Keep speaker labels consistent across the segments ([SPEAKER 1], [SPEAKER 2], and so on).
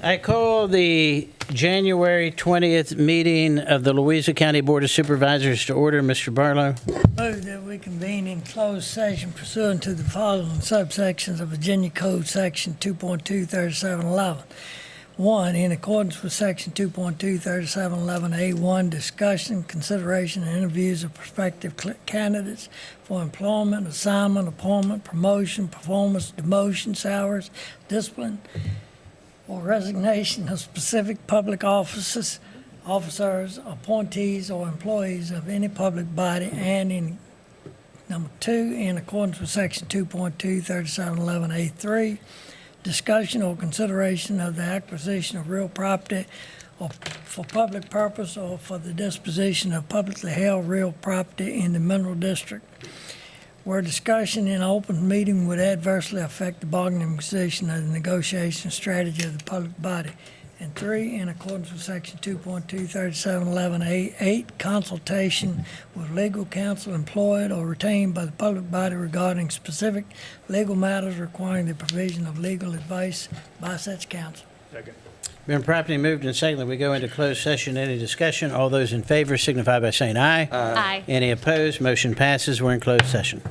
[SPEAKER 1] I call the January 20th meeting of the Louisa County Board of Supervisors to order. Mr. Barlow.
[SPEAKER 2] Move that we convene in closed session pursuant to the following subsections of Virginia Code Section 2.23711. 1, in accordance with Section 2.23711A1, discussion, consideration, and interviews of prospective candidates for employment, assignment, appointment, promotion, performance, demotion, salaries, discipline, or resignation of specific public officers, appointees, or employees of any public body, and in number 2, in accordance with Section 2.23711A3, discussion or consideration of the acquisition of real property or for public purpose or for the disposition of publicly held real property in the mineral district, where discussion in an open meeting would adversely affect the bargaining position of the negotiation strategy of the public body. And 3, in accordance with Section 2.23711A8, consultation with legal counsel employed or retained by the public body regarding specific legal matters requiring the provision of legal advice by such counsel.
[SPEAKER 3] Second.
[SPEAKER 1] Been properly moved and seconded. We go into closed session. Any discussion? All those in favor signify by saying aye.
[SPEAKER 4] Aye.
[SPEAKER 1] Any opposed? Motion passes. We're in closed session.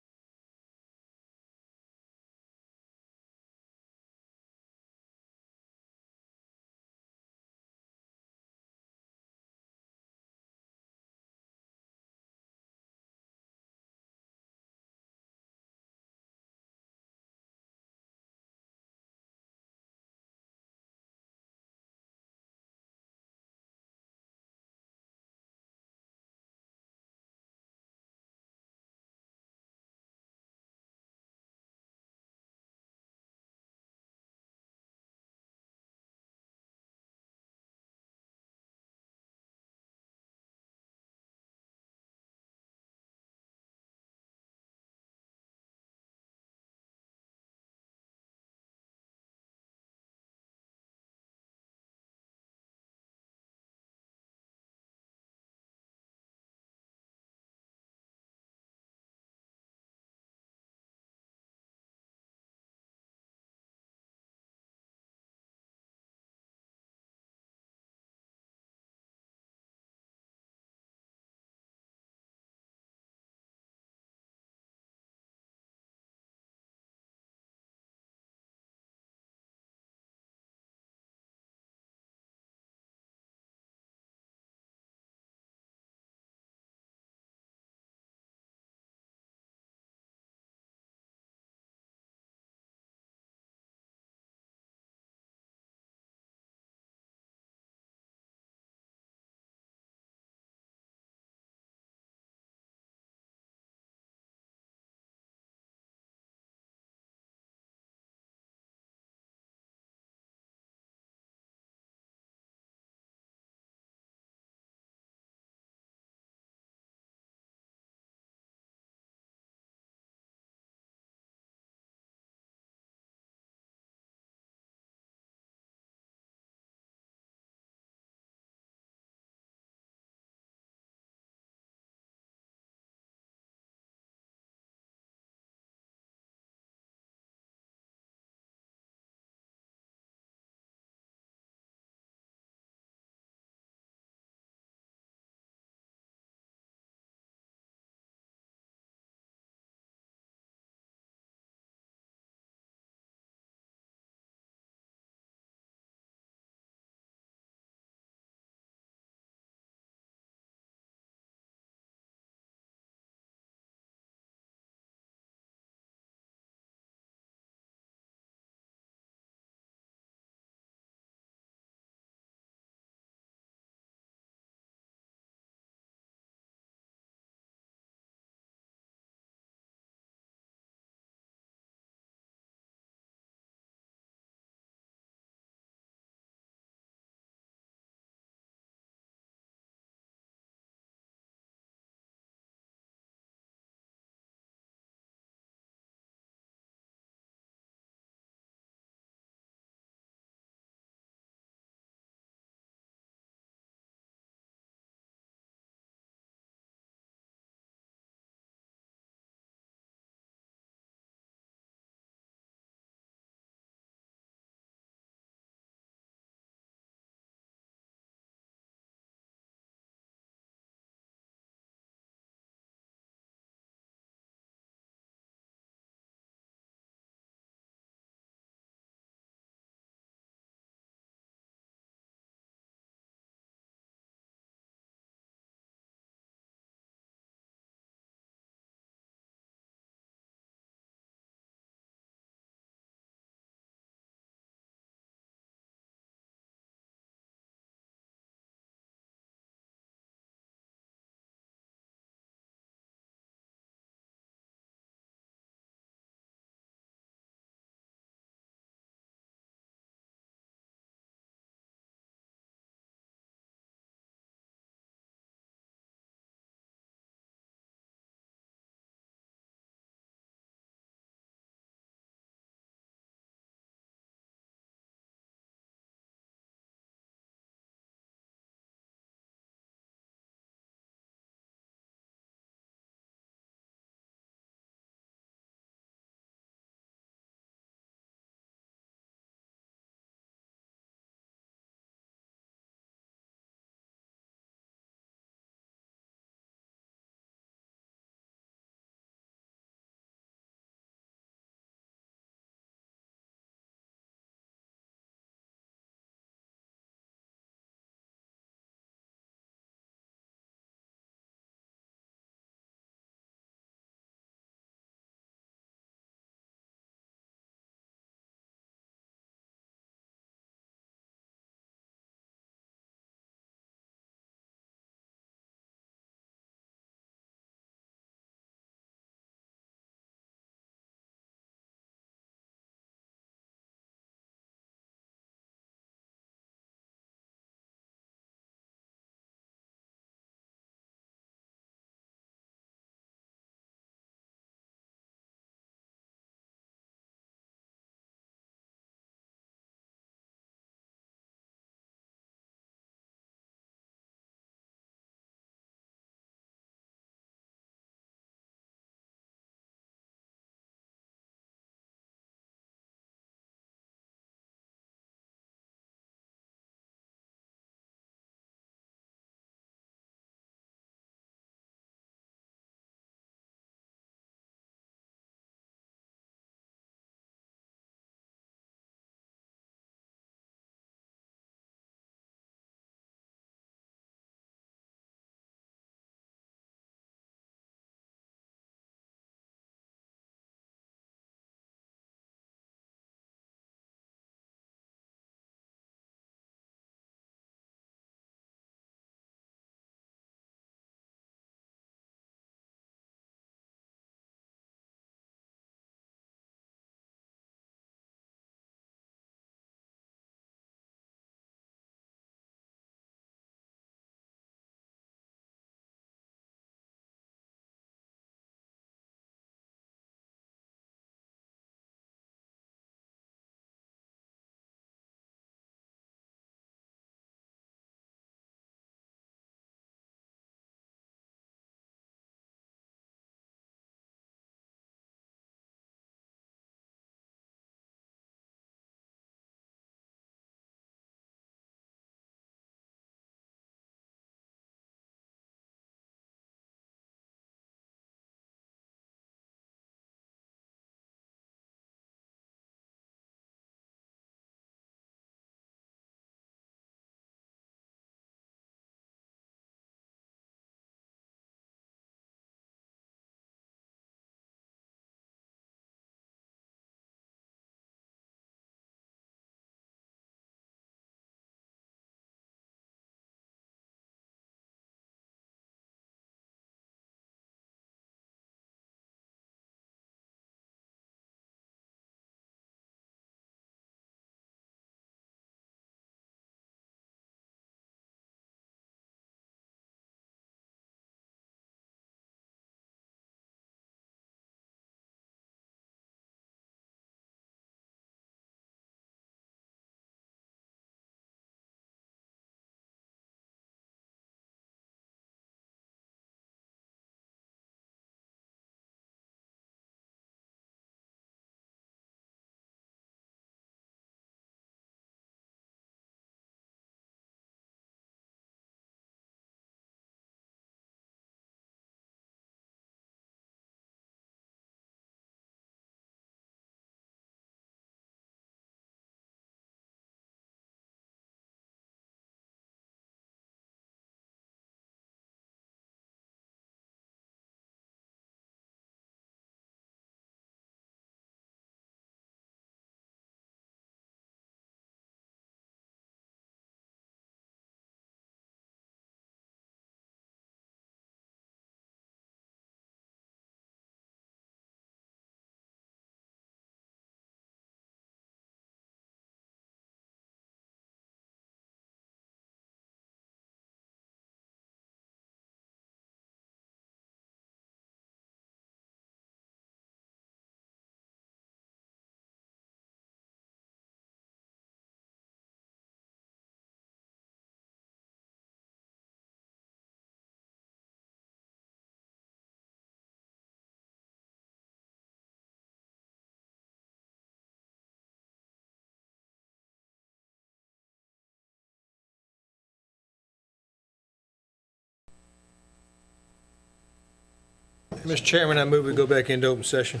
[SPEAKER 3] Mr. Chairman, I move we go back into open session.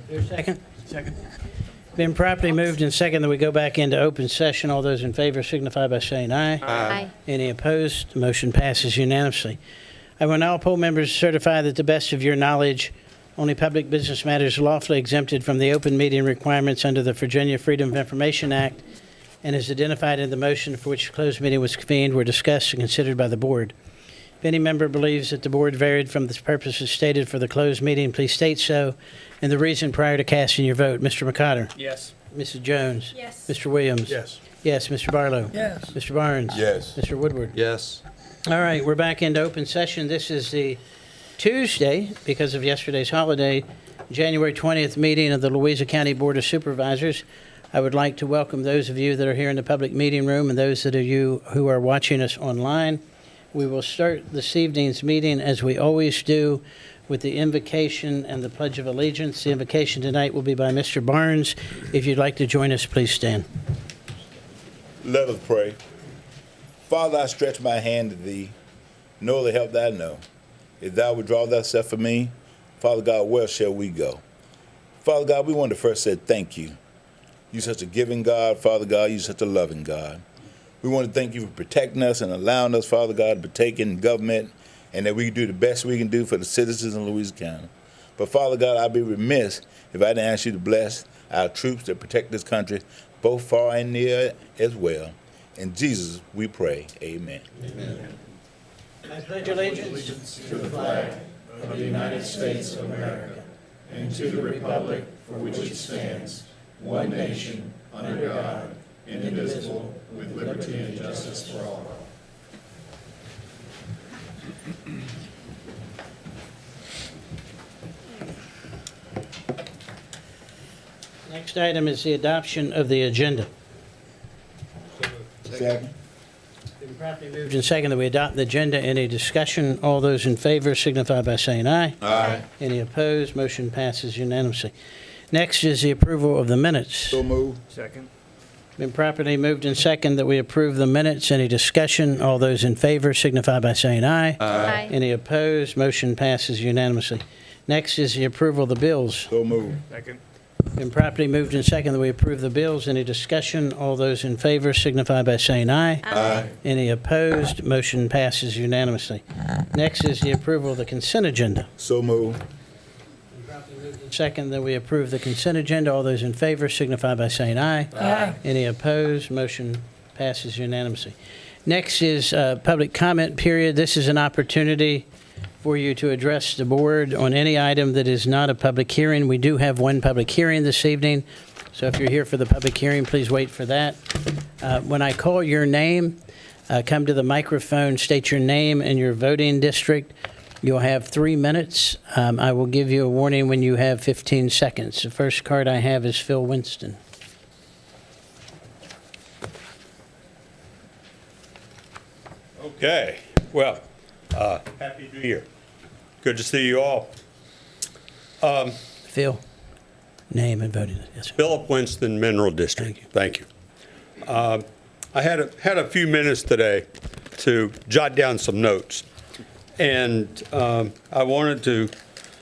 [SPEAKER 1] Your second? Second. Been properly moved and second that we go back into open session. All those in favor signify by saying aye.
[SPEAKER 4] Aye.
[SPEAKER 1] Any opposed? The motion passes unanimously. I will now poll members certify that to the best of your knowledge, only public business matters lawfully exempted from the open meeting requirements under the Virginia Freedom of Information Act and as identified in the motion for which the closed meeting was convened were discussed and considered by the board. If any member believes that the board varied from the purposes stated for the closed meeting, please state so and the reason prior to casting your vote. Mr. McCotter?
[SPEAKER 3] Yes.
[SPEAKER 1] Mrs. Jones?
[SPEAKER 4] Yes.
[SPEAKER 1] Mr. Williams?
[SPEAKER 3] Yes.
[SPEAKER 1] Yes. Mr. Barlow?
[SPEAKER 2] Yes.
[SPEAKER 1] Mr. Barnes?
[SPEAKER 5] Yes.
[SPEAKER 1] Mr. Woodward?
[SPEAKER 5] Yes.
[SPEAKER 1] All right, we're back into open session. This is the Tuesday, because of yesterday's holiday, January 20th meeting of the Louisa County Board of Supervisors. I would like to welcome those of you that are here in the public meeting room and those of you who are watching us online. We will start this evening's meeting, as we always do, with the invocation and the Pledge of Allegiance. The invocation tonight will be by Mr. Barnes. If you'd like to join us, please stand.
[SPEAKER 5] Let us pray. Father, I stretch my hand to thee. Know the help that I know. If thou withdraw thyself from me, Father God, where shall we go? Father God, we want to first say thank you. You're such a giving God, Father God. You're such a loving God. We want to thank you for protecting us and allowing us, Father God, to partake in government and that we can do the best we can do for the citizens in Louisa County. But, Father God, I'd be remiss if I didn't ask you to bless our troops that protect this country, both far and near as well. In Jesus, we pray. Amen.
[SPEAKER 1] Amen. I pledge allegiance to the flag of the United States of America and to the republic for which it stands, one nation, under God, indivisible, with liberty and justice for all. Next item is the adoption of the agenda.
[SPEAKER 5] Second.
[SPEAKER 1] Been properly moved and second that we adopt the agenda. Any discussion? All those in favor signify by saying aye.
[SPEAKER 5] Aye.
[SPEAKER 1] Any opposed? Motion passes unanimously. Next is the approval of the minutes.
[SPEAKER 5] So move.
[SPEAKER 3] Second.
[SPEAKER 1] Been properly moved and second that we approve the minutes. Any discussion? All those in favor signify by saying aye.
[SPEAKER 4] Aye.
[SPEAKER 1] Any opposed? Motion passes unanimously. Next is the approval of the bills.
[SPEAKER 5] So move.
[SPEAKER 3] Second.
[SPEAKER 1] Been properly moved and second that we approve the bills. Any discussion? All those in favor signify by saying aye.
[SPEAKER 5] Aye.
[SPEAKER 1] Any opposed? Motion passes unanimously. Next is the approval of the consent agenda.
[SPEAKER 5] So move.
[SPEAKER 1] Second, that we approve the consent agenda. All those in favor signify by saying aye.
[SPEAKER 2] Aye.
[SPEAKER 1] Any opposed? Motion passes unanimously. Next is public comment period. This is an opportunity for you to address the board on any item that is not a public hearing. We do have one public hearing this evening, so if you're here for the public hearing, please wait for that. When I call your name, come to the microphone, state your name and your voting district. You'll have 3 minutes. I will give you a warning when you have 15 seconds. The first card I have is Phil Winston.
[SPEAKER 6] Okay, well, Happy New Year. Good to see you all.
[SPEAKER 1] Phil, name and voting. Yes, sir.
[SPEAKER 6] Philip Winston, Mineral District. Thank you. I had a few minutes today to jot down some notes, and I wanted to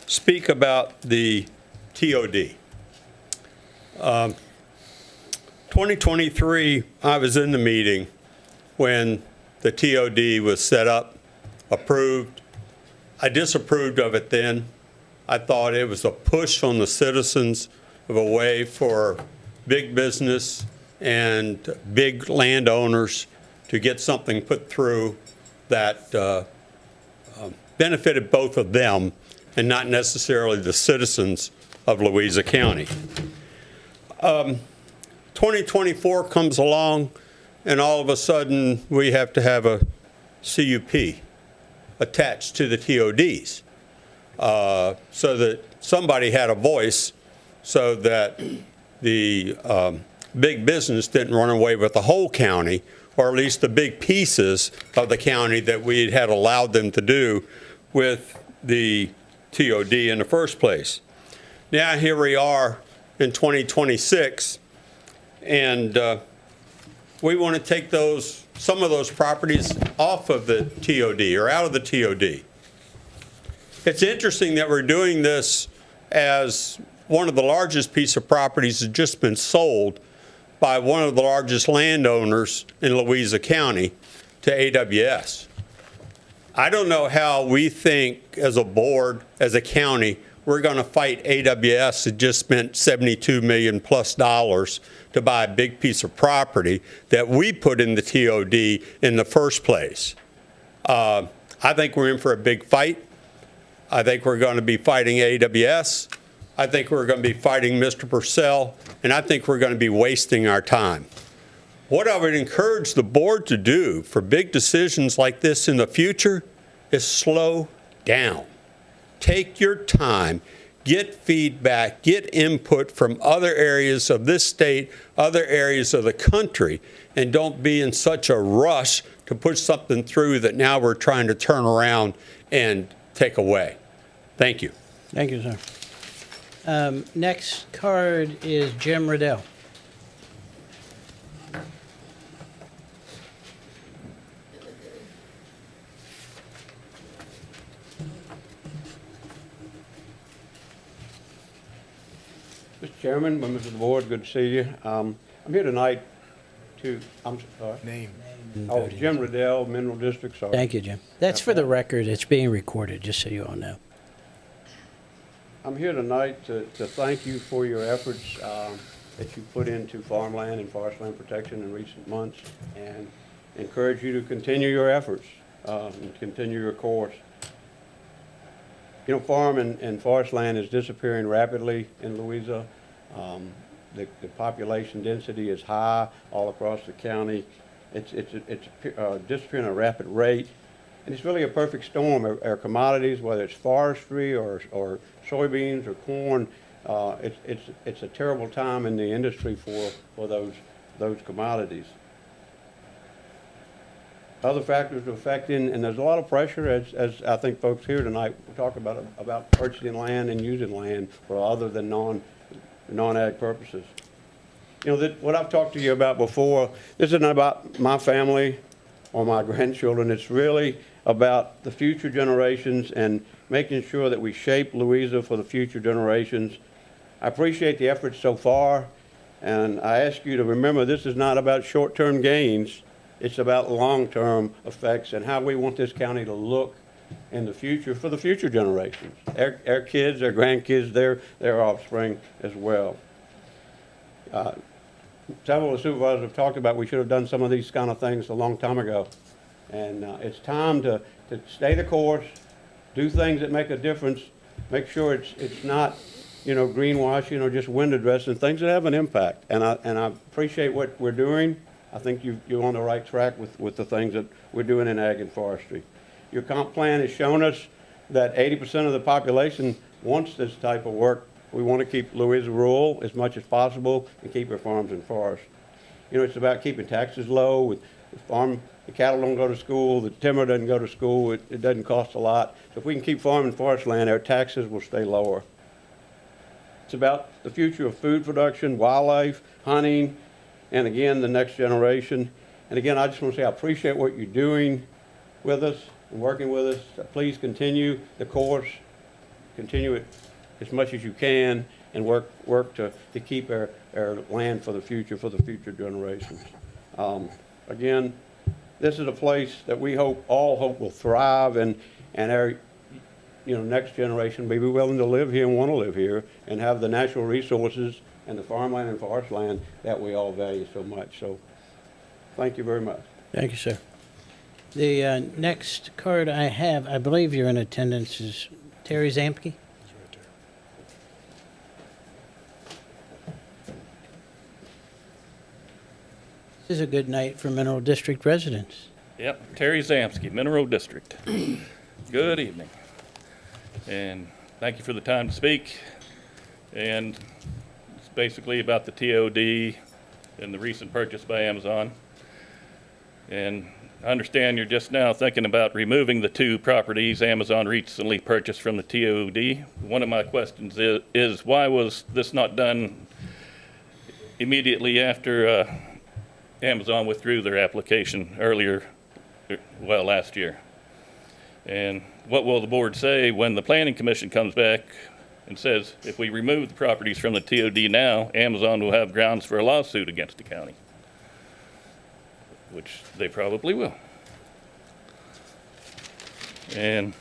[SPEAKER 6] speak about the TOD. 2023, I was in the meeting when the TOD was set up, approved. I disapproved of it then. I thought it was a push on the citizens of a way for big business and big landowners to get something put through that benefited both of them and not necessarily the citizens of Louisa County. 2024 comes along, and all of a sudden we have to have a CUP attached to the TODs so that somebody had a voice so that the big business didn't run away with the whole county, or at least the big pieces of the county that we had allowed them to do with the TOD in the first place. Now here we are in 2026, and we want to take some of those properties off of the TOD or out of the TOD. It's interesting that we're doing this as one of the largest piece of properties has just been sold by one of the largest landowners in Louisa County to AWS. I don't know how we think as a board, as a county, we're going to fight AWS that just spent $72 million plus to buy a big piece of property that we put in the TOD in the first place. I think we're in for a big fight. I think we're going to be fighting AWS. I think we're going to be fighting Mr. Purcell, and I think we're going to be wasting our time. What I would encourage the board to do for big decisions like this in the future is slow down. Take your time, get feedback, get input from other areas of this state, other areas of the country, and don't be in such a rush to push something through that now we're trying to turn around and take away. Thank you.
[SPEAKER 1] Thank you, sir. Next card is Jim Riddell.
[SPEAKER 6] Mr. Chairman, members of the board, good to see you. I'm here tonight to, I'm sorry.
[SPEAKER 3] Name.
[SPEAKER 6] Oh, Jim Riddell, Mineral District, sorry.
[SPEAKER 1] Thank you, Jim. That's for the record. It's being recorded, just so you all know.
[SPEAKER 6] I'm here tonight to thank you for your efforts that you put into farmland and forest land protection in recent months, and encourage you to continue your efforts and continue your course. You know, farm and forest land is disappearing rapidly in Louisa. The population density is high all across the county. It's disappearing at a rapid rate. And it's really a perfect storm. Our commodities, whether it's forestry or soybeans or corn, it's a terrible time in the industry for those commodities. Other factors affecting, and there's a lot of pressure, as I think folks here tonight will talk about purchasing land and using land for other than non-ag purposes. You know, what I've talked to you about before, this isn't about my family or my grandchildren. It's really about the future generations and making sure that we shape Louisa for the future generations. I appreciate the efforts so far, and I ask you to remember this is not about short-term gains. It's about long-term effects and how we want this county to look in the future for the future generations. Our kids, our grandkids, their offspring as well. Several of the supervisors have talked about we should have done some of these kind of things a long time ago. And it's time to stay the course, do things that make a difference, make sure it's not, you know, greenwashing or just window dressing, things that have an impact. And I appreciate what we're doing. I think you're on the right track with the things that we're doing in ag and forestry. Your comp plan has shown us that 80% of the population wants this type of work. We want to keep Louisa rural as much as possible and keep our farms and forests. You know, it's about keeping taxes low. With the cattle don't go to school, the timber doesn't go to school, it doesn't cost a lot. So if we can keep farm and forest land, our taxes will stay lower. It's about the future of food production, wildlife, hunting, and again, the next generation. And again, I just want to say I appreciate what you're doing with us and working with us. Please continue the course, continue it as much as you can, and work to keep our land for the future generations. Again, this is a place that we all hope will thrive, and our next generation may be willing to live here and want to live here and have the natural resources and the farmland and forest land that we all value so much. So thank you very much.
[SPEAKER 1] Thank you, sir. The next card I have, I believe you're in attendance, is Terry Zamke. This is a good night for Mineral District residents.
[SPEAKER 4] Yep, Terry Zamsky, Mineral District. Good evening. And thank you for the time to speak. And it's basically about the TOD and the recent purchase by Amazon. And I understand you're just now thinking about removing the two properties Amazon recently purchased from the TOD. One of my questions is why was this not done immediately after Amazon withdrew their application earlier, well, last year? And what will the board say when the planning commission comes back and says, if we remove the properties from the TOD now, Amazon will have grounds for a lawsuit against the county? Which they probably will. And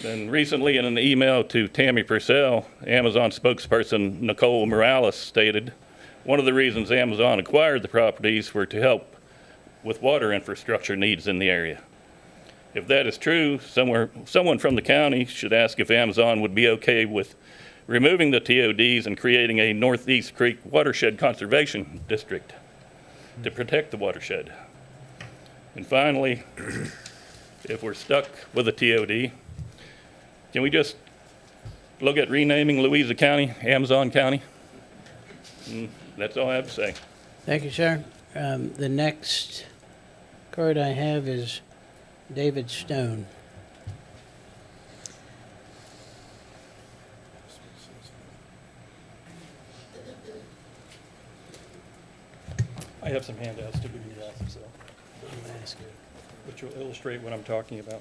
[SPEAKER 4] then recently in an email to Tammy Purcell, Amazon spokesperson Nicole Morales stated, one of the reasons Amazon acquired the properties were to help with water infrastructure needs in the area. If that is true, someone from the county should ask if Amazon would be okay with removing the TODs and creating a Northeast Creek Watershed Conservation District to protect the watershed. And finally, if we're stuck with a TOD, can we just look at renaming Louisa County, Amazon County? That's all I have to say.
[SPEAKER 1] Thank you, sir. The next card I have is David Stone.
[SPEAKER 7] I have some handouts to give you guys, so, which will illustrate what I'm talking about.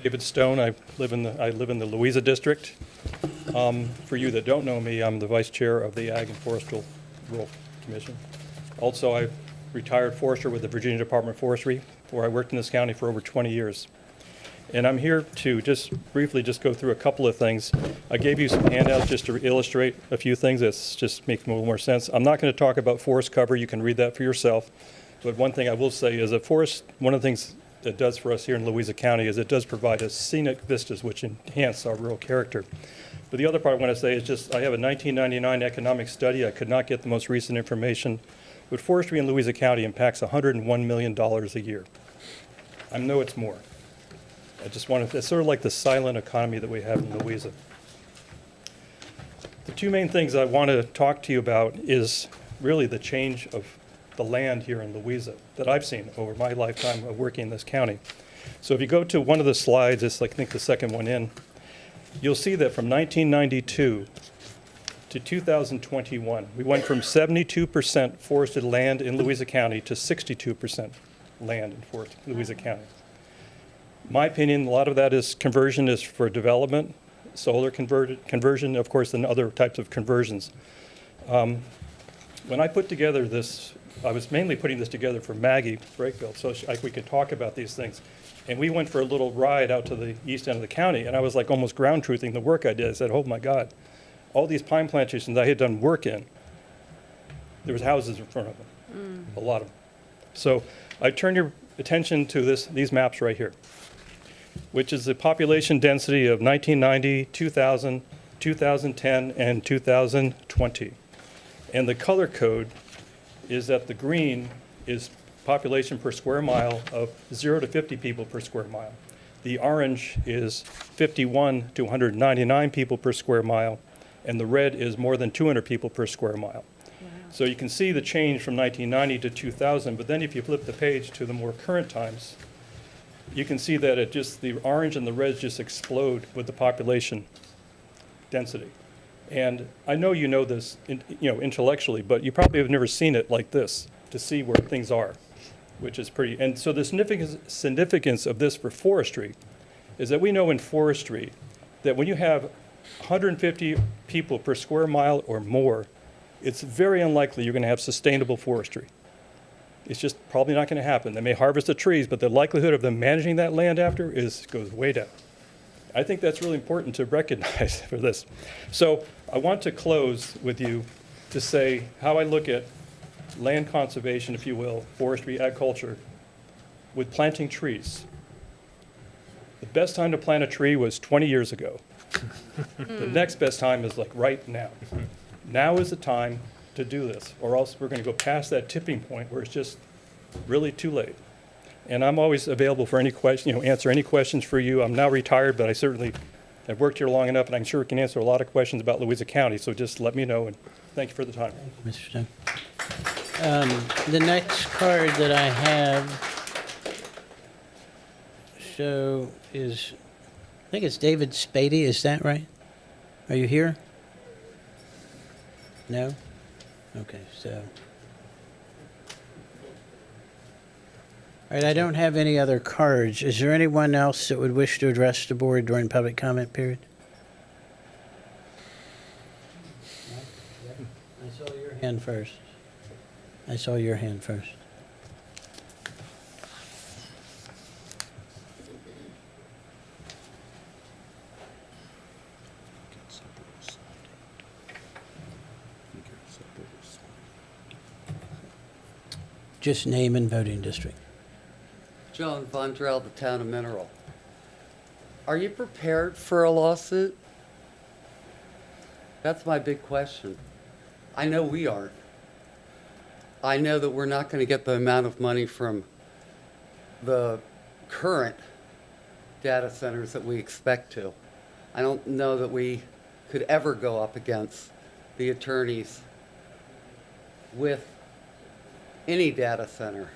[SPEAKER 7] David Stone. I live in the Louisa district. For you that don't know me, I'm the vice chair of the Ag and Forestal Rural Commission. Also, I retired forester with the Virginia Department of Forestry, where I worked in this county for over 20 years. And I'm here to just briefly go through a couple of things. I gave you some handouts just to illustrate a few things that's just making a little more sense. I'm not going to talk about forest cover. You can read that for yourself. But one thing I will say is that forest, one of the things it does for us here in Louisa County is it does provide us scenic vistas which enhance our rural character. But the other part I want to say is just I have a 1999 economic study. I could not get the most recent information, but forestry in Louisa County impacts $101 million a year. I know it's more. I just want to, it's sort of like the silent economy that we have in Louisa. The two main things I want to talk to you about is really the change of the land here in Louisa that I've seen over my lifetime of working in this county. So if you go to one of the slides, it's like, I think the second one in, you'll see that from 1992 to 2021, we went from 72% forested land in Louisa County to 62% land in forested Louisa County. My opinion, a lot of that is conversion is for development, solar conversion, of course, and other types of conversions. When I put together this, I was mainly putting this together for Maggie Breakville, so we could talk about these things. And we went for a little ride out to the east end of the county, and I was like almost ground truthing the work I did. I said, oh my God, all these pine plantations I had done work in, there was houses in front of them, a lot of them. So I turned your attention to these maps right here, which is the population density of 1990, 2000, 2010, and 2020. And the color code is that the green is population per square mile of 0 to 50 people per square mile. The orange is 51 to 199 people per square mile, and the red is more than 200 people per square mile. Wow. So you can see the change from 1990 to 2000, but then if you flip the page to the more current times, you can see that the orange and the red just explode with the population density. And I know you know this, intellectually, but you probably have never seen it like this to see where things are, which is pretty. And so the significance of this for forestry is that we know in forestry that when you have 150 people per square mile or more, it's very unlikely you're going to have sustainable forestry. It's just probably not going to happen. They may harvest the trees, but the likelihood of them managing that land after goes way down. I think that's really important to recognize for this. So I want to close with you to say how I look at land conservation, if you will, forestry, agriculture, with planting trees. The best time to plant a tree was 20 years ago. The next best time is like right now. Now is the time to do this, or else we're going to go past that tipping point where it's just really too late. And I'm always available for any question, answer any questions for you. I'm now retired, but I certainly have worked here long enough, and I'm sure I can answer a lot of questions about Louisa County. So just let me know, and thank you for the time.
[SPEAKER 1] Mr. Stone. The next card that I have is, I think it's David Spady, is that right? Are you here? No? Okay, so. All right, I don't have any other cards. Is there anyone else that would wish to address the board during public comment period? I saw your hand first. I saw your hand first. Just name and voting district.
[SPEAKER 8] John Von Drell, the town of Mineral. Are you prepared for a lawsuit? That's my big question. I know we aren't. I know that we're not going to get the amount of money from the current data centers that we expect to. I don't know that we could ever go up against the attorneys with any data center,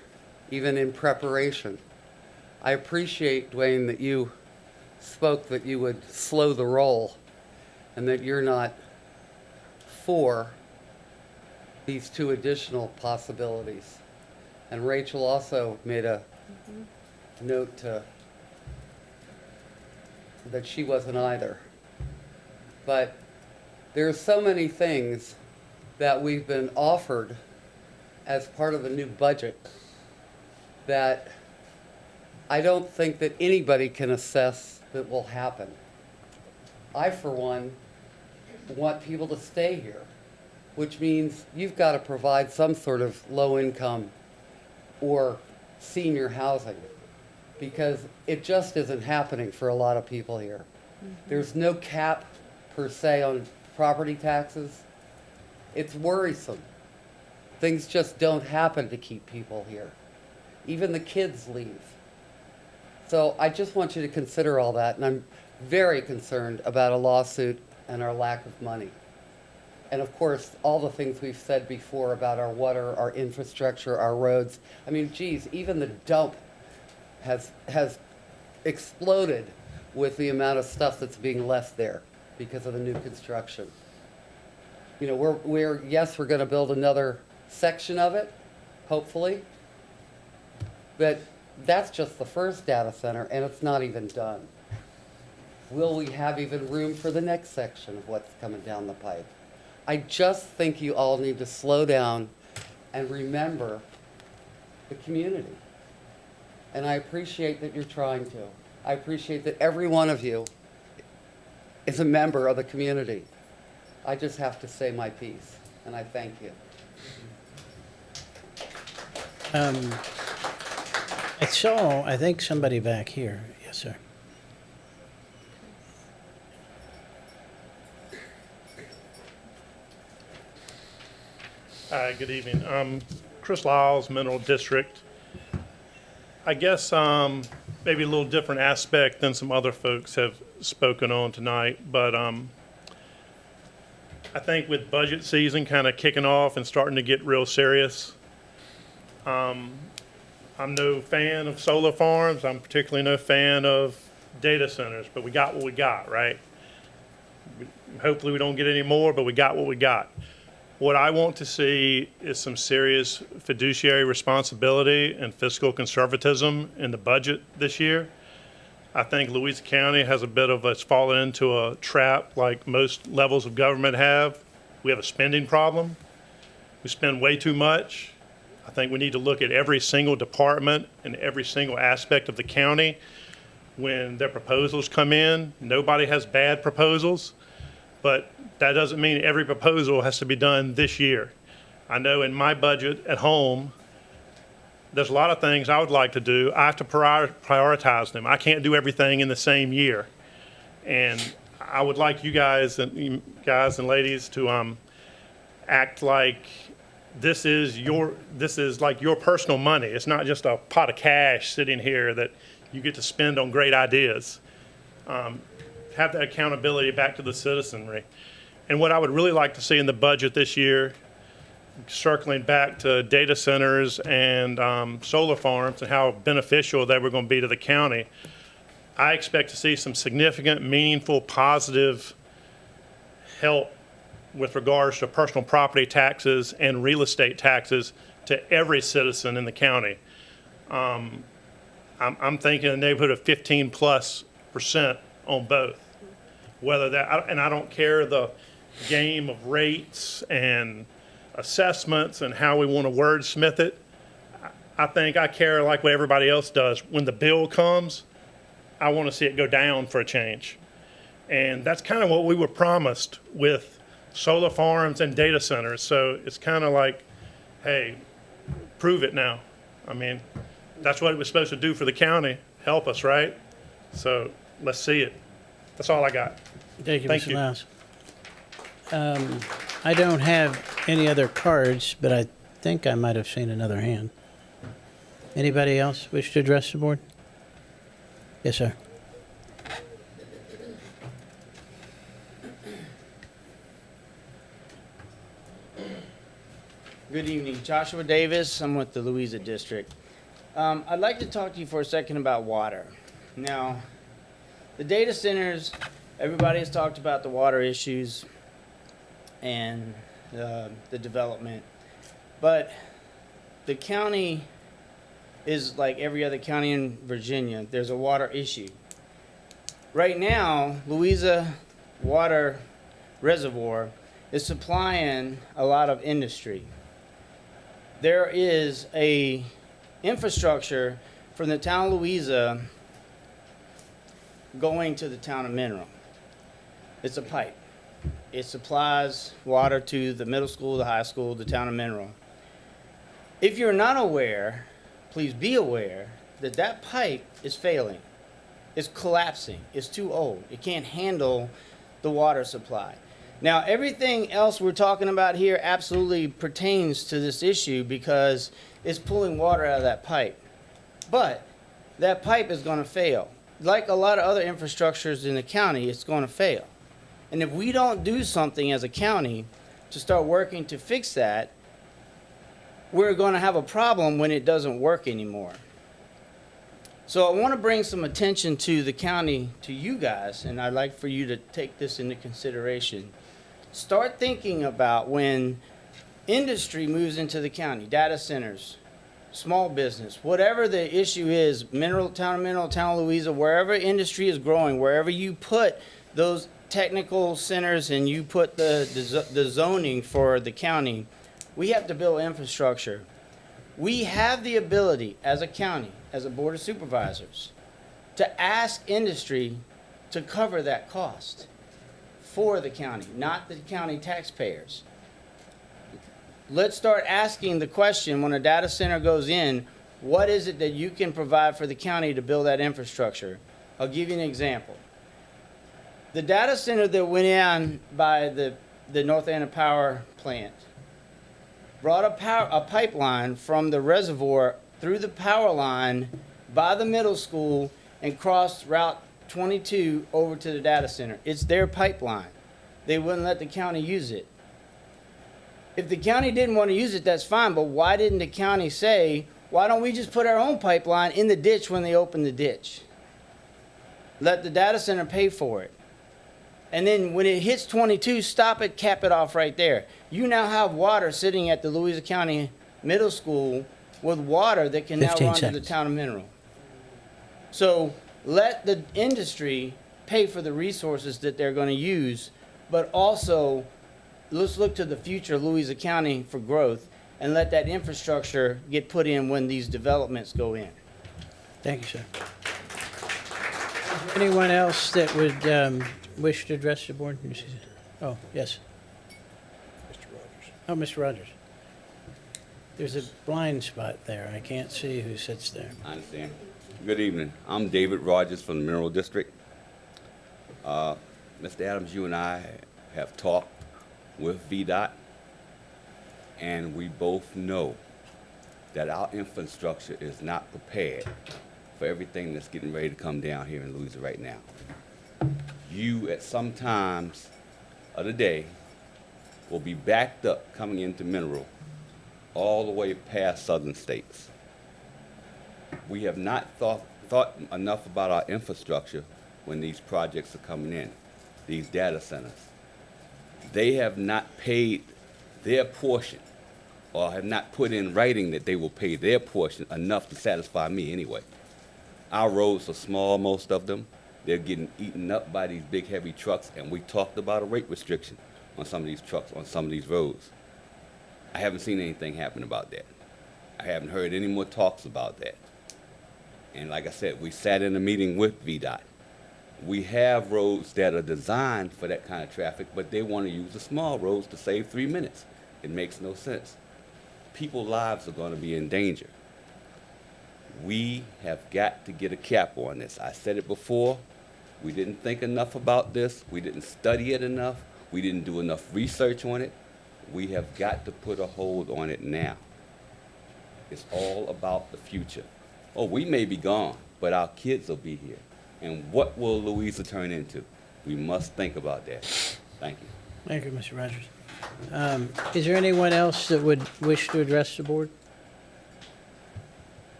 [SPEAKER 8] even in preparation. I appreciate, Dwayne, that you spoke that you would slow the roll and that you're not for these two additional possibilities. And Rachel also made a note that she wasn't either. But there's so many things that we've been offered as part of the new budget that I don't think that anybody can assess that will happen. I, for one, want people to stay here, which means you've got to provide some sort of low income or senior housing, because it just isn't happening for a lot of people here. There's no cap per se on property taxes. It's worrisome. Things just don't happen to keep people here. Even the kids leave. So I just want you to consider all that, and I'm very concerned about a lawsuit and our lack of money. And of course, all the things we've said before about our water, our infrastructure, our roads. I mean, geez, even the dump has exploded with the amount of stuff that's being left there because of the new construction. You know, yes, we're going to build another section of it, hopefully. But that's just the first data center, and it's not even done. Will we have even room for the next section of what's coming down the pipe? I just think you all need to slow down and remember the community. And I appreciate that you're trying to. I appreciate that every one of you is a member of the community. I just have to say my piece, and I thank you.
[SPEAKER 1] I think somebody back here. Yes, sir.
[SPEAKER 9] Hi, good evening. Chris Lyles, Mineral District. I guess maybe a little different aspect than some other folks have spoken on tonight, but I think with budget season kind of kicking off and starting to get real serious, I'm no fan of solar farms. I'm particularly no fan of data centers, but we got what we got, right? Hopefully we don't get any more, but we got what we got. What I want to see is some serious fiduciary responsibility and fiscal conservatism in the budget this year. I think Louisa County has a bit of it's fallen into a trap like most levels of government have. We have a spending problem. We spend way too much. I think we need to look at every single department and every single aspect of the county when their proposals come in. Nobody has bad proposals, but that doesn't mean every proposal has to be done this year. I know in my budget at home, there's a lot of things I would like to do. I have to prioritize them. I can't do everything in the same year. And I would like you guys and ladies to act like this is like your personal money. It's not just a pot of cash sitting here that you get to spend on great ideas. Have that accountability back to the citizenry. And what I would really like to see in the budget this year, circling back to data centers and solar farms and how beneficial they were going to be to the county, I expect to see some significant, meaningful, positive help with regards to personal property taxes and real estate taxes to every citizen in the county. I'm thinking in the neighborhood of 15+% on both. Whether that, and I don't care the game of rates and assessments and how we want to wordsmith it. I think I care like what everybody else does. When the bill comes, I want to see it go down for a change. And that's kind of what we were promised with solar farms and data centers. So it's kind of like, hey, prove it now. I mean, that's what it was supposed to do for the county, help us, right? So let's see it. That's all I got.
[SPEAKER 1] Thank you,
[SPEAKER 9] Thank
[SPEAKER 1] Mr.
[SPEAKER 9] you.
[SPEAKER 1] Lyles. I don't have any other cards, but I think I might have seen another hand. Anybody else wish to address the board? Yes, sir.
[SPEAKER 10] Good evening, Joshua Davis. I'm with the Louisa District. I'd like to talk to you for a second about water. Now, the data centers, everybody has talked about the water issues and the development, but the county is like every other county in Virginia. There's a water issue. Right now, Louisa Water Reservoir is supplying a lot of industry. There is a infrastructure from the town of Louisa going to the town of Mineral. It's a pipe. It supplies water to the middle school, the high school, the town of Mineral. If you're not aware, please be aware that that pipe is failing. It's collapsing. It's too old. It can't handle the water supply. Now, everything else we're talking about here absolutely pertains to this issue because it's pulling water out of that pipe. But that pipe is going to fail. Like a lot of other infrastructures in the county, it's going to fail. And if we don't do something as a county to start working to fix that, we're going to have a problem when it doesn't work anymore. So I want to bring some attention to the county, to you guys, and I'd like for you to take this into consideration. Start thinking about when industry moves into the county, data centers, small business, whatever the issue is, town of Louisa, wherever industry is growing, wherever you put those technical centers and you put the zoning for the county, we have to build infrastructure. We have the ability as a county, as a board of supervisors, to ask industry to cover that cost for the county, not the county taxpayers. Let's start asking the question when a data center goes in, what is it that you can provide for the county to build that infrastructure? I'll give you an example. The data center that went in by the North Anna Power Plant brought a pipeline from the reservoir through the power line by the middle school and crossed Route 22 over to the data center. It's their pipeline. They wouldn't let the county use it. If the county didn't want to use it, that's fine, but why didn't the county say, why don't we just put our own pipeline in the ditch when they open the ditch? Let the data center pay for it. And then when it hits 22, stop it, cap it off right there. You now have water sitting at the Louisa County Middle School with water that can now
[SPEAKER 1] 15
[SPEAKER 10] run to the
[SPEAKER 1] seconds.
[SPEAKER 10] town of Mineral. So let the industry pay for the resources that they're going to use, but also let's look to the future of Louisa County for growth and let that infrastructure get put in when these developments go in.
[SPEAKER 1] Thank you, sir. Anyone else that would wish to address the board? Oh, yes.
[SPEAKER 3] Mr. Rogers.
[SPEAKER 1] Oh, Mr. Rogers. There's a blind spot there. I can't see who sits there.
[SPEAKER 11] I understand. Good evening. I'm David Rogers from the Mineral District. Mr. Adams, you and I have talked with VDOT, and we both know that our infrastructure is not prepared for everything that's getting ready to come down here in Louisa right now. You, at some times of the day, will be backed up coming into Mineral all the way past southern states. We have not thought enough about our infrastructure when these projects are coming in, these data centers. they have not paid their portion, or have not put in writing that they will pay their portion enough to satisfy me anyway. Our roads are small, most of them. They're getting eaten up by these big, heavy trucks, and we talked about a rate restriction on some of these trucks, on some of these roads. I haven't seen anything happen about that. I haven't heard any more talks about that. And like I said, we sat in a meeting with VDOT. We have roads that are designed for that kind of traffic, but they want to use the small roads to save 3 minutes. It makes no sense. People's lives are going to be in danger. We have got to get a cap on this. I said it before. We didn't think enough about this. We didn't study it enough. We didn't do enough research on it. We have got to put a hold on it now. It's all about the future. Oh, we may be gone, but our kids will be here. And what will Louisa turn into? We must think about that. Thank you.
[SPEAKER 1] Thank you, Mr. Rogers. Is there anyone else that would wish to address the board?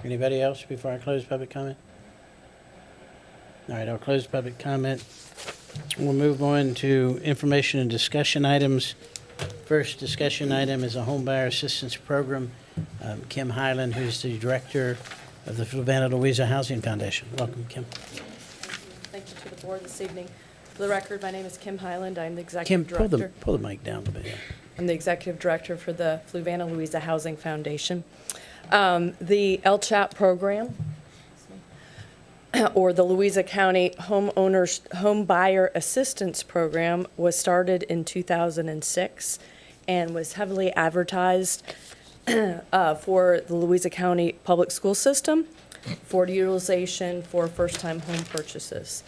[SPEAKER 1] Anybody else before I close public comment? All right, I'll close public comment. We'll move on to information and discussion items. First discussion item is a home buyer assistance program. Kim Highland, who's the director of the Fluvanna Louisa Housing Foundation. Welcome, Kim.
[SPEAKER 12] Thank you to the board this evening. For the record, my name is Kim Highland. I'm the
[SPEAKER 1] Kim,
[SPEAKER 12] executive director.
[SPEAKER 1] pull the mic down a little bit.
[SPEAKER 12] I'm the executive director for the Fluvanna Louisa Housing Foundation. The LCHAP program, or the Louisa County Home Buyer Assistance Program, was started in 2006 and was heavily advertised for the Louisa County public school system for utilization for first-time home purchases.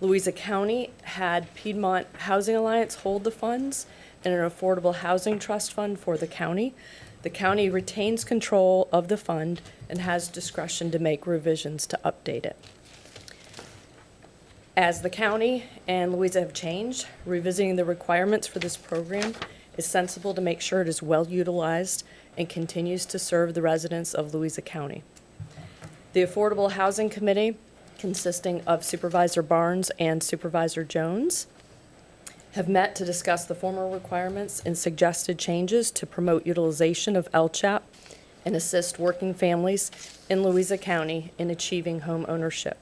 [SPEAKER 12] Louisa County had Piedmont Housing Alliance hold the funds and an affordable housing trust fund for the county. The county retains control of the fund and has discretion to make revisions to update it. As the county and Louisa have changed, revisiting the requirements for this program is sensible to make sure it is well utilized and continues to serve the residents of Louisa County. The Affordable Housing Committee, consisting of Supervisor Barnes and Supervisor Jones, have met to discuss the formal requirements and suggested changes to promote utilization of LCHAP and assist working families in Louisa County in achieving home ownership.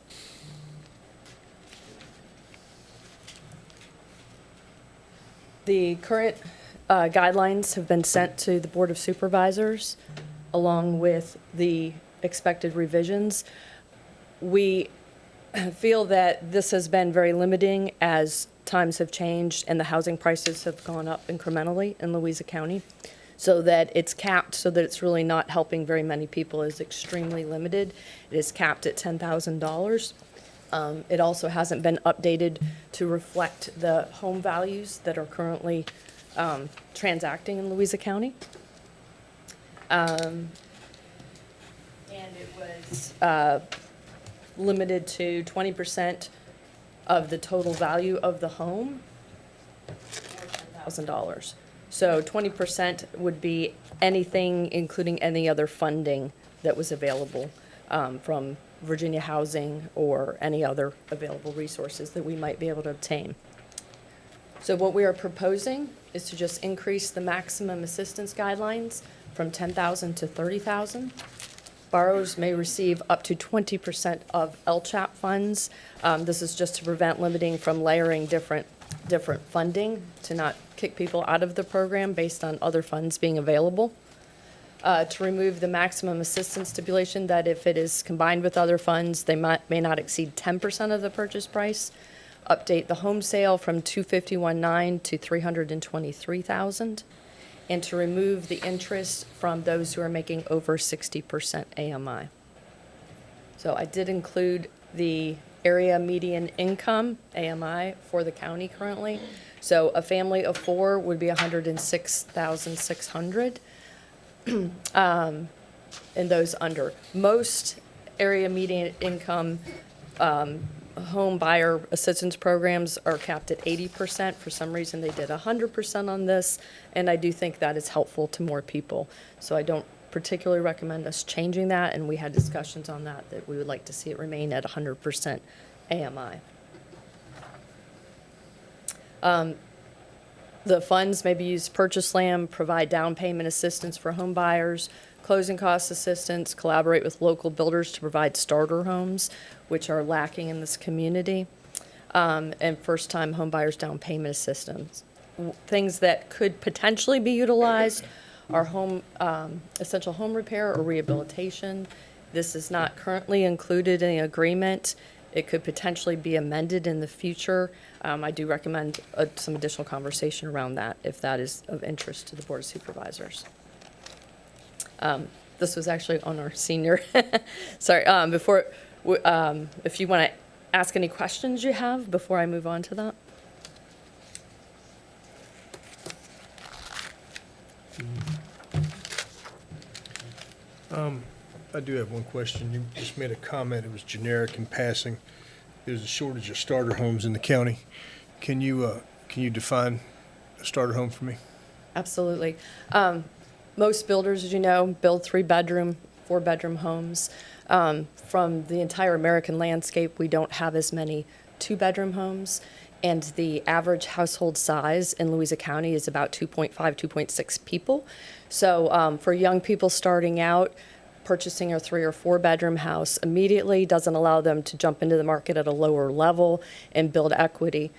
[SPEAKER 12] The current guidelines have been sent to the Board of Supervisors along with the expected revisions. We feel that this has been very limiting as times have changed and the housing prices have gone up incrementally in Louisa County, so that it's capped, so that it's really not helping very many people, is extremely limited. It is capped at $10,000. It also hasn't been updated to reflect the home values that are currently transacting in Louisa County. And it was limited to 20% of the total value of the home, or $10,000. So 20% would be anything, including any other funding that was available from Virginia Housing or any other available resources that we might be able to obtain. So what we are proposing is to just increase the maximum assistance guidelines from $10,000 to $30,000. Borrowers may receive up to 20% of LCHAP funds. This is just to prevent limiting from layering different funding to not kick people out of the program based on other funds being available. To remove the maximum assistance stipulation that if it is combined with other funds, they may not exceed 10% of the purchase price. Update the home sale from $251,900 to $323,000. And to remove the interest from those who are making over 60% AMI. So I did include the area median income, AMI, for the county currently. So a family of 4 would be $106,600, and those under. Most area median income home buyer assistance programs are capped at 80%. For some reason, they did 100% on this, and I do think that is helpful to more people. So I don't particularly recommend us changing that, and we had discussions on that we would like to see it remain at 100% AMI. The funds may be used to purchase land, provide down payment assistance for home buyers, closing cost assistance, collaborate with local builders to provide starter homes, which are lacking in this community, and first-time home buyers down payment assistance. Things that could potentially be utilized are essential home repair or rehabilitation. This is not currently included in the agreement. It could potentially be amended in the future. I do recommend some additional conversation around that if that is of interest to the Board of Supervisors. This was actually on our senior, sorry, if you want to ask any questions you have before I move on to that.
[SPEAKER 3] I do have one question. You just made a comment, it was generic in passing. There's a shortage of starter homes in the county. Can you define a starter home for me?
[SPEAKER 12] Absolutely. Most builders, as you know, build 3-bedroom, 4-bedroom homes. From the entire American landscape, we don't have as many 2-bedroom homes, and the average household size in Louisa County is about 2.5, 2.6 people. So for young people starting out, purchasing a 3 or 4-bedroom house immediately doesn't allow them to jump into the market at a lower level and build equity.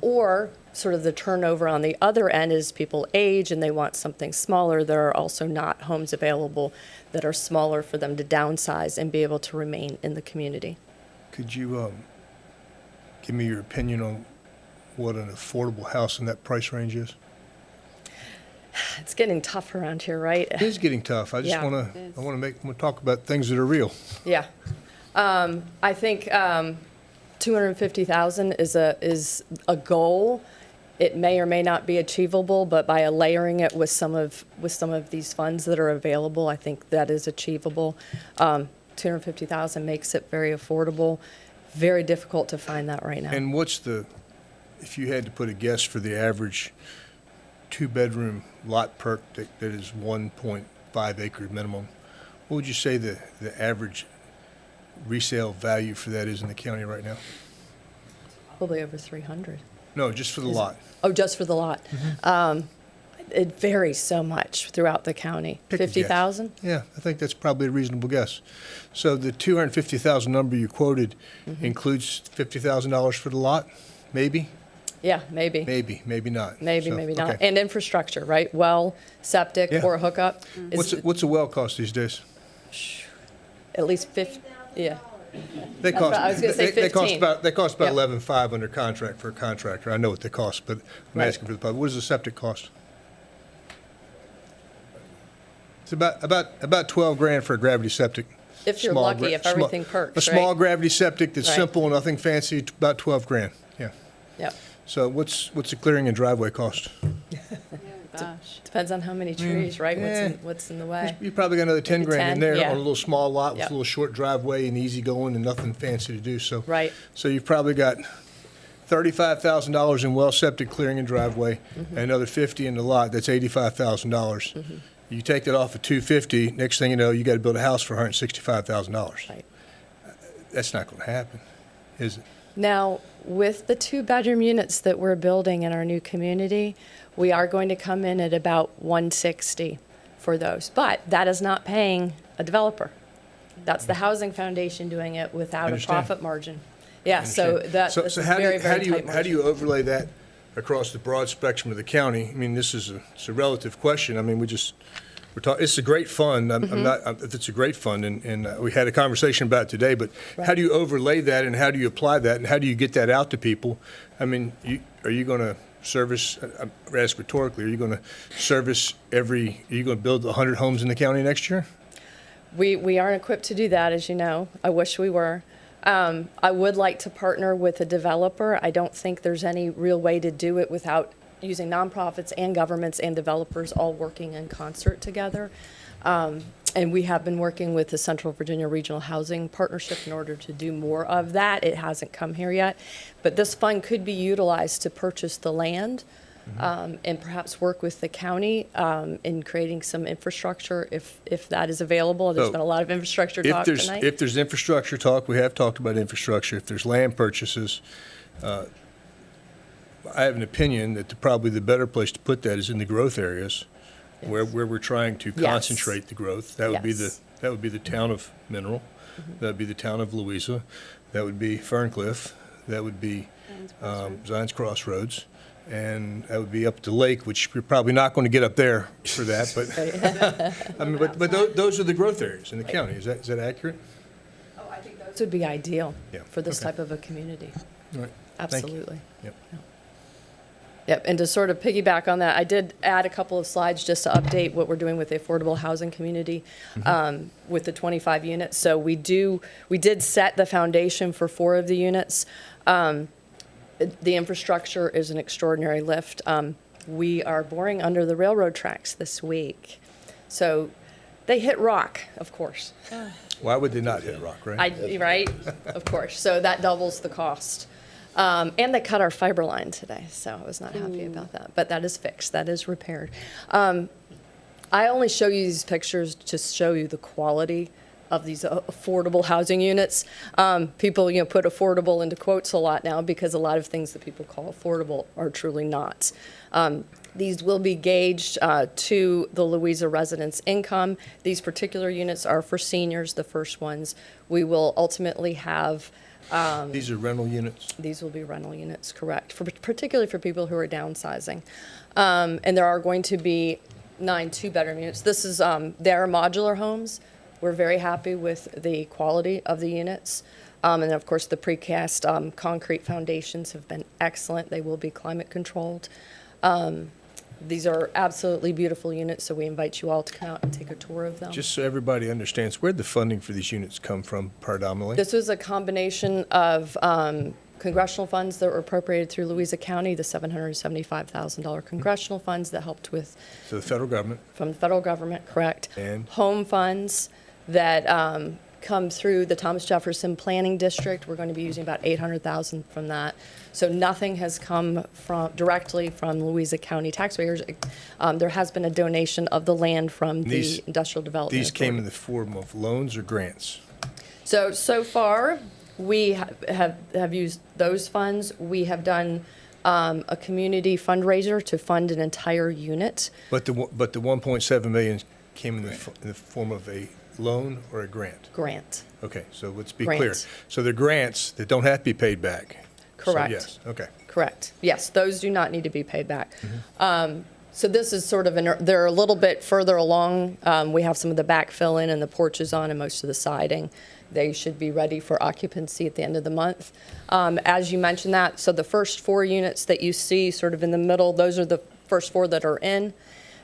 [SPEAKER 12] Or sort of the turnover on the other end is people age and they want something smaller. There are also not homes available that are smaller for them to downsize and be able to remain in the community.
[SPEAKER 3] Could you give me your opinion on what an affordable house in that price range is?
[SPEAKER 12] It's getting tough around here, right?
[SPEAKER 3] It is getting tough. I just
[SPEAKER 12] Yeah.
[SPEAKER 3] want to talk about things that are real.
[SPEAKER 12] Yeah. I think 250,000 is a goal. It may or may not be achievable, but by layering it with some of these funds that are available, I think that is achievable. 250,000 makes it very affordable. Very difficult to find that right now.
[SPEAKER 3] And if you had to put a guess for the average 2-bedroom lot perk that is 1.5 acre minimum, what would you say the average resale value for that is in the county right now?
[SPEAKER 12] Probably over 300.
[SPEAKER 3] No, just for the lot.
[SPEAKER 12] Oh, just for the lot. It varies so much throughout the county.
[SPEAKER 3] Pick a guess.
[SPEAKER 12] 50,000?
[SPEAKER 3] Yeah, I think that's probably a reasonable guess. So the 250,000 number you quoted includes $50,000 for the lot, maybe?
[SPEAKER 12] Yeah, maybe.
[SPEAKER 3] Maybe not.
[SPEAKER 12] Maybe,
[SPEAKER 3] So,
[SPEAKER 12] maybe not.
[SPEAKER 3] okay.
[SPEAKER 12] And infrastructure, right? Well, septic
[SPEAKER 3] Yeah.
[SPEAKER 12] or hookup.
[SPEAKER 3] What's a well cost these days?
[SPEAKER 12] At least 50, yeah.
[SPEAKER 3] They
[SPEAKER 12] That's
[SPEAKER 3] cost.
[SPEAKER 12] what I was gonna say,
[SPEAKER 3] They cost
[SPEAKER 12] 15.
[SPEAKER 3] about
[SPEAKER 12] Yep.
[SPEAKER 3] 11.5 under contract for a contractor. I know what they cost, but I'm
[SPEAKER 12] Right.
[SPEAKER 3] asking for the public. What does the septic cost? It's about 12 grand for a gravity septic.
[SPEAKER 12] If you're
[SPEAKER 3] Small
[SPEAKER 12] lucky, if everything perks,
[SPEAKER 3] A small
[SPEAKER 12] right?
[SPEAKER 3] gravity septic that's
[SPEAKER 12] Right.
[SPEAKER 3] simple, nothing fancy, about 12 grand. Yeah.
[SPEAKER 12] Yep.
[SPEAKER 3] So what's the clearing and driveway cost?
[SPEAKER 12] Gosh. Depends on how many trees, right? What's in the way?
[SPEAKER 3] You probably got another 10
[SPEAKER 12] Maybe
[SPEAKER 3] grand in
[SPEAKER 12] 10,
[SPEAKER 3] there
[SPEAKER 12] yeah.
[SPEAKER 3] on a little small lot with
[SPEAKER 12] Yep.
[SPEAKER 3] a little short driveway and easy going and nothing fancy to do. So
[SPEAKER 12] Right.
[SPEAKER 3] So you've probably got $35,000 in well septic clearing and driveway, and another 50 in the lot. That's $85,000. You take that off of 250. Next thing you know, you got to build a house for $165,000.
[SPEAKER 12] Right.
[SPEAKER 3] That's not going to happen, is it?
[SPEAKER 12] Now, with the 2-bedroom units that we're building in our new community, we are going to come in at about 160 for those. But that is not paying a developer. That's the Housing Foundation doing it without a
[SPEAKER 3] Understand.
[SPEAKER 12] profit margin. Yeah, so that's
[SPEAKER 3] So
[SPEAKER 12] a
[SPEAKER 3] how do
[SPEAKER 12] very,
[SPEAKER 3] you,
[SPEAKER 12] very tight
[SPEAKER 3] how do you overlay that across the broad spectrum of the county? I mean, it's a relative question. I mean, we're talking. It's a great fund. It's a great fund, and we had a conversation about it today. But how do you overlay that, and how do you apply that, and how do you get that out to people? I mean, are you going to service? I ask rhetorically. Are you going to service Are you going to build 100 homes in the county next year?
[SPEAKER 12] We aren't equipped to do that, as you know. I wish we were. I would like to partner with a developer. I don't think there's any real way to do it without using nonprofits and governments and developers all working in concert together. And we have been working with the Central Virginia Regional Housing Partnership in order to do more of that. It hasn't come here yet. But this fund could be utilized to purchase the land and perhaps work with the county in creating some infrastructure if that is available. There's
[SPEAKER 3] So,
[SPEAKER 12] been a lot of infrastructure talk tonight.
[SPEAKER 3] If there's infrastructure talk, we have talked about infrastructure. If there's land purchases, I have an opinion that probably the better place to put that is in the growth areas, where we're trying to
[SPEAKER 12] Yes.
[SPEAKER 3] concentrate the growth. That would be
[SPEAKER 12] Yes.
[SPEAKER 3] that would be the town of Mineral, that would be the town of Louisa, that would be Ferncliff, that would be Zions Crossroads, and that would be up to Lake, which you're probably not going to get up there for that. But I mean, but those are the growth areas in the county. Is that accurate?
[SPEAKER 12] Oh, I think those would be ideal
[SPEAKER 3] Yeah.
[SPEAKER 12] for this
[SPEAKER 3] Okay.
[SPEAKER 12] type of a community.
[SPEAKER 3] All right. Thank you.
[SPEAKER 12] Absolutely.
[SPEAKER 3] Yep.
[SPEAKER 12] Yep, and to sort of piggyback on that, I did add a couple of slides just to update what we're doing with the affordable housing community with the 25 units. So we did set the foundation for 4 of the units. The infrastructure is an extraordinary lift. We are boring under the railroad tracks this week. So they hit rock, of course.
[SPEAKER 3] Why would they not hit rock, right?
[SPEAKER 12] Right, of course. So that doubles the cost. And they cut our fiber line today, so I was not happy about that. But that is fixed, that is repaired. I only show you these pictures to show you the quality of these affordable housing units. People, put affordable into quotes a lot now because a lot of things that people call affordable are truly not. These will be gauged to the Louisa residents' income. These particular units are for seniors, the first ones. We will ultimately have
[SPEAKER 3] These are rental units?
[SPEAKER 12] these will be rental units, correct, particularly for people who are downsizing. And there are going to be 9 two-bedroom units. This is, they are modular homes. We're very happy with the quality of the units. And then, of course, the precast concrete foundations have been excellent. They will be climate controlled. These are absolutely beautiful units, so we invite you all to come out and take a tour of them.
[SPEAKER 3] Just so everybody understands, where'd the funding for these units come from predominantly?
[SPEAKER 12] This was a combination of congressional funds that were appropriated through Louisa County, the $775,000 congressional funds that helped with,
[SPEAKER 3] So the federal government,
[SPEAKER 12] from the federal government, correct?
[SPEAKER 3] And?
[SPEAKER 12] Home funds that come through the Thomas Jefferson Planning District. We're going to be using about $800,000 from that. So nothing has come directly from Louisa County taxpayers. There has been a donation of the land from the Industrial Development
[SPEAKER 3] these came
[SPEAKER 12] Authority.
[SPEAKER 3] in the form of loans or grants?
[SPEAKER 12] So far, we have used those funds. We have done a community fundraiser to fund an entire unit.
[SPEAKER 3] But the 1.7 million came in the form of a loan or a grant?
[SPEAKER 12] Grant.
[SPEAKER 3] Okay, so let's be
[SPEAKER 12] Grant.
[SPEAKER 3] clear. So they're grants that don't have to be paid back? So
[SPEAKER 12] Correct.
[SPEAKER 3] yes, okay.
[SPEAKER 12] Correct. Yes, those do not need to be paid back. So this is sort of, they're a little bit further along. We have some of the backfill in and the porches on and most of the siding. They should be ready for occupancy at the end of the month. As you mentioned that, so the first 4 units that you see sort of in the middle, those are the first 4 that are in.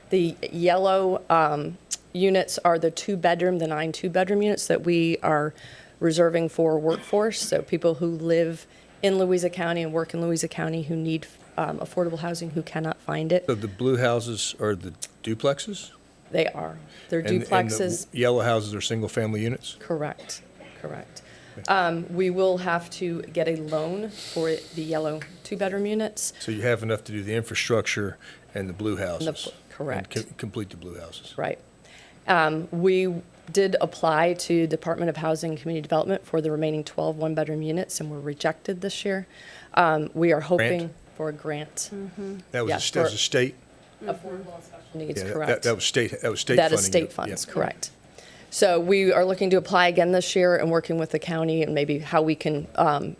[SPEAKER 12] The yellow units are the 2-bedroom, the 9 two-bedroom units that we are reserving for workforce. So people who live in Louisa County and work in Louisa County who need affordable housing who cannot find it.
[SPEAKER 3] So the blue houses are the duplexes?
[SPEAKER 12] They are. They're
[SPEAKER 3] And
[SPEAKER 12] duplexes.
[SPEAKER 3] the yellow houses are single-family units?
[SPEAKER 12] Correct. We will have to get a loan for the yellow 2-bedroom units.
[SPEAKER 3] So you have enough to do the infrastructure and the blue houses?
[SPEAKER 12] correct.
[SPEAKER 3] And complete the blue houses?
[SPEAKER 12] Right. We did apply to Department of Housing and Community Development for the remaining 12 one-bedroom units and were rejected this year. We are hoping
[SPEAKER 3] Grant?
[SPEAKER 12] for a grant.
[SPEAKER 3] That was
[SPEAKER 12] Yes,
[SPEAKER 3] that was a state?
[SPEAKER 12] Affordable and special needs,
[SPEAKER 3] Yeah,
[SPEAKER 12] correct.
[SPEAKER 3] that was state funding.
[SPEAKER 12] That is state
[SPEAKER 3] yeah.
[SPEAKER 12] funds, correct. So we are looking to apply again this year and working with the county and maybe how we can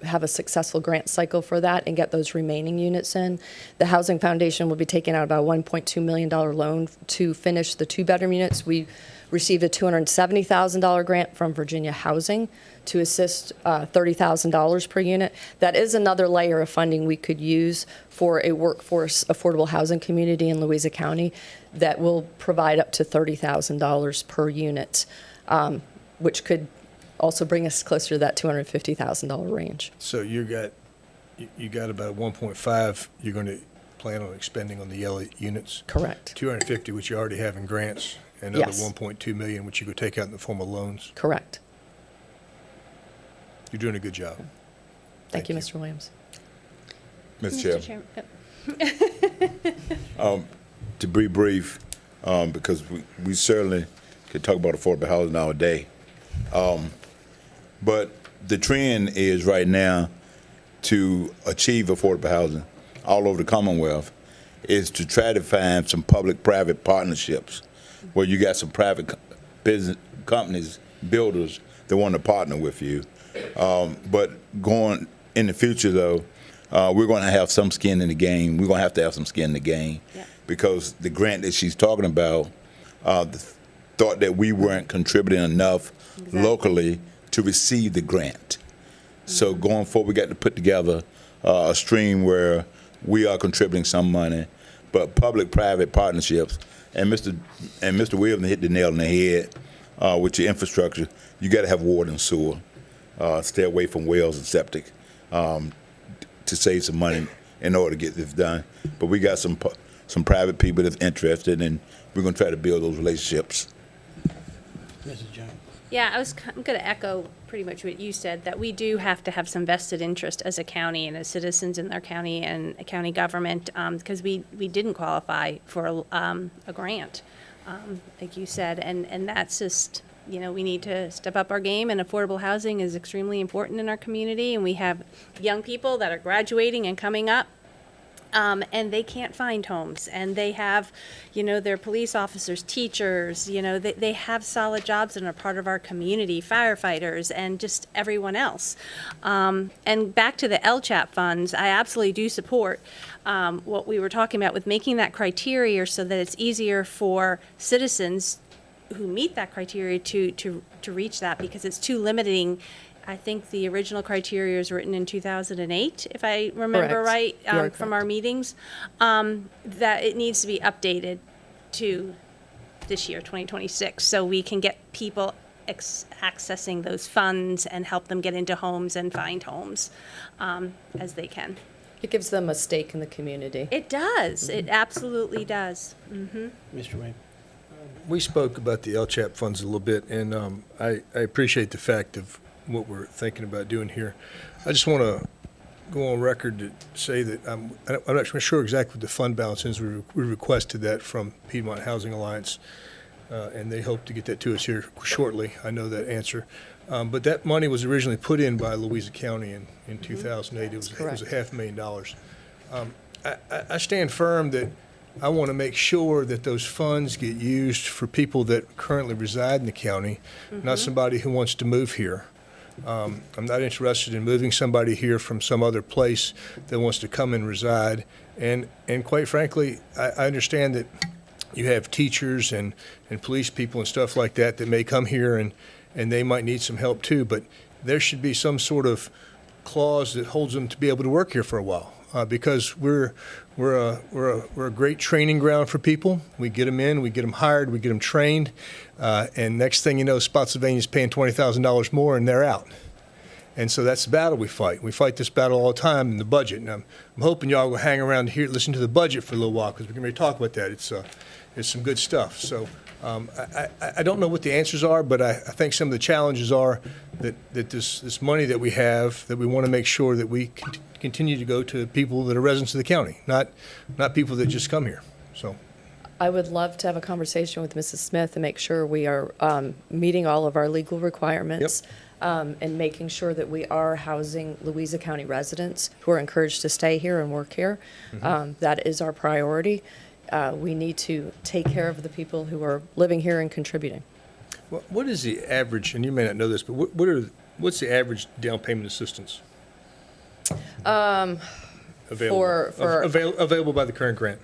[SPEAKER 12] have a successful grant cycle for that and get those remaining units in. The Housing Foundation will be taking out about a $1.2 million loan to finish the 2-bedroom units. We received a $270,000 grant from Virginia Housing to assist $30,000 per unit. That is another layer of funding we could use for a workforce affordable housing community in Louisa County that will provide up to $30,000 per unit, which could also bring us closer to that $250,000 range.
[SPEAKER 3] So you got about 1.5 you're going to plan on expending on the yellow units?
[SPEAKER 12] Correct. 250,
[SPEAKER 3] which you already have in grants, and another
[SPEAKER 12] Yes.
[SPEAKER 3] 1.2 million, which you could take out in the form of loans?
[SPEAKER 12] Correct.
[SPEAKER 3] You're doing a good job.
[SPEAKER 12] Thank you, Mr. Williams.
[SPEAKER 5] Mr. Chair,
[SPEAKER 13] Yep.
[SPEAKER 5] to be brief, because we certainly could talk about affordable housing all day. But the trend is right now to achieve affordable housing all over the Commonwealth, is to try to find some public-private partnerships where you got some private business companies, builders that want to partner with you. But going in the future, though, we're going to have some skin in the game. We're going to have some skin in the game because the grant that she's talking about, thought that we weren't contributing enough locally to receive the grant. So going forward, we got to put together a stream where we are contributing some money, but public-private partnerships. And Mr. Williams hit the nail on the head with your infrastructure. You got to have water and sewer. Stay away from wells and septic to save some money in order to get this done. But we got some private people that's interested, and we're going to try to build those relationships.
[SPEAKER 1] Mrs. Jones.
[SPEAKER 13] Yeah, I'm going to echo pretty much what you said, that we do have to have some vested interest as a county and as citizens in our county and a county government, because we didn't qualify for a grant, like you said, and that's just, we need to step up our game, and affordable housing is extremely important in our community, and we have young people that are graduating and coming up. And they can't find homes, and they have, they're police officers, teachers, they have solid jobs and are part of our community, firefighters, and just everyone else. And back to the LCHAP funds, I absolutely do support what we were talking about with making that criteria so that it's easier for citizens who meet that criteria to reach that, because it's too limiting. I think the original criteria was written in 2008, if I remember
[SPEAKER 12] Correct.
[SPEAKER 13] right, from our meetings, that it needs to be updated to this year, 2026, so we can get people accessing those funds and help them get into homes and find homes as they can.
[SPEAKER 12] It gives them a stake in the community.
[SPEAKER 13] It does. It absolutely does.
[SPEAKER 1] Mr. Wayne.
[SPEAKER 3] We spoke about the LCHAP funds a little bit, and I appreciate the fact of what we're thinking about doing here. I just want to go on record to say that I'm not sure exactly what the fund balance is. We requested that from Piedmont Housing Alliance, and they hope to get that to us here shortly. I know that answer. But that money was originally put in by Louisa County in 2008. It was $500,000. I stand firm that I want to make sure that those funds get used for people that currently reside in the county, not somebody who wants to move here. I'm not interested in moving somebody here from some other place that wants to come and reside. And quite frankly, I understand that you have teachers and police people and stuff like that may come here and they might need some help too. But there should be some sort of clause that holds them to be able to work here for a while, because we're a great training ground for people. We get them in, we get them hired, we get them trained, and next thing you know, Spotsylvania's paying $20,000 more, and they're out. And so that's the battle we fight. We fight this battle all the time in the budget. And I'm hoping y'all will hang around here, listen to the budget for a little while, because we're going to talk about that. It's some good stuff. So I don't know what the answers are, but I think some of the challenges are that this money that we have, that we want to make sure that we continue to go to people that are residents of the county, not people that just come here. So
[SPEAKER 12] I would love to have a conversation with Mrs. Smith and make sure we are meeting all of our legal requirements. And making sure that we are housing Louisa County residents who are encouraged to stay here and work here. That is our priority. We need to take care of the people who are living here and contributing.
[SPEAKER 3] what is the average, and you may not know this, but what's the average down payment assistance? Available by the current grant?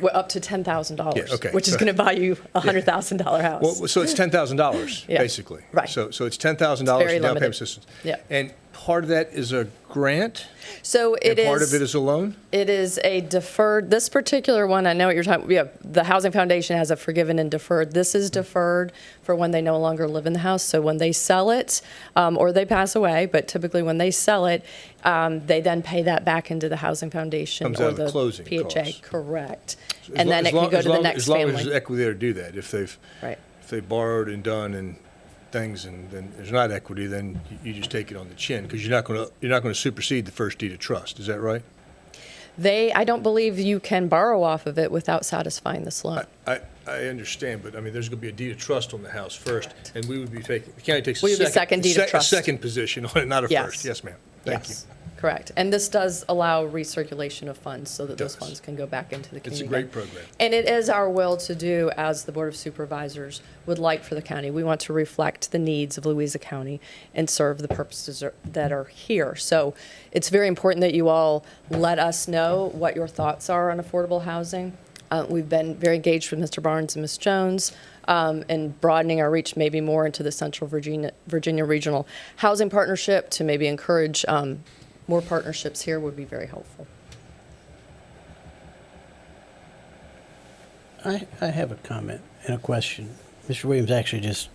[SPEAKER 12] Well, up to $10,000,
[SPEAKER 3] Yeah, okay.
[SPEAKER 12] which is going to buy you a $100,000 house.
[SPEAKER 3] Well, so it's $10,000
[SPEAKER 12] Yeah.
[SPEAKER 3] basically.
[SPEAKER 12] Right.
[SPEAKER 3] So it's $10,000
[SPEAKER 12] very
[SPEAKER 3] in down
[SPEAKER 12] limited.
[SPEAKER 3] payment assistance.
[SPEAKER 12] Yeah.
[SPEAKER 3] And part of that is a grant,
[SPEAKER 12] So it
[SPEAKER 3] and part
[SPEAKER 12] is.
[SPEAKER 3] of it is a loan.
[SPEAKER 12] It is a deferred, this particular one, I know what you're talking, yeah, the Housing Foundation has a forgiven and deferred. This is deferred for when they no longer live in the house. So when they sell it, or they pass away, but typically when they sell it, they then pay that back into the Housing Foundation
[SPEAKER 3] Comes
[SPEAKER 12] or
[SPEAKER 3] out of the
[SPEAKER 12] the
[SPEAKER 3] closing
[SPEAKER 12] PHA.
[SPEAKER 3] costs.
[SPEAKER 12] Correct.
[SPEAKER 3] As
[SPEAKER 12] And then it can go to the next
[SPEAKER 3] As long as
[SPEAKER 12] family.
[SPEAKER 3] there's equity there to do that. If they've borrowed and done and things, and then there's not equity, then you just take it on the chin, because you're not going to supersede the first deed of trust. Is that right?
[SPEAKER 12] I don't believe you can borrow off of it without satisfying this loan.
[SPEAKER 3] I understand, but I mean, there's going to be a deed of trust on the house first, and we would be taking, the county takes
[SPEAKER 12] We
[SPEAKER 3] a
[SPEAKER 12] would be second deed of trust.
[SPEAKER 3] second position on it, not a
[SPEAKER 12] Yes.
[SPEAKER 3] first. Yes, ma'am. Thank you.
[SPEAKER 12] Yes. Correct. And this does allow recirculation of funds so that those
[SPEAKER 3] Does.
[SPEAKER 12] funds can go back into the
[SPEAKER 3] It's
[SPEAKER 12] community.
[SPEAKER 3] a great program.
[SPEAKER 12] And it is our will to do as the Board of Supervisors would like for the county. We want to reflect the needs of Louisa County and serve the purposes that are here. So it's very important that you all let us know what your thoughts are on affordable housing. We've been very engaged with Mr. Barnes and Ms. Jones and broadening our reach maybe more into the Central Virginia Regional Housing Partnership to maybe encourage more partnerships here would be very helpful.
[SPEAKER 1] I have a comment and a question. Mr. Williams actually just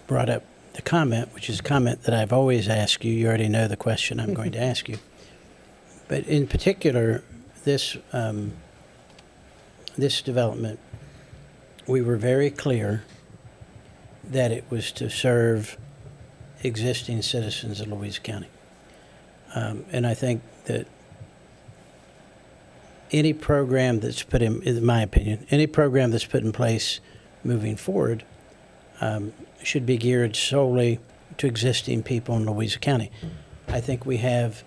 [SPEAKER 1] brought up the comment, which is a comment that I've always asked you. You already know the question I'm going to ask you. But in particular, this development, we were very clear that it was to serve existing citizens of Louisa County. And I think that any program that's put in my opinion, any program that's put in place moving forward should be geared solely to existing people in Louisa County. I think we have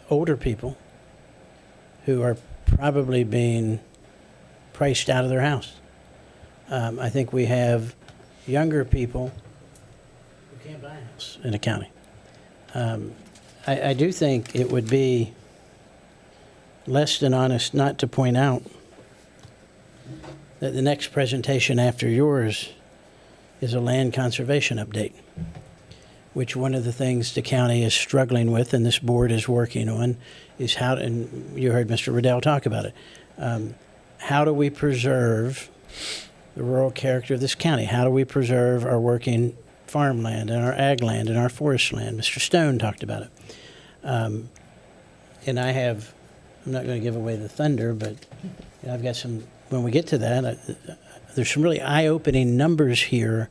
[SPEAKER 1] older people who are probably being priced out of their house. I think we have younger people who can't buy a house in the county. I do think it would be less than honest not to point out that the next presentation after yours is a land conservation update, which one of the things the county is struggling with and this board is working on is how, and you heard Mr. Riddell talk about it, how do we preserve the rural character of this county? How do we preserve our working farmland and our ag land and our forest land? Mr. Stone talked about it. And I'm not going to give away the thunder, but I've got some, when we get to that, there's some really eye-opening numbers here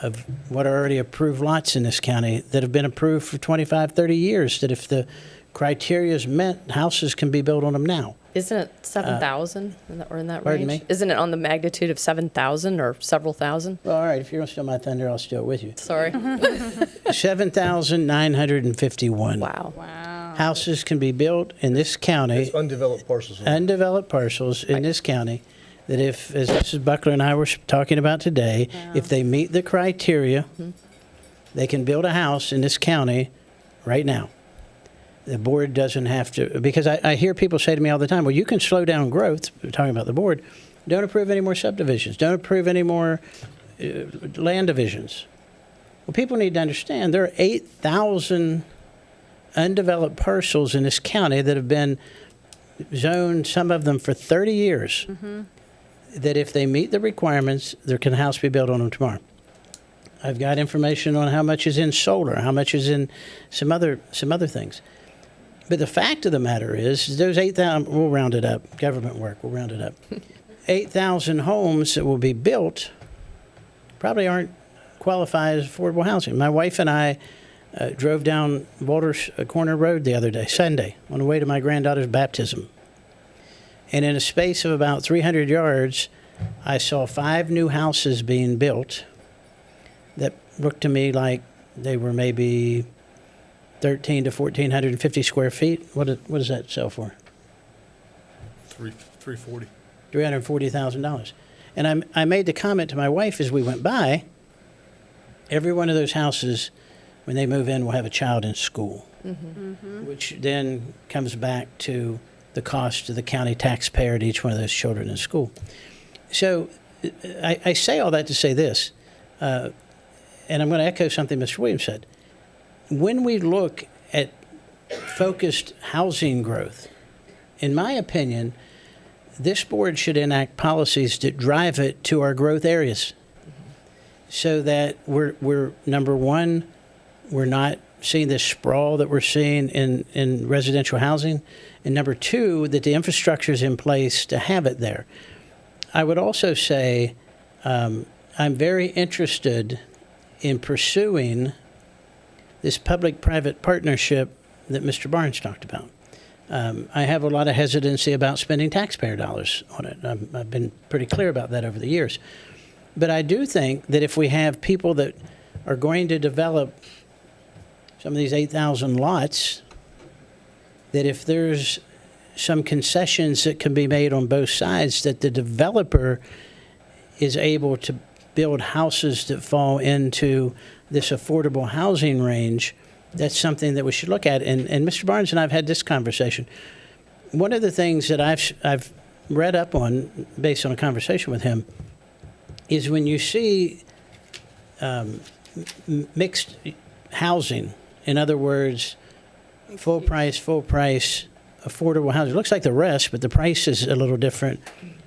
[SPEAKER 1] of what are already approved lots in this county that have been approved for 25, 30 years, that if the criteria is met, houses can be built on them now.
[SPEAKER 12] Isn't it 7,000 or in that range?
[SPEAKER 1] Pardon me?
[SPEAKER 12] Isn't it on the magnitude of 7,000 or several thousand?
[SPEAKER 1] Well, all right, if you're going to steal my thunder, I'll steal it with you.
[SPEAKER 12] Sorry.
[SPEAKER 1] 7,951.
[SPEAKER 12] Wow.
[SPEAKER 1] Houses can be built in this county.
[SPEAKER 3] It's undeveloped parcels.
[SPEAKER 1] Undeveloped parcels in this county that if, as Mrs. Buckler and I were talking about today, if they meet the criteria, they can build a house in this county right now. The board doesn't have to, because I hear people say to me all the time, well, you can slow down growth, we're talking about the board, don't approve any more subdivisions, don't approve any more land divisions. Well, people need to understand there are 8,000 undeveloped parcels in this county that have been zoned, some of them for 30 years, that if they meet the requirements, there can a house be built on them tomorrow. I've got information on how much is in solar, how much is in some other things. But the fact of the matter is, those 8,000, we'll round it up, government work, we'll round it up. 8,000 homes that will be built probably aren't qualified as affordable housing. My wife and I drove down Walters Corner Road the other day, Sunday, on the way to my granddaughter's baptism. And in a space of about 300 yards, I saw 5 new houses being built that looked to me like they were maybe 1,300 to 1,450 square feet. What does that sell for?
[SPEAKER 3] $340.
[SPEAKER 1] $340,000. And I made the comment to my wife as we went by, every one of those houses, when they move in, will have a child in school, which then comes back to the cost to the county taxpayer to each one of those children in school. So I say all that to say this, and I'm going to echo something Mr. Williams said. When we look at focused housing growth, in my opinion, this board should enact policies that drive it to our growth areas so that we're number one, we're not seeing this sprawl that we're seeing in residential housing, and number two, that the infrastructure is in place to have it there. I would also say I'm very interested in pursuing this public-private partnership that Mr. Barnes talked about. I have a lot of hesitancy about spending taxpayer dollars on it. I've been pretty clear about that over the years. But I do think that if we have people that are going to develop some of these 8,000 lots, that if there's some concessions that can be made on both sides, that the developer is able to build houses that fall into this affordable housing range, that's something that we should look at. And Mr. Barnes and I have had this conversation. One of the things that I've read up on, based on a conversation with him, is when you see mixed housing, in other words, full price, affordable housing. It looks like the rest, but the price is a little different.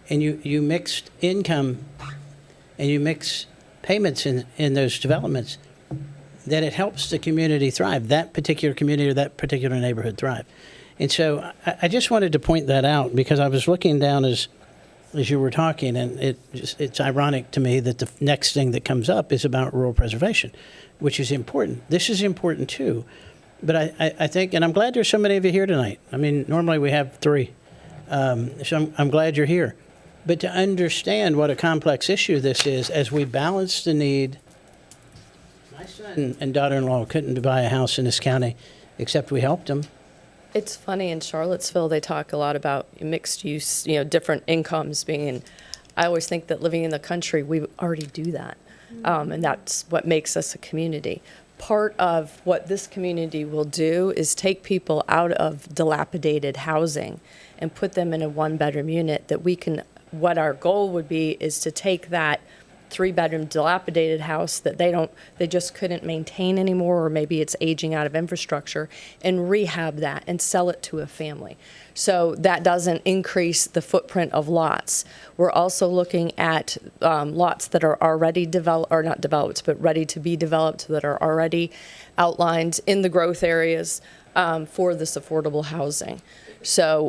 [SPEAKER 1] And you mixed income and you mix payments in those developments, that it helps the community thrive, that particular community or that particular neighborhood thrive. And so I just wanted to point that out, because I was looking down as you were talking, and it's ironic to me that the next thing that comes up is about rural preservation, which is important. This is important too. But I think, and I'm glad there's so many of you here tonight. I mean, normally we have 3. So I'm glad you're here. But to understand what a complex issue this is, as we balance the need. My son and daughter-in-law couldn't buy a house in this county, except we helped them.
[SPEAKER 12] It's funny, in Charlottesville, they talk a lot about mixed use, different incomes being in. I always think that living in the country, we already do that. And that's what makes us a community. Part of what this community will do is take people out of dilapidated housing and put them in a 1-bedroom unit that we can, what our goal would be is to take that 3-bedroom dilapidated house that they just couldn't maintain anymore, or maybe it's aging out of infrastructure, and rehab that and sell it to a family. So that doesn't increase the footprint of lots. We're also looking at lots that are already developed, or not developed, but ready to be developed, that are already outlined in the growth areas for this affordable housing. So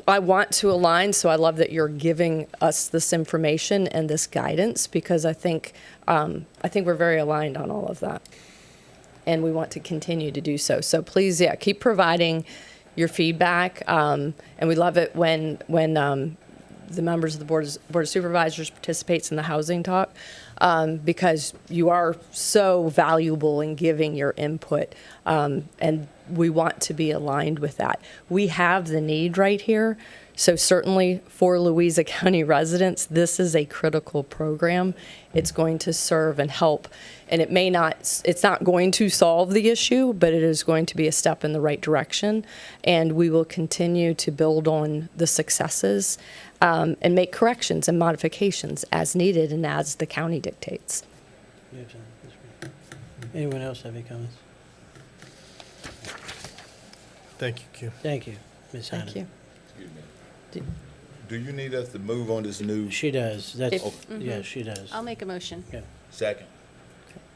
[SPEAKER 12] I want to align, so I love that you're giving us this information and this guidance, because I think we're very aligned on all of that. And we want to continue to do so. So please, keep providing your feedback. And we love it when the members of the Board of Supervisors participates in the housing talk, because you are so valuable in giving your input, and we want to be aligned with that. We have the need right here, so certainly for Louisa County residents, this is a critical program. It's going to serve and help, and it's not going to solve the issue, but it is going to be a step in the right direction, and we will continue to build on the successes and make corrections and modifications as needed and as the county dictates.
[SPEAKER 1] Anyone else have any comments?
[SPEAKER 3] Thank you, Kim.
[SPEAKER 1] Thank you, Ms. Hyden.
[SPEAKER 12] Thank you.
[SPEAKER 5] Do you need us to move on this new
[SPEAKER 1] She does. That's,
[SPEAKER 12] If-
[SPEAKER 1] yeah, she does.
[SPEAKER 13] I'll make a motion.
[SPEAKER 5] second?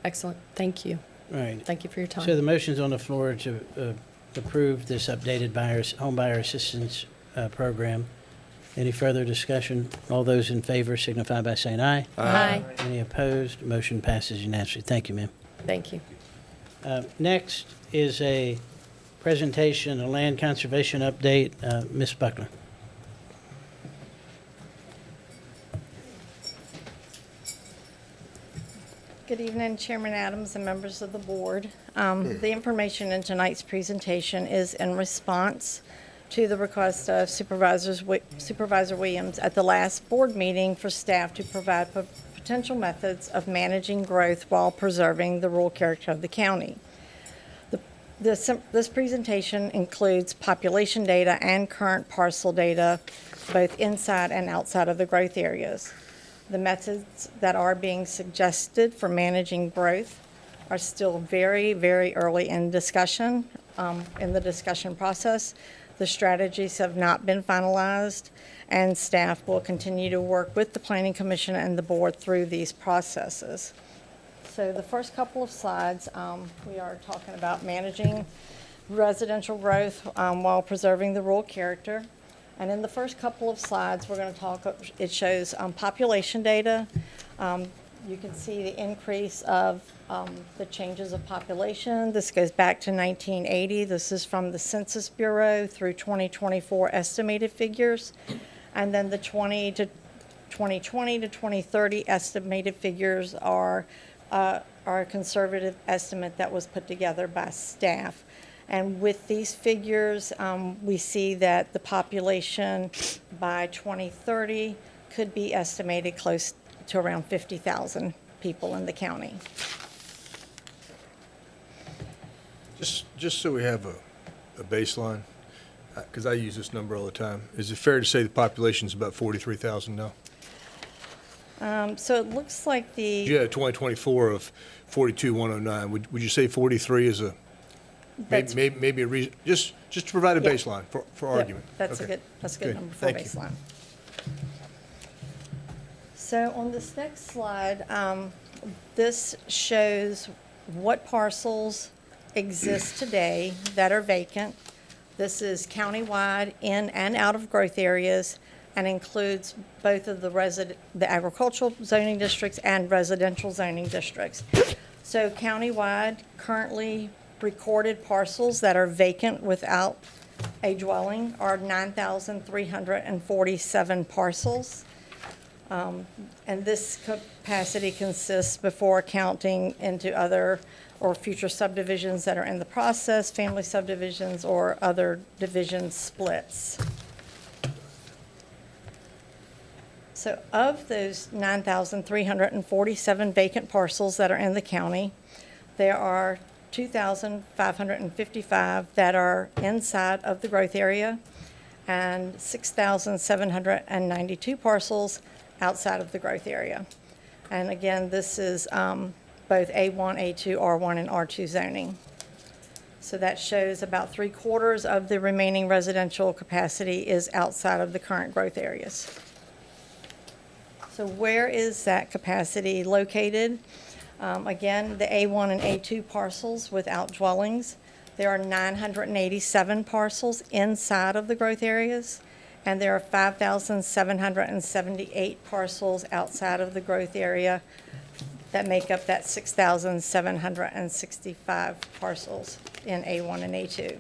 [SPEAKER 12] Excellent. Thank you.
[SPEAKER 1] All right.
[SPEAKER 12] Thank you for your time.
[SPEAKER 1] So the motion's on the floor to approve this updated home buyer assistance program. Any further discussion? All those in favor signify by saying aye.
[SPEAKER 13] Aye.
[SPEAKER 1] Any opposed? Motion passes unanimously. Thank you, ma'am.
[SPEAKER 12] Thank you.
[SPEAKER 1] Next is a presentation, a land conservation update. Ms. Buckler.
[SPEAKER 14] Good evening, Chairman Adams and members of the board. The information in tonight's presentation is in response to the request of Supervisor Williams at the last board meeting for staff to provide potential methods of managing growth while preserving the rural character of the county. This presentation includes population data and current parcel data, both inside and outside of the growth areas. The methods that are being suggested for managing growth are still very, very early in discussion, in the discussion process. The strategies have not been finalized, and staff will continue to work with the Planning Commission and the board through these processes. So the first couple of slides, we are talking about managing residential growth while preserving the rural character. And in the first couple of slides, we're going to talk, it shows population data. You can see the increase of the changes of population. This goes back to 1980. This is from the Census Bureau through 2024 estimated figures. And then the 2020 to 2030 estimated figures are are a conservative estimate that was put together by staff. And with these figures, we see that the population by 2030 could be estimated close to around 50,000 people in the county.
[SPEAKER 3] Just so we have a baseline, because I use this number all the time, is it fair to say the population is about 43,000 now?
[SPEAKER 14] So it looks like
[SPEAKER 3] You had a 2024 of 42,109. Would you say 43 is a,
[SPEAKER 14] That's-
[SPEAKER 3] maybe a reason, just to provide a
[SPEAKER 14] Yeah.
[SPEAKER 3] baseline for
[SPEAKER 14] Yep,
[SPEAKER 3] argument?
[SPEAKER 14] That's a
[SPEAKER 3] Okay.
[SPEAKER 14] good number for a
[SPEAKER 3] Thank you.
[SPEAKER 14] baseline. So on this next slide, this shows what parcels exist today that are vacant. This is countywide in and out of growth areas and includes both of the agricultural zoning districts and residential zoning districts. So countywide, currently recorded parcels that are vacant without a dwelling are 9,347 parcels. And this capacity consists before counting into other or future subdivisions that are in the process, family subdivisions, or other division splits. So of those 9,347 vacant parcels that are in the county, there are 2,555 that are inside of the growth area and 6,792 parcels outside of the growth area. And again, this is both A1, A2, R1, and R2 zoning. So that shows about 3/4 of the remaining residential capacity is outside of the current growth areas. So where is that capacity located? Again, the A1 and A2 parcels without dwellings. There are 987 parcels inside of the growth areas, and there are 5,778 parcels outside of the growth area that make up that 6,765 parcels in A1 and A2.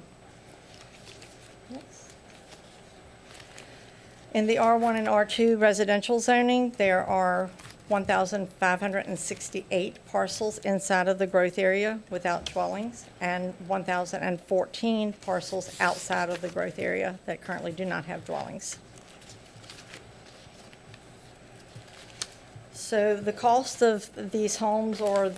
[SPEAKER 14] In the R1 and R2 residential zoning, there are 1,568 parcels inside of the growth area without dwellings and 1,014 parcels outside of the growth area that currently do not have dwellings. So the cost of these homes or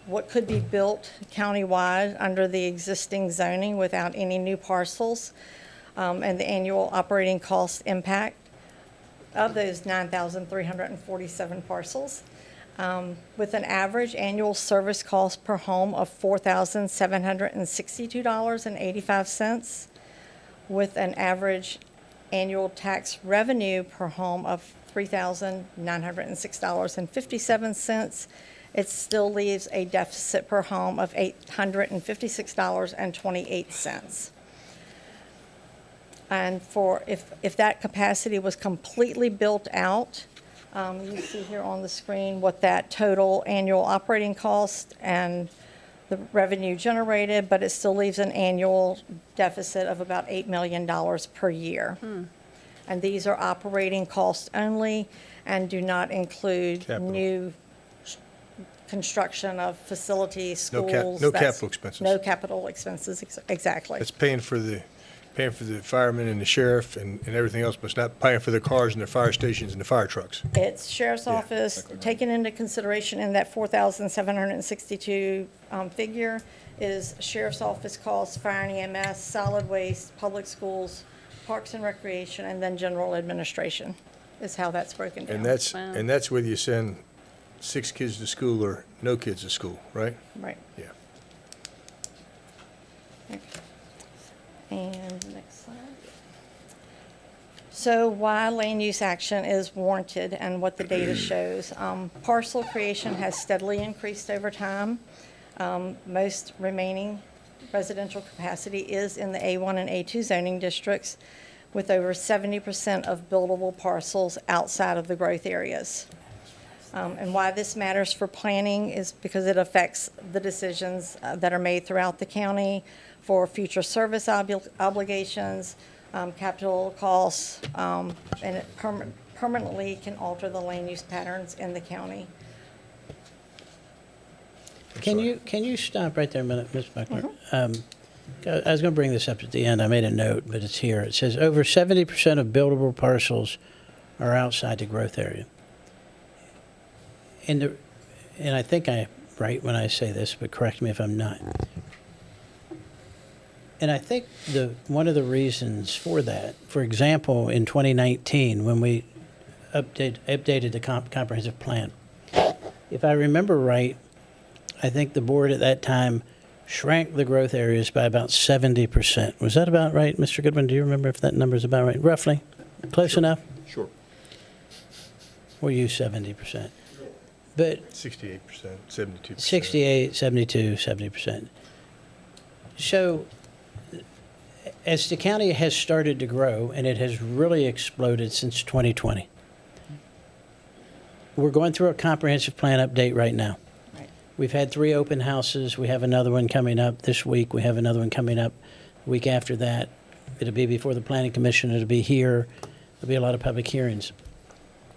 [SPEAKER 14] what could be built countywide under the existing zoning without any new parcels, and the annual operating cost impact of those 9,347 parcels, with an average annual service cost per home of $4,762.85, with an average annual tax revenue per home of $3,906.57, it still leaves a deficit per home of $856.28. And if that capacity was completely built out, you see here on the screen what that total annual operating cost and the revenue generated, but it still leaves an annual deficit of about $8 million per year. And these are operating costs only and do not include
[SPEAKER 3] Capital.
[SPEAKER 14] new construction of facilities,
[SPEAKER 3] No
[SPEAKER 14] schools.
[SPEAKER 3] capital expenses.
[SPEAKER 14] No capital expenses, exactly.
[SPEAKER 3] It's paying for the firemen and the sheriff and everything else, but it's not paying for the cars and the fire stations and the fire trucks.
[SPEAKER 14] It's sheriff's office, taken into consideration in that 4,762 figure is sheriff's office costs, fire and EMS, solid waste, public schools, parks and recreation, and then general administration is how that's broken down.
[SPEAKER 3] And that's whether you send 6 kids to school or no kids to school, right?
[SPEAKER 14] Right.
[SPEAKER 3] Yeah.
[SPEAKER 14] And next slide. So why land use action is warranted and what the data shows. Parcel creation has steadily increased over time. Most remaining residential capacity is in the A1 and A2 zoning districts, with over 70% of buildable parcels outside of the growth areas. And why this matters for planning is because it affects the decisions that are made throughout the county for future service obligations, capital costs, and it permanently can alter the land use patterns in the county.
[SPEAKER 1] Can you stop right there a minute, Ms. Buckler? I was going to bring this up at the end. I made a note, but it's here. It says over 70% of buildable parcels are outside the growth area. And I think I'm right when I say this, but correct me if I'm not. And I think one of the reasons for that, for example, in 2019, when we updated the comprehensive plan, if I remember right, I think the board at that time shrank the growth areas by about 70%. Was that about right, Mr. Goodwin? Do you remember if that number is about right? Roughly? Close enough?
[SPEAKER 11] Sure.
[SPEAKER 1] Or you 70%? But
[SPEAKER 3] 68%, 72%.
[SPEAKER 1] 68, 72, 70%. So as the county has started to grow, and it has really exploded since 2020, we're going through a comprehensive plan update right now.
[SPEAKER 14] Right.
[SPEAKER 1] We've had 3 open houses. We have another one coming up this week. We have another one coming up the week after that. It'll be before the Planning Commission. It'll be here. There'll be a lot of public hearings.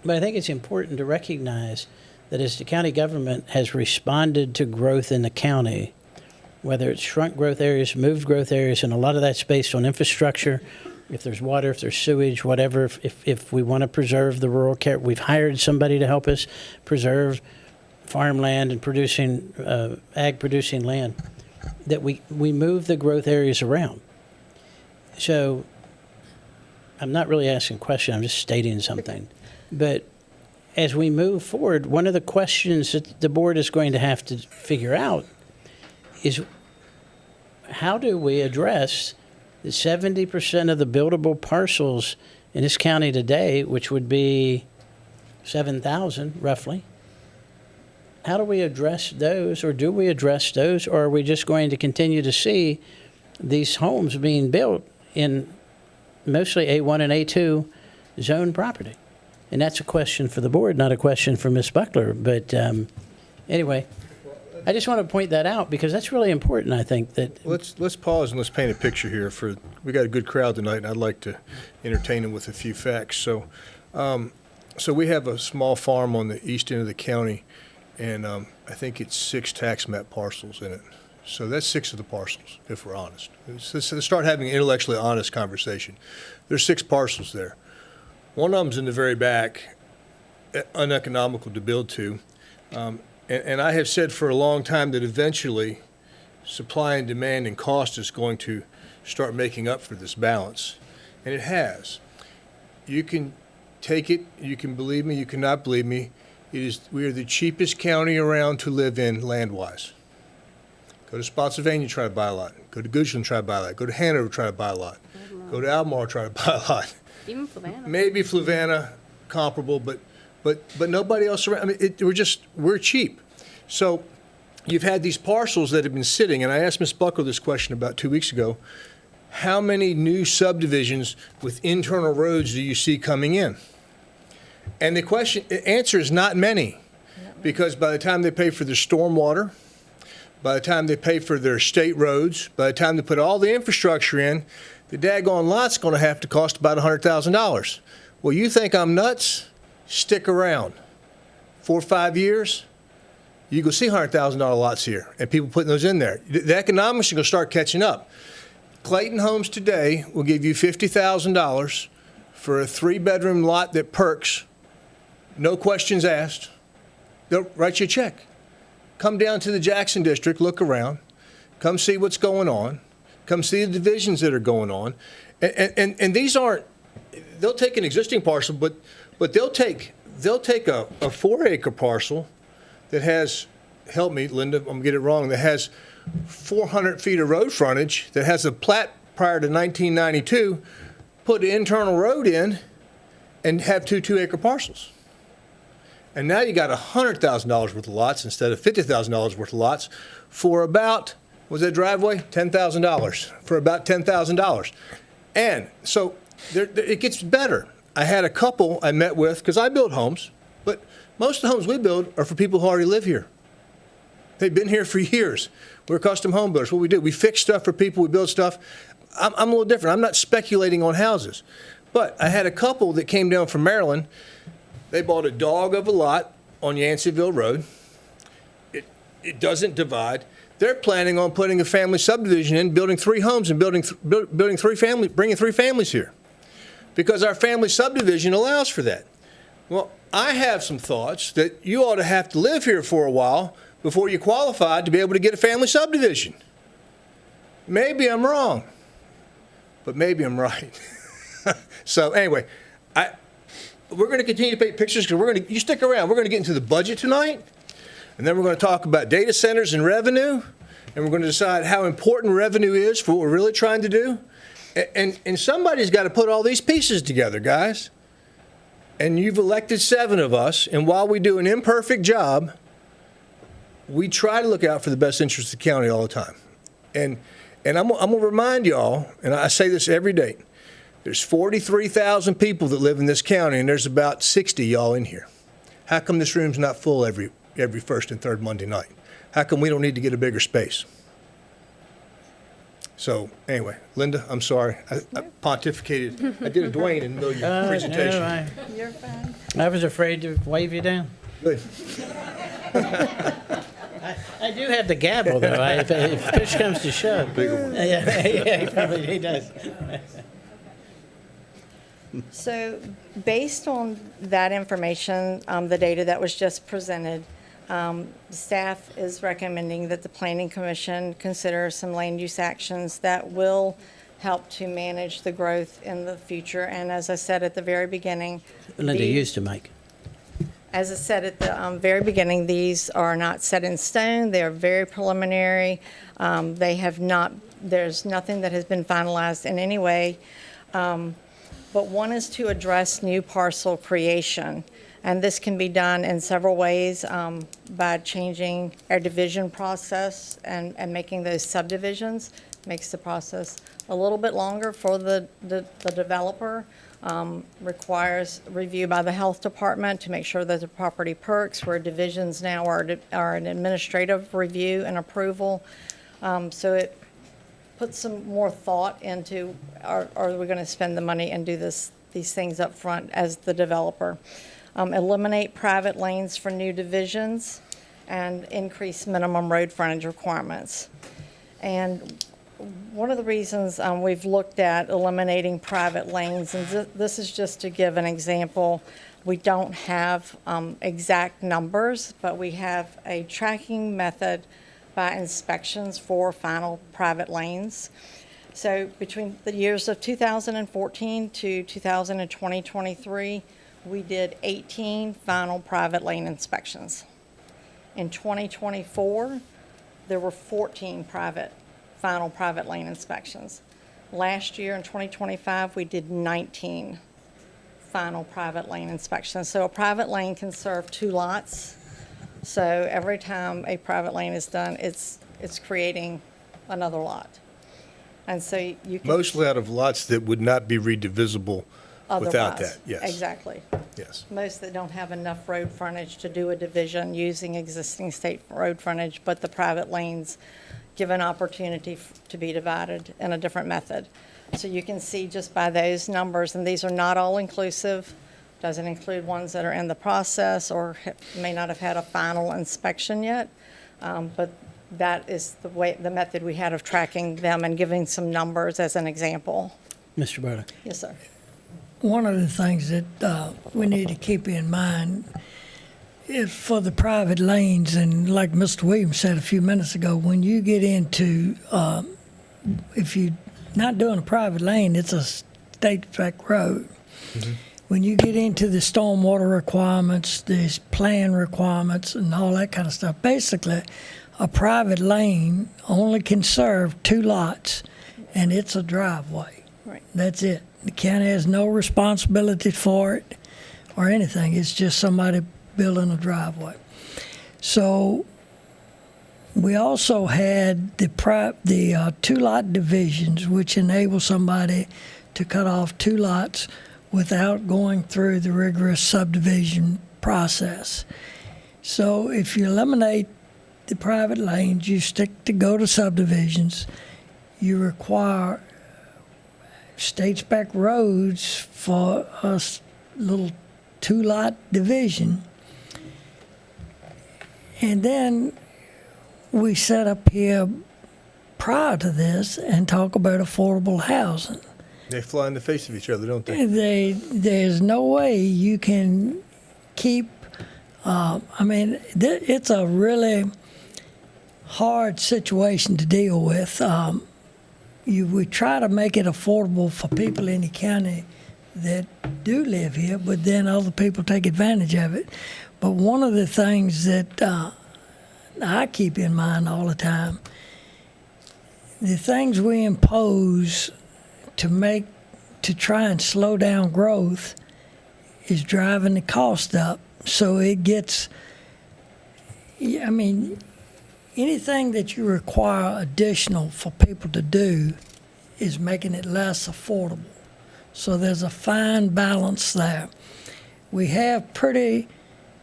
[SPEAKER 1] But I think it's important to recognize that as the county government has responded to growth in the county, whether it's shrunk growth areas, moved growth areas, and a lot of that's based on infrastructure, if there's water, if there's sewage, whatever, if we want to preserve the rural care, we've hired somebody to help us preserve farmland and producing, ag-producing land, that we move the growth areas around. So I'm not really asking a question, I'm just stating something. But as we move forward, one of the questions that the board is going to have to figure out is how do we address the 70% of the buildable parcels in this county today, which would be 7,000 roughly. How do we address those, or do we address those, or are we just going to continue to see these homes being built in mostly A1 and A2 zone property? And that's a question for the board, not a question for Ms. Buckler. But anyway, I just want to point that out because that's really important, I think. That
[SPEAKER 3] Let's pause and let's paint a picture here. We got a good crowd tonight, and I'd like to entertain them with a few facts. So we have a small farm on the east end of the county, and I think it's 6 tax map parcels in it. So that's 6 of the parcels, if we're honest. Let's start having an intellectually honest conversation. There's 6 parcels there. One of them's in the very back, uneconomical to build to. And I have said for a long time that eventually supply and demand and cost is going to start making up for this balance. And it has. You can take it, you can believe me, you cannot believe me. We are the cheapest county around to live in land-wise. Go to Spotsylvania, try to buy a lot. Go to Goochland, try to buy a lot. Go to Hanover, try to buy a lot. Go to Albemarle, try to buy a lot.
[SPEAKER 13] Even Flavanna.
[SPEAKER 3] Maybe Flavanna, comparable, but nobody else around. I mean, we're cheap. So you've had these parcels that have been sitting, and I asked Ms. Buckler this question about 2 weeks ago. How many new subdivisions with internal roads do you see coming in? And the answer is not many, because by the time they pay for their stormwater, by the time they pay for their state roads, by the time they put all the infrastructure in, the daggone lot's going to have to cost about $100,000. Well, you think I'm nuts? Stick around. 4 or 5 years, you go see $100,000 lots here, and people putting those in there. The economics are going to start catching up. Clayton Homes today will give you $50,000 for a 3-bedroom lot that perks, no questions asked. They'll write you a check. Come down to the Jackson District, look around, come see what's going on. Come see the divisions that are going on. And these aren't, they'll take an existing parcel, but they'll take a 4-acre parcel that has, help me, Linda, I'm gonna get it wrong, that has 400 feet of road frontage, that has a plat prior to 1992, put an internal road in, and have 2 2-acre parcels. And now you got $100,000 worth of lots instead of $50,000 worth of lots for about, was that driveway? $10,000, for about $10,000. And so it gets better. I had a couple I met with, because I build homes, but most of the homes we build are for people who already live here. They've been here for years. We're custom home builders. What we do, we fix stuff for people, we build stuff. I'm a little different. I'm not speculating on houses. But I had a couple that came down from Maryland. They bought a dog of a lot on Yanceyville Road. it doesn't divide. They're planning on putting a family subdivision in, building 3 homes and bringing 3 families here, because our family subdivision allows for that. Well, I have some thoughts that you ought to have to live here for a while before you qualify to be able to get a family subdivision. Maybe I'm wrong, but maybe I'm right. So anyway, we're going to continue to paint pictures because you stick around. We're going to get into the budget tonight, and then we're going to talk about data centers and revenue, and we're going to decide how important revenue is for what we're really trying to do. And somebody's got to put all these pieces together, guys. And you've elected 7 of us, and while we do an imperfect job, we try to look out for the best interests of the county all the time. And I'm going to remind y'all, and I say this every day, there's 43,000 people that live in this county, and there's about 60 y'all in here. How come this room's not full every first and third Monday night? How come we don't need to get a bigger space? So anyway, Linda, I'm sorry. I pontificated. I did a Dwayne in the middle of your presentation.
[SPEAKER 1] No,
[SPEAKER 14] You're fine.
[SPEAKER 1] I was afraid to wave you down.
[SPEAKER 3] Good.
[SPEAKER 1] I do have the gavel, though, if push comes to shove. Bigger one. Yeah, he does.
[SPEAKER 14] So based on that information, the data that was just presented, staff is recommending that the Planning Commission consider some land use actions that will help to manage the growth in the future. And as I said at the very beginning,
[SPEAKER 1] Linda used to make.
[SPEAKER 14] as I said at the very beginning, these are not set in stone. They're very preliminary. They have not, there's nothing that has been finalized in any way. But one is to address new parcel creation. And this can be done in several ways, by changing our division process and making those subdivisions. Makes the process a little bit longer for the developer. Requires review by the health department to make sure that the property perks, where divisions now are an administrative review and approval. So it puts some more thought into, are we going to spend the money and do these things up front as the developer? Eliminate private lanes for new divisions and increase minimum road frontage requirements. And one of the reasons we've looked at eliminating private lanes, and this is just to give an example, we don't have exact numbers, but we have a tracking method by inspections for final private lanes. So between the years of 2014 to 2023, we did 18 final private lane inspections. In 2024, there were 14 final private lane inspections. Last year in 2025, we did 19 final private lane inspections. So a private lane can serve 2 lots. So every time a private lane is done, it's creating another lot. And so you can.
[SPEAKER 3] Mostly out of lots that would not be redivisible without
[SPEAKER 14] otherwise.
[SPEAKER 3] that, yes.
[SPEAKER 14] Exactly.
[SPEAKER 3] Yes.
[SPEAKER 14] Most that don't have enough road frontage to do a division using existing state road frontage, but the private lanes give an opportunity to be divided in a different method. So you can see just by those numbers, and these are not all inclusive, doesn't include ones that are in the process or may not have had a final inspection yet, but that is the method we had of tracking them and giving some numbers as an example.
[SPEAKER 1] Mr. Burdick.
[SPEAKER 14] Yes, sir.
[SPEAKER 2] One of the things that we need to keep in mind is for the private lanes, and like Mr. Williams said a few minutes ago, when you get into, if you're not doing a private lane, it's a state track road. Mm-hmm. When you get into the stormwater requirements, the plan requirements, and all that kind of stuff, basically, a private lane only can serve 2 lots, and it's a driveway.
[SPEAKER 14] Right.
[SPEAKER 2] That's it. The county has no responsibility for it or anything. It's just somebody building a driveway. So we also had the 2-lot divisions, which enable somebody to cut off 2 lots without going through the rigorous subdivision process. So if you eliminate the private lanes, you go to subdivisions, you require state spec roads for a little 2-lot division. And then we set up here prior to this and talk about affordable housing.
[SPEAKER 3] They fly in the face of each other, don't they?
[SPEAKER 2] There's no way you can keep. It's a really hard situation to deal with. We try to make it affordable for people in the county that do live here, but then other people take advantage of it. But one of the things that I keep in mind all the time, the things we impose to try and slow down growth is driving the cost up. So it gets, anything that you require additional for people to do is making it less affordable. So there's a fine balance there. We have pretty,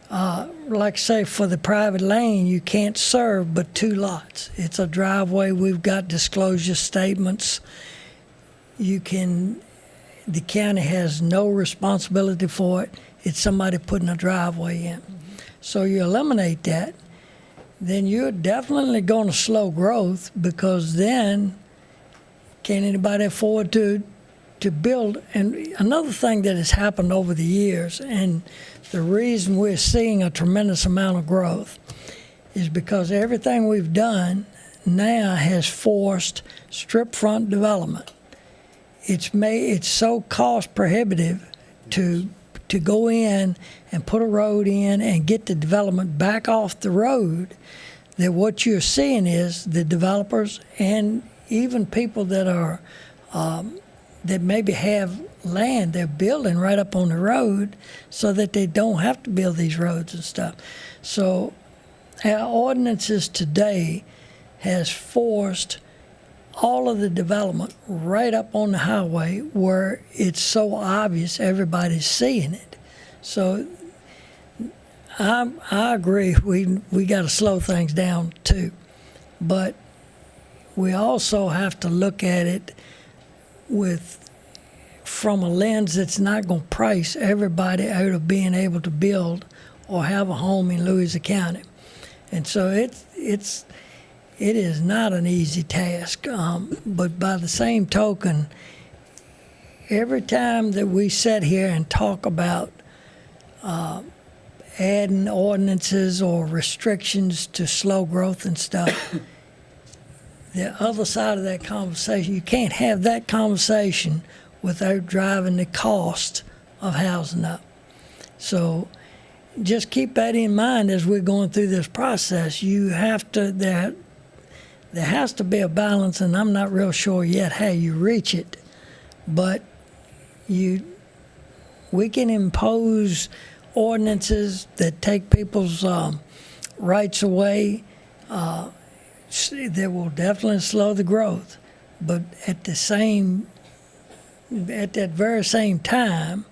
[SPEAKER 2] like say for the private lane, you can't serve but 2 lots. It's a driveway. We've got disclosure statements. The county has no responsibility for it. It's somebody putting a driveway in. So you eliminate that, then you're definitely going to slow growth, because then can't anybody afford to build. And another thing that has happened over the years, and the reason we're seeing a tremendous amount of growth, is because everything we've done now has forced strip front development. It's so cost prohibitive to go in and put a road in and get the development back off the road, that what you're seeing is the developers and even people that are that maybe have land, they're building right up on the road so that they don't have to build these roads and stuff. So our ordinances today has forced all of the development right up on the highway where it's so obvious everybody's seeing it. So I agree, we got to slow things down too. But we also have to look at it from a lens that's not going to price everybody out of being able to build or have a home in Louisa County. And so it is not an easy task, but by the same token, every time that we sit here and talk about adding ordinances or restrictions to slow growth and stuff, the other side of that conversation, you can't have that conversation without driving the cost of housing up. So just keep that in mind as we're going through this process. You have to, there has to be a balance, and I'm not real sure yet how you reach it, but we can impose ordinances that take people's rights away that will definitely slow the growth. But at that very same time,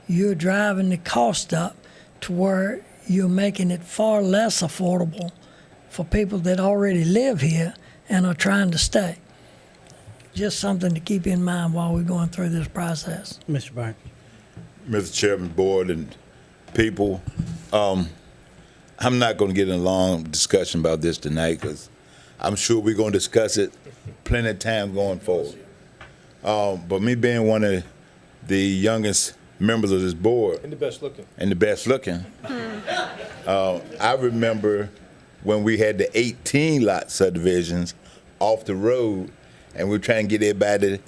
[SPEAKER 2] you're driving the cost up to where you're making it far less affordable for people that already live here and are trying to stay. Just something to keep in mind while we're going through this process.
[SPEAKER 1] Mr. Barnes.
[SPEAKER 5] Mr. Chairman, board, and people, I'm not going to get in a long discussion about this tonight, because I'm sure we're going to discuss it plenty of times going forward. But me being one of the youngest members of this board,
[SPEAKER 3] And the best looking.
[SPEAKER 5] I remember when we had the 18-lot subdivisions off the road, and we were trying to get everybody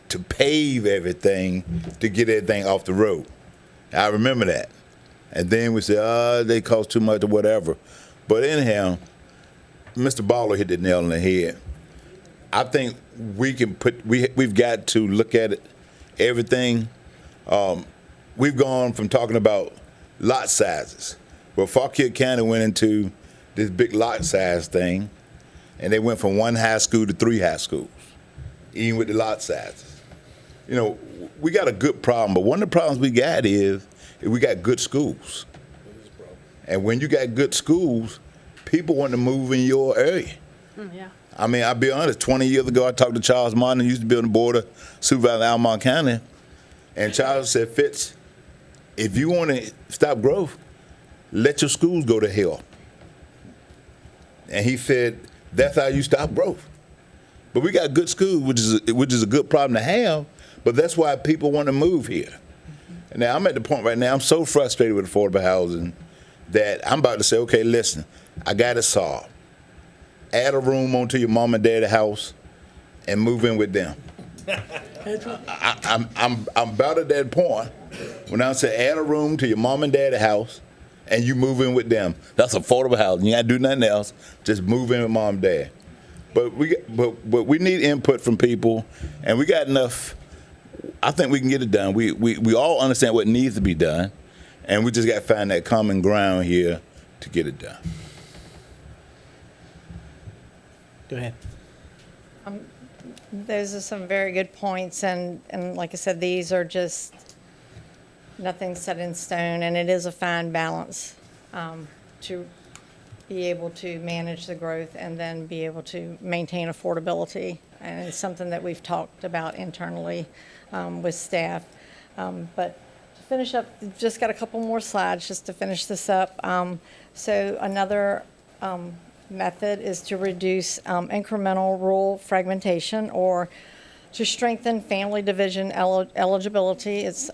[SPEAKER 5] to pave everything to get everything off the road. I remember that. And then we said, they cost too much or whatever. But anyhow, Mr. Baller hit the nail on the head. I think we've got to look at it, everything. We've gone from talking about lot sizes. Well, Fauquier County went into this big lot size thing, and they went from 1 high school to 3 high schools, even with the lot sizes. You know, we got a good problem, but one of the problems we got is we got good schools. And when you got good schools, people want to move in your area.
[SPEAKER 13] Yeah.
[SPEAKER 5] I mean, I'll be honest, 20 years ago, I talked to Charles Martin, who used to be on the board of Supervisors in Albemarle County, and Charles said, Fitz, if you want to stop growth, let your schools go to hell. And he said, that's how you stop growth. But we got good schools, which is a good problem to have, but that's why people want to move here. And now I'm at the point right now, I'm so frustrated with affordable housing that I'm about to say, okay, listen, I got it solved. Add a room onto your mom and dad's house and move in with them. I'm about at that point when I say add a room to your mom and dad's house and you move in with them. That's affordable housing. You ain't gotta do nothing else. Just move in with mom and dad. But we need input from people, and we got enough. I think we can get it done. We all understand what needs to be done, and we just got to find that common ground here to get it done.
[SPEAKER 1] Go ahead.
[SPEAKER 14] Those are some very good points, and like I said, these are just nothing set in stone, and it is a fine balance to be able to manage the growth and then be able to maintain affordability. And it's something that we've talked about internally with staff. But to finish up, just got a couple more slides just to finish this up. So another method is to reduce incremental rural fragmentation or to strengthen family division eligibility. It's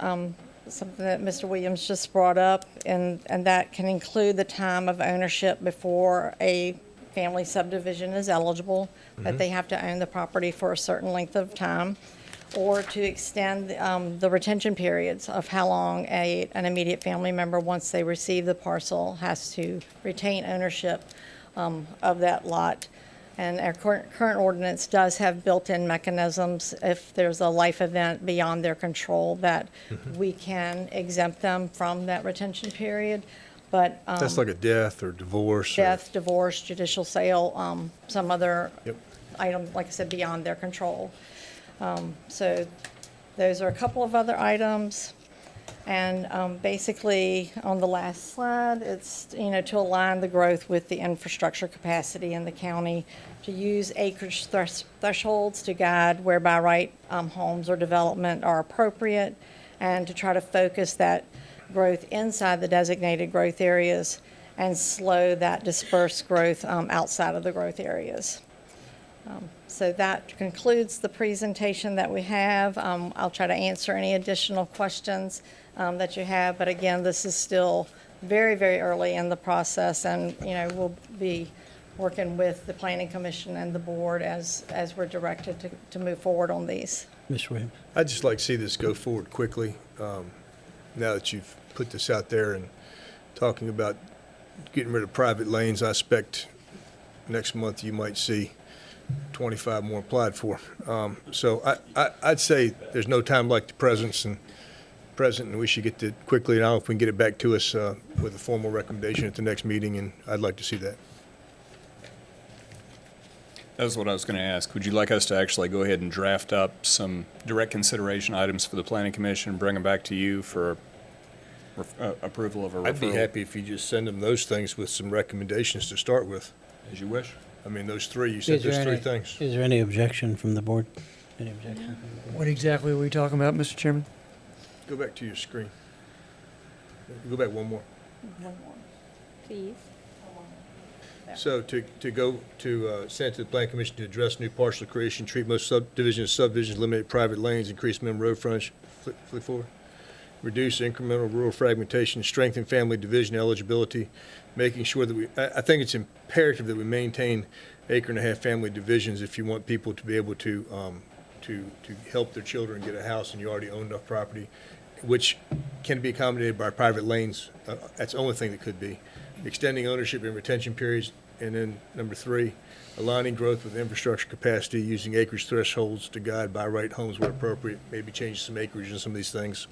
[SPEAKER 14] something that Mr. Williams just brought up, and that can include the time of ownership before a family subdivision is eligible, that they have to own the property for a certain length of time, or to extend the retention periods of how long an immediate family member, once they receive the parcel, has to retain ownership of that lot. And our current ordinance does have built-in mechanisms if there's a life event beyond their control that we can exempt them from that retention period. But
[SPEAKER 3] That's like a death or divorce.
[SPEAKER 14] death, divorce, judicial sale, some other
[SPEAKER 3] Yep.
[SPEAKER 14] item, like I said, beyond their control. So those are a couple of other items. And basically, on the last slide, it's, to align the growth with the infrastructure capacity in the county, to use acreage thresholds to guide where by right homes or development are appropriate, and to try to focus that growth inside the designated growth areas and slow that dispersed growth outside of the growth areas. So that concludes the presentation that we have. I'll try to answer any additional questions that you have, but again, this is still very, very early in the process, and we'll be working with the Planning Commission and the board as we're directed to move forward on these.
[SPEAKER 1] Ms. Williams.
[SPEAKER 3] I'd just like to see this go forward quickly, now that you've put this out there and talking about getting rid of private lanes. I expect next month you might see 25 more applied for. So I'd say there's no time like the present, and we should get it quickly. And I don't know if we can get it back to us with a formal recommendation at the next meeting, and I'd like to see that.
[SPEAKER 15] That was what I was going to ask. Would you like us to actually go ahead and draft up some direct consideration items for the Planning Commission and bring them back to you for approval of a referral?
[SPEAKER 3] I'd be happy if you just send them those things with some recommendations to start with.
[SPEAKER 15] As you wish.
[SPEAKER 3] I mean, those three, you said those three things.
[SPEAKER 1] Is there any objection from the board? Any objection from the board?
[SPEAKER 16] What exactly are we talking about, Mr. Chairman?
[SPEAKER 3] Go back to your screen. Go back one more.
[SPEAKER 14] Please.
[SPEAKER 3] So to go to send to the Planning Commission to address new parcel creation, treat most subdivisions, eliminate private lanes, increase minimum road frontage, flick forward. Reduce incremental rural fragmentation, strengthen family division eligibility, making sure that I think it's imperative that we maintain acre-and-a-half family divisions if you want people to be able to help their children get a house and you already own enough property, which can be accommodated by private lanes. That's the only thing that could be. Extending ownership and retention periods, and then number 3, aligning growth with infrastructure capacity, using acreage thresholds to guide by right homes where appropriate, maybe change some acreage in some of these things.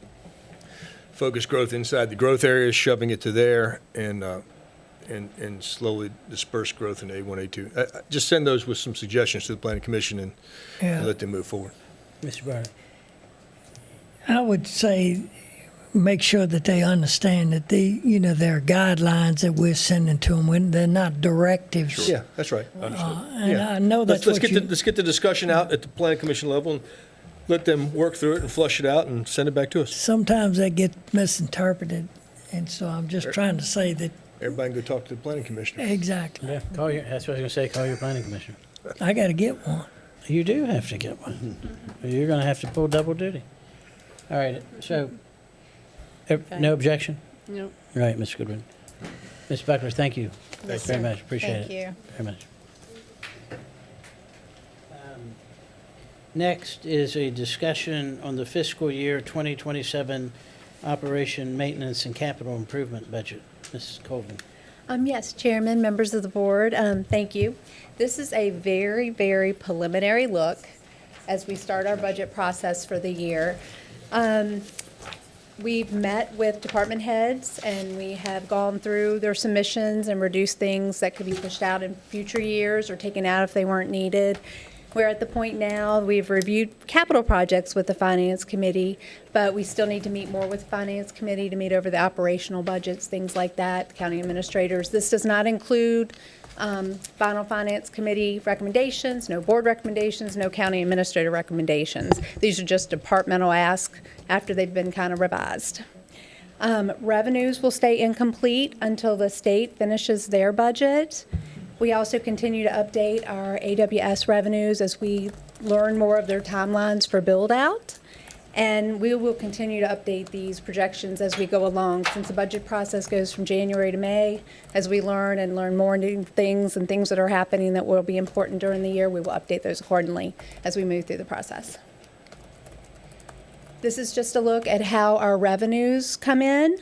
[SPEAKER 3] Focus growth inside the growth areas, shoving it to there, and slowly disperse growth in A1, A2. Just send those with some suggestions to the Planning Commission and let them move forward.
[SPEAKER 1] Mr. Barr.
[SPEAKER 2] I would say make sure that they understand that there are guidelines that we're sending to them. They're not directives.
[SPEAKER 3] Yeah, that's right.
[SPEAKER 2] And I know that's
[SPEAKER 3] let's get the discussion out at the Planning Commission level and let them work through it and flush it out and send it back to us.
[SPEAKER 2] Sometimes that gets misinterpreted, and so I'm just trying to say that
[SPEAKER 3] Everybody can go talk to the planning commissioner.
[SPEAKER 2] Exactly.
[SPEAKER 1] Yeah, that's what I was gonna say, call your planning commissioner.
[SPEAKER 2] I got to get one.
[SPEAKER 1] You do have to get one. You're gonna have to pull double duty. All right, so, no objection?
[SPEAKER 13] Nope.
[SPEAKER 1] All right, Ms. Goodwin. Ms. Buckler, thank you
[SPEAKER 14] Yes,
[SPEAKER 1] very
[SPEAKER 14] sir.
[SPEAKER 1] much, appreciate it.
[SPEAKER 14] Thank you.
[SPEAKER 1] Very much. Next is a discussion on the fiscal year 2027 operation, maintenance, and capital improvement budget. Mrs. Colvin.
[SPEAKER 17] Yes, Chairman, members of the board, thank you. This is a very, very preliminary look as we start our budget process for the year. We've met with department heads and we have gone through their submissions and reduced things that could be pushed out in future years or taken out if they weren't needed. We're at the point now, we've reviewed capital projects with the Finance Committee, but we still need to meet more with the Finance Committee to meet over the operational budgets, things like that, county administrators. This does not include final Finance Committee recommendations, no board recommendations, no county administrator recommendations. These are just departmental asks after they've been kind of revised. Revenues will stay incomplete until the state finishes their budget. We also continue to update our AWS revenues as we learn more of their timelines for build-out. And we will continue to update these projections as we go along. Since the budget process goes from January to May, as we learn and learn more new things and things that are happening that will be important during the year, we will update those accordingly as we move through the process. This is just a look at how our revenues come in.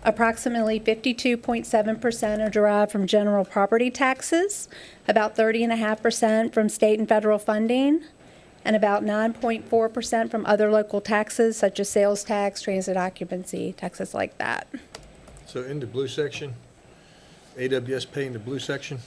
[SPEAKER 17] Approximately 52.7% are derived from general property taxes, about 30.5% from state and federal funding, and about 9.4% from other local taxes such as sales tax, transit occupancy, taxes like that.
[SPEAKER 3] So in the blue section, AWS paying the blue section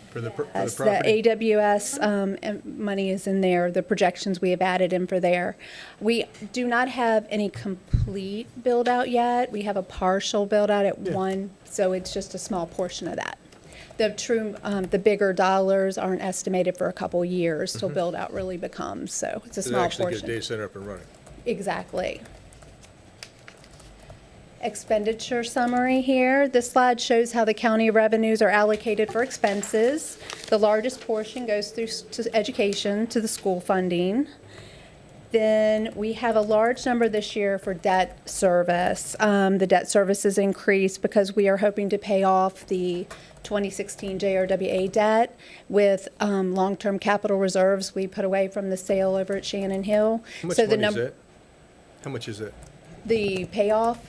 [SPEAKER 3] for the
[SPEAKER 17] Yes, the
[SPEAKER 3] property?
[SPEAKER 17] AWS money is in there, the projections we have added in for there. We do not have any complete build-out yet. We have a partial build-out at one, so it's just a small portion of that. The true, the bigger dollars aren't estimated for a couple years till build-out really becomes, so it's a
[SPEAKER 3] To
[SPEAKER 17] small
[SPEAKER 3] actually get a
[SPEAKER 17] portion.
[SPEAKER 3] data center up and running.
[SPEAKER 17] Exactly. Expenditure summary here. This slide shows how the county revenues are allocated for expenses. The largest portion goes through to education, to the school funding. Then we have a large number this year for debt service. The debt service is increased because we are hoping to pay off the 2016 JRWA debt with long-term capital reserves we put away from the sale over at Shannon Hill.
[SPEAKER 3] How much
[SPEAKER 17] So the
[SPEAKER 3] money is
[SPEAKER 17] num-
[SPEAKER 3] that? How much is that?
[SPEAKER 17] The payoff,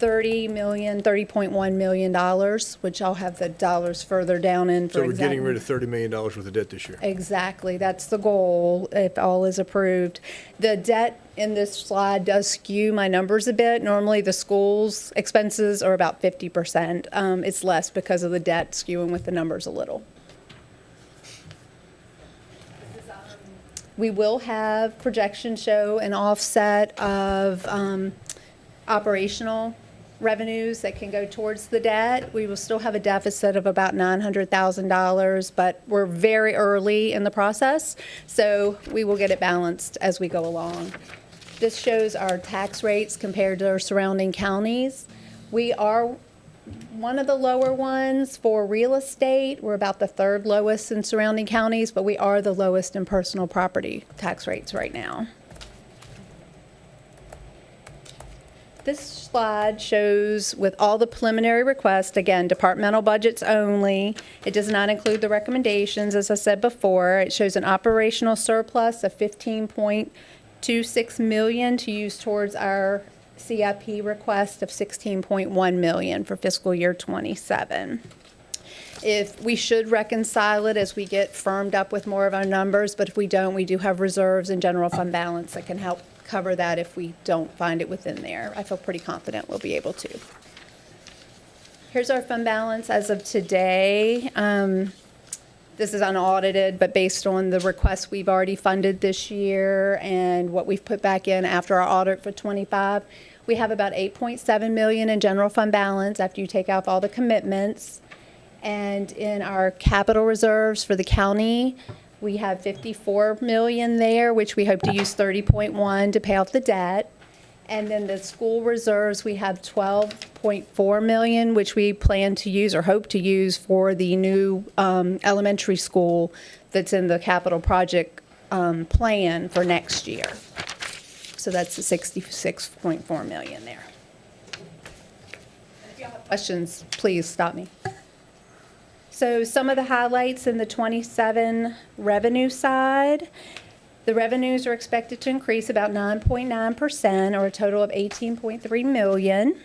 [SPEAKER 17] $30.1 million, which I'll have the dollars further down in for
[SPEAKER 3] So we're
[SPEAKER 17] exact-
[SPEAKER 3] getting rid of $30 million worth of debt this year.
[SPEAKER 17] Exactly, that's the goal, if all is approved. The debt in this slide does skew my numbers a bit. Normally, the school's expenses are about 50%. It's less because of the debt skewing with the numbers a little. We will have projections show an offset of operational revenues that can go towards the debt. We will still have a deficit of about $900,000, but we're very early in the process, so we will get it balanced as we go along. This shows our tax rates compared to our surrounding counties. We are one of the lower ones for real estate. We're about the third lowest in surrounding counties, but we are the lowest in personal property tax rates right now. This slide shows with all the preliminary requests, again, departmental budgets only. It does not include the recommendations, as I said before. It shows an operational surplus of $15.26 million to use towards our CIP request of $16.1 million for fiscal year '27. If we should reconcile it as we get firmed up with more of our numbers, but if we don't, we do have reserves and general fund balance that can help cover that if we don't find it within there. I feel pretty confident we'll be able to. Here's our fund balance as of today. This is unaudited, but based on the requests we've already funded this year and what we've put back in after our audit for '25, we have about $8.7 million in general fund balance after you take off all the commitments. And in our capital reserves for the county, we have $54 million there, which we hope to use $30.1 to pay off the debt. And then the school reserves, we have 12.4 million, which we plan to use or hope to use for the new elementary school that's in the capital project plan for next year. So that's the 66.4 million there. If you have questions, please stop me. So some of the highlights in the 27 revenue side. The revenues are expected to increase about 9.9%, or a total of 18.3 million.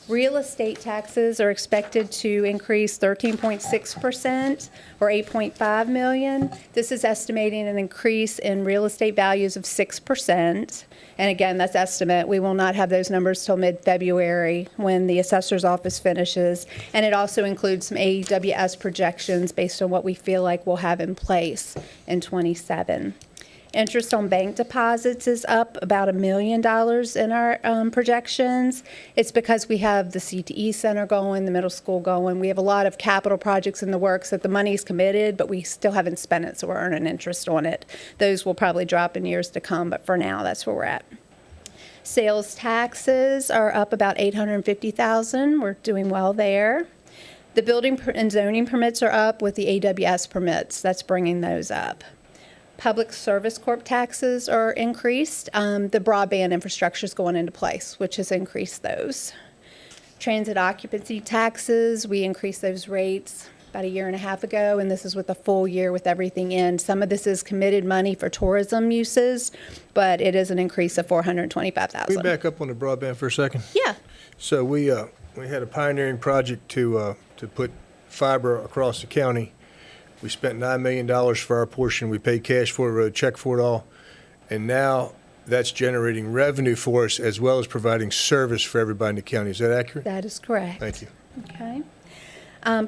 [SPEAKER 17] Real estate taxes are expected to increase 13.6%, or 8.5 million. This is estimating an increase in real estate values of 6%. And again, that's estimate. We will not have those numbers till mid-February when the assessor's office finishes. And it also includes some AWS projections based on what we feel like we'll have in place in 27. Interest on bank deposits is up about $1 million in our projections. It's because we have the CTE Center going, the middle school going. We have a lot of capital projects in the works that the money's committed, but we still haven't spent it, so we're earning interest on it. Those will probably drop in years to come, but for now, that's where we're at. Sales taxes are up about $850,000. We're doing well there. The building and zoning permits are up with the AWS permits. That's bringing those up. Public Service Corp taxes are increased. The broadband infrastructure is going into place, which has increased those. Transit occupancy taxes, we increased those rates about 1.5 years ago, and this is with a full year with everything in. Some of this is committed money for tourism uses, but it is an increase of $425,000.
[SPEAKER 3] Can we back up on the broadband for a second?
[SPEAKER 17] Yeah.
[SPEAKER 3] So we had a pioneering project to put fiber across the county. We spent $9 million for our portion. We paid cash for it, wrote a check for it all. And now that's generating revenue for us as well as providing service for everybody in the county. Is that accurate?
[SPEAKER 17] That is correct.
[SPEAKER 3] Thank you.
[SPEAKER 17] Okay.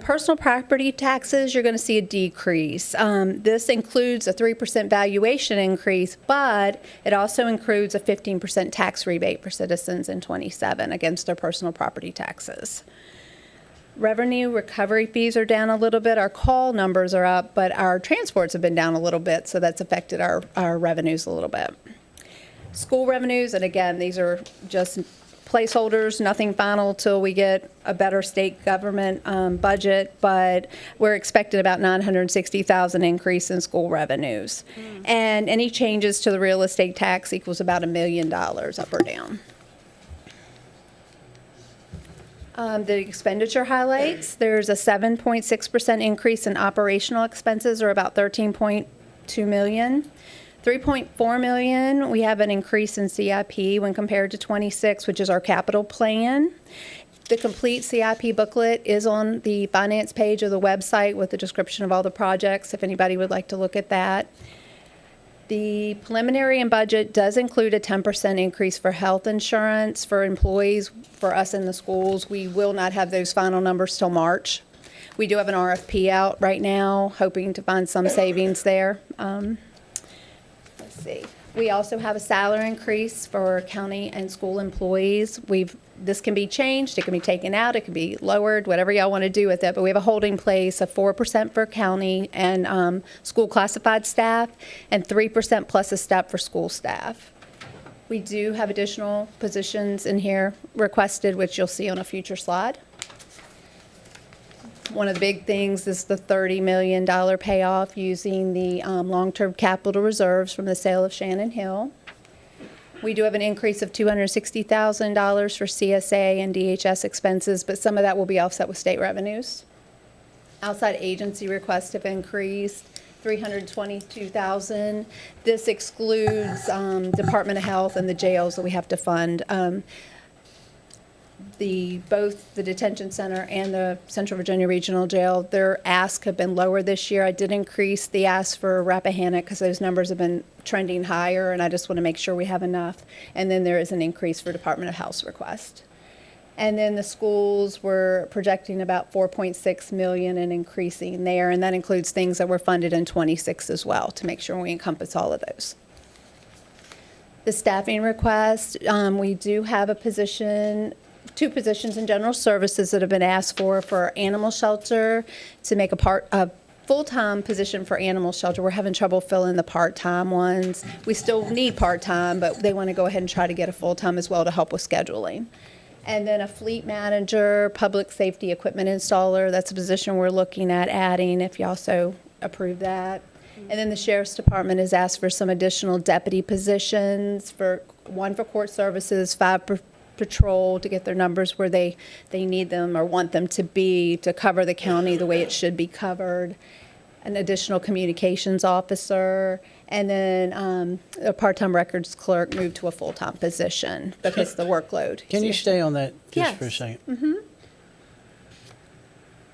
[SPEAKER 17] Personal property taxes, you're going to see a decrease. This includes a 3% valuation increase, but it also includes a 15% tax rebate for citizens in 27 against their personal property taxes. Revenue recovery fees are down a little bit. Our call numbers are up, but our transports have been down a little bit, so that's affected our revenues a little bit. School revenues, and again, these are just placeholders, nothing final till we get a better state government budget, but we're expecting about $960,000 increase in school revenues. And any changes to the real estate tax equals about $1 million up or down. The expenditure highlights, there's a 7.6% increase in operational expenses, or about $13.2 million. $3.4 million, we have an increase in CIP when compared to 26, which is our capital plan. The complete CIP booklet is on the finance page of the website with a description of all the projects, if anybody would like to look at that. The preliminary and budget does include a 10% increase for health insurance for employees for us in the schools. We will not have those final numbers till March. We do have an RFP out right now, hoping to find some savings there. Let's see. We also have a salary increase for county and school employees. This can be changed, it can be taken out, it can be lowered, whatever y'all want to do with it. But we have a holding place of 4% for county and school classified staff, and 3% plus a step for school staff. We do have additional positions in here requested, which you'll see on a future slide. One of the big things is the $30 million payoff using the long-term capital reserves from the sale of Shannon Hill. We do have an increase of $260,000 for CSA and DHS expenses, but some of that will be offset with state revenues. Outside agency requests have increased $322,000. This excludes Department of Health and the jails that we have to fund. Both the detention center and the Central Virginia Regional Jail, their asks have been lower this year. I did increase the ask for Rappahannock because those numbers have been trending higher, and I just want to make sure we have enough. And then there is an increase for Department of Health's request. And then the schools were projecting about $4.6 million and increasing there, and that includes things that were funded in 26 as well to make sure we encompass all of those. The staffing request, we do have a position, 2 positions in general services that have been asked for animal shelter to make a full-time position for animal shelter. We're having trouble filling the part-time ones. We still need part-time, but they want to go ahead and try to get a full-time as well to help with scheduling. And then a fleet manager, public safety equipment installer, that's a position we're looking at adding if you also approve that. And then the sheriff's department has asked for some additional deputy positions, one for court services, 5 for patrol to get their numbers where they need them or want them to be to cover the county the way it should be covered. An additional communications officer, and then a part-time records clerk moved to a full-time position because of the workload.
[SPEAKER 1] Can you stay on that just for a
[SPEAKER 17] Yes.
[SPEAKER 1] second?
[SPEAKER 17] Mm-hmm.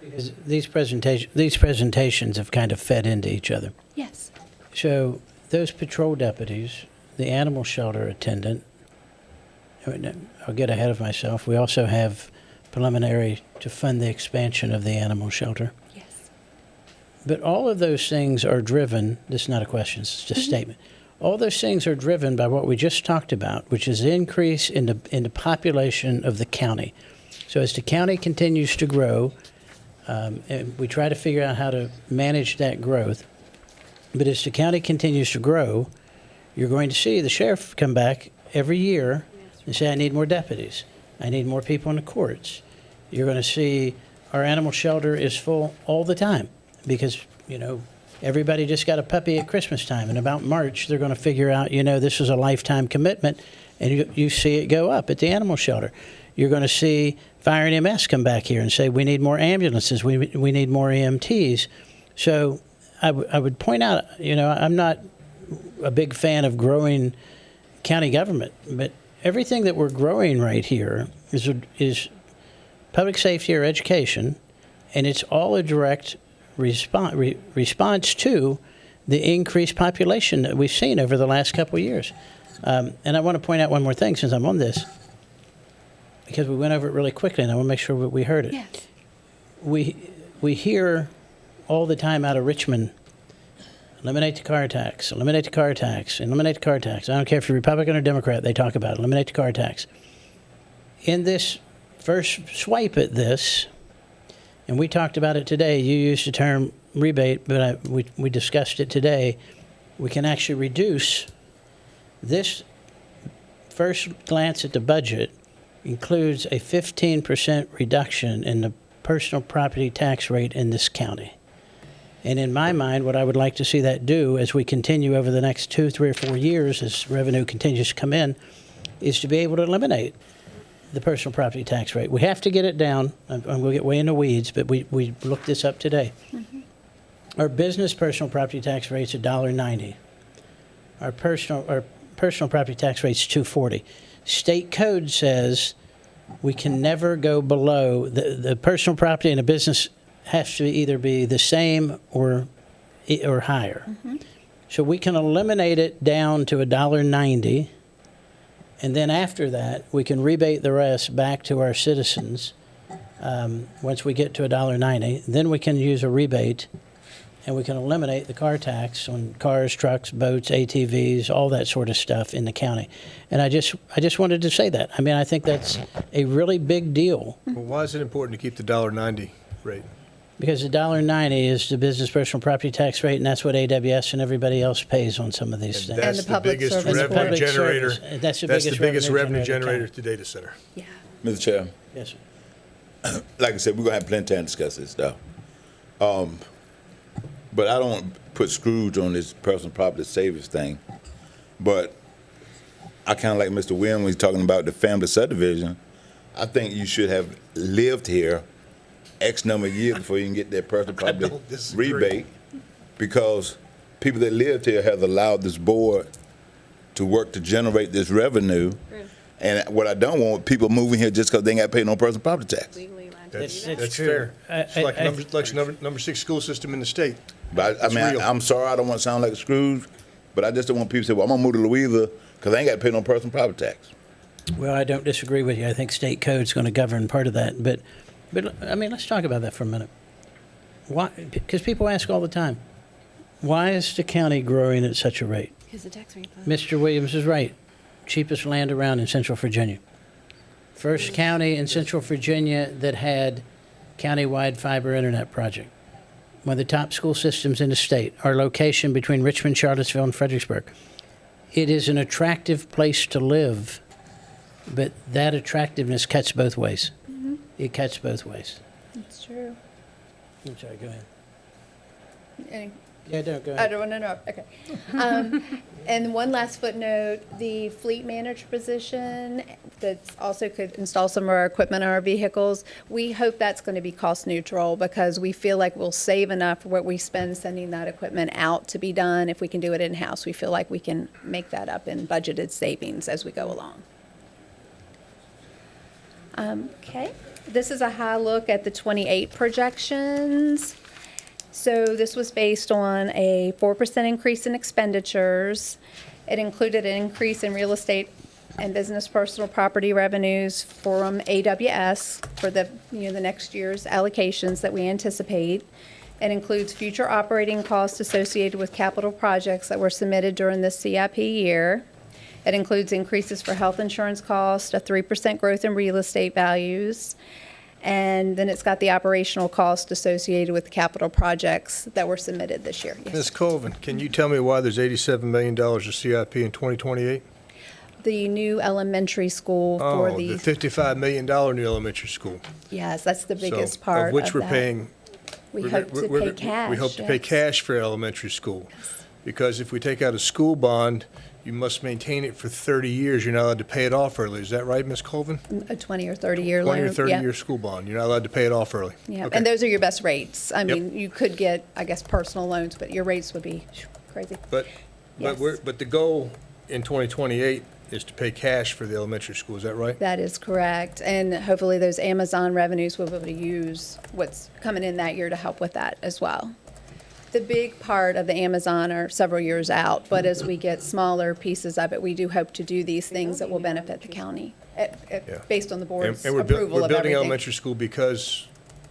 [SPEAKER 1] Because these presentations have kind of fed into each other.
[SPEAKER 17] Yes.
[SPEAKER 1] So those patrol deputies, the animal shelter attendant, I'll get ahead of myself. We also have preliminary to fund the expansion of the animal shelter.
[SPEAKER 17] Yes.
[SPEAKER 1] But all of those things are driven, this is not a question, it's just a statement. All those things are driven by what we just talked about, which is the increase in the population of the county. So as the county continues to grow, and we try to figure out how to manage that growth, but as the county continues to grow, you're going to see the sheriff come back every year and say, I need more deputies. I need more people in the courts. You're going to see our animal shelter is full all the time because, everybody just got a puppy at Christmas time. And about March, they're going to figure out, this is a lifetime commitment. And you see it go up at the animal shelter. You're going to see Fire and EMS come back here and say, we need more ambulances. We need more EMTs. So I would point out, I'm not a big fan of growing county government, but everything that we're growing right here is public safety or education, and it's all a direct response to the increased population that we've seen over the last couple of years. And I want to point out one more thing since I'm on this, because we went over it really quickly, and I want to make sure we heard it.
[SPEAKER 17] Yes.
[SPEAKER 1] We hear all the time out of Richmond, eliminate the car tax, eliminate the car tax, eliminate the car tax. I don't care if you're Republican or Democrat, they talk about it, eliminate the car tax. In this first swipe at this, and we talked about it today, you used the term rebate, but we discussed it today, we can actually reduce this. First glance at the budget includes a 15% reduction in the personal property tax rate in this county. And in my mind, what I would like to see that do as we continue over the next 2, 3, or 4 years, as revenue continues to come in, is to be able to eliminate the personal property tax rate. We have to get it down. I'm going to get way in the weeds, but we looked this up today.
[SPEAKER 17] Mm-hmm.
[SPEAKER 1] Our business personal property tax rate's $1.90. Our personal property tax rate's $2.40. State code says we can never go below the personal property and a business has to either be the same or higher.
[SPEAKER 17] Mm-hmm.
[SPEAKER 1] So we can eliminate it down to $1.90, and then after that, we can rebate the rest back to our citizens once we get to $1.90. Then we can use a rebate, and we can eliminate the car tax on cars, trucks, boats, ATVs, all that sort of stuff in the county. And I just wanted to say that. I mean, I think that's a really big deal.
[SPEAKER 3] Well, why is it important to keep the $1.90 rate?
[SPEAKER 1] Because the $1.90 is the business personal property tax rate, and that's what AWS and everybody else pays on some of these things.
[SPEAKER 3] That's
[SPEAKER 17] And the public
[SPEAKER 3] biggest
[SPEAKER 17] service
[SPEAKER 3] revenue
[SPEAKER 1] Public
[SPEAKER 3] generator.
[SPEAKER 1] service. That's the
[SPEAKER 3] biggest revenue
[SPEAKER 1] generator
[SPEAKER 3] generator
[SPEAKER 1] in
[SPEAKER 3] to data center.
[SPEAKER 17] Yeah.
[SPEAKER 5] Mr. Chair,
[SPEAKER 1] Yes, sir.
[SPEAKER 5] like I said, we're gonna have plenty of time to discuss this stuff. But I don't put Scrooge on this personal property savings thing. But I kind of like Mr. Wynn when he's talking about the family subdivision. I think you should have lived here X number of years before you can get that personal property
[SPEAKER 3] don't disagree.
[SPEAKER 5] rebate, because people that lived here have allowed this board to work to generate this revenue. And what I don't want, people moving here just because they ain't got to pay no personal property tax.
[SPEAKER 1] That's
[SPEAKER 3] That's
[SPEAKER 1] true.
[SPEAKER 3] fair.
[SPEAKER 1] I-
[SPEAKER 3] It's like
[SPEAKER 1] I-
[SPEAKER 3] number 6 school system in the state.
[SPEAKER 5] But I
[SPEAKER 3] It's
[SPEAKER 5] mean,
[SPEAKER 3] real.
[SPEAKER 5] I'm sorry, I don't want to sound like a Scrooge, but I just don't want people to say, well, I'm gonna move to Louisa because I ain't got to pay no personal property tax.
[SPEAKER 1] Well, I don't disagree with you. I think state code's going to govern part of that. But I mean, let's talk about that for a minute. Why? Because people ask all the time, why is the county growing at such a rate?
[SPEAKER 12] Because the tax refund.
[SPEAKER 1] Mr. Williams is right. Cheapest land around in Central Virginia. First county in Central Virginia that had countywide fiber internet project. one of the top school systems in the state. Our location between Richmond, Charlottesville, and Fredericksburg. It is an attractive place to live, but that attractiveness cuts both ways. It cuts both ways.
[SPEAKER 17] That's true.
[SPEAKER 1] I'm sorry, go ahead.
[SPEAKER 17] Any-
[SPEAKER 1] Yeah, no, go
[SPEAKER 17] I
[SPEAKER 1] ahead.
[SPEAKER 17] don't want to interrupt. Okay. And one last footnote, the fleet manager position that also could install some of our equipment on our vehicles, we hope that's going to be cost neutral because we feel like we'll save enough for what we spend sending that equipment out to be done. If we can do it in-house, we feel like we can make that up in budgeted savings as we go along. Okay. This is a high look at the 28 projections. So this was based on a 4% increase in expenditures. It included an increase in real estate and business personal property revenues from AWS for the next year's allocations that we anticipate. It includes future operating costs associated with capital projects that were submitted during the CIP year. It includes increases for health insurance costs, a 3% growth in real estate values, and then it's got the operational cost associated with the capital projects that were submitted this year. Yes.
[SPEAKER 3] Ms. Colvin, can you tell me why there's $87 million of CIP in 2028?
[SPEAKER 17] The new elementary school for
[SPEAKER 3] The $55 million new elementary school.
[SPEAKER 17] yes, that's the biggest
[SPEAKER 3] So,
[SPEAKER 17] part
[SPEAKER 3] of which we're
[SPEAKER 17] that.
[SPEAKER 3] paying.
[SPEAKER 17] We
[SPEAKER 3] we're
[SPEAKER 17] hope
[SPEAKER 3] gonna-
[SPEAKER 17] to
[SPEAKER 3] we're-
[SPEAKER 17] pay cash.
[SPEAKER 3] We hope to pay
[SPEAKER 17] yes.
[SPEAKER 3] cash for elementary school. Because if we take out a school bond, you must maintain it for 30 years. You're not allowed to pay it off early. Is that right, Ms. Colvin?
[SPEAKER 17] A 20 or 30-year loan.
[SPEAKER 3] 20 or
[SPEAKER 17] yeah.
[SPEAKER 3] 30-year school bond. You're not allowed to pay it off early.
[SPEAKER 17] Yeah,
[SPEAKER 3] Okay.
[SPEAKER 17] and those are your best rates. I
[SPEAKER 3] Yep.
[SPEAKER 17] mean, you could get, I guess, personal loans, but your rates would be crazy.
[SPEAKER 3] But
[SPEAKER 17] Yes.
[SPEAKER 3] the goal in 2028 is to pay cash for the elementary school. Is that right?
[SPEAKER 17] That is correct. And hopefully those Amazon revenues we'll be able to use what's coming in that year to help with that as well. The big part of the Amazon are several years out, but as we get smaller pieces of it, we do hope to do these things that will benefit the county
[SPEAKER 3] Yeah.
[SPEAKER 17] based on the board's
[SPEAKER 3] And we're
[SPEAKER 17] approval
[SPEAKER 3] we're
[SPEAKER 17] of
[SPEAKER 3] building
[SPEAKER 17] everything
[SPEAKER 3] elementary school because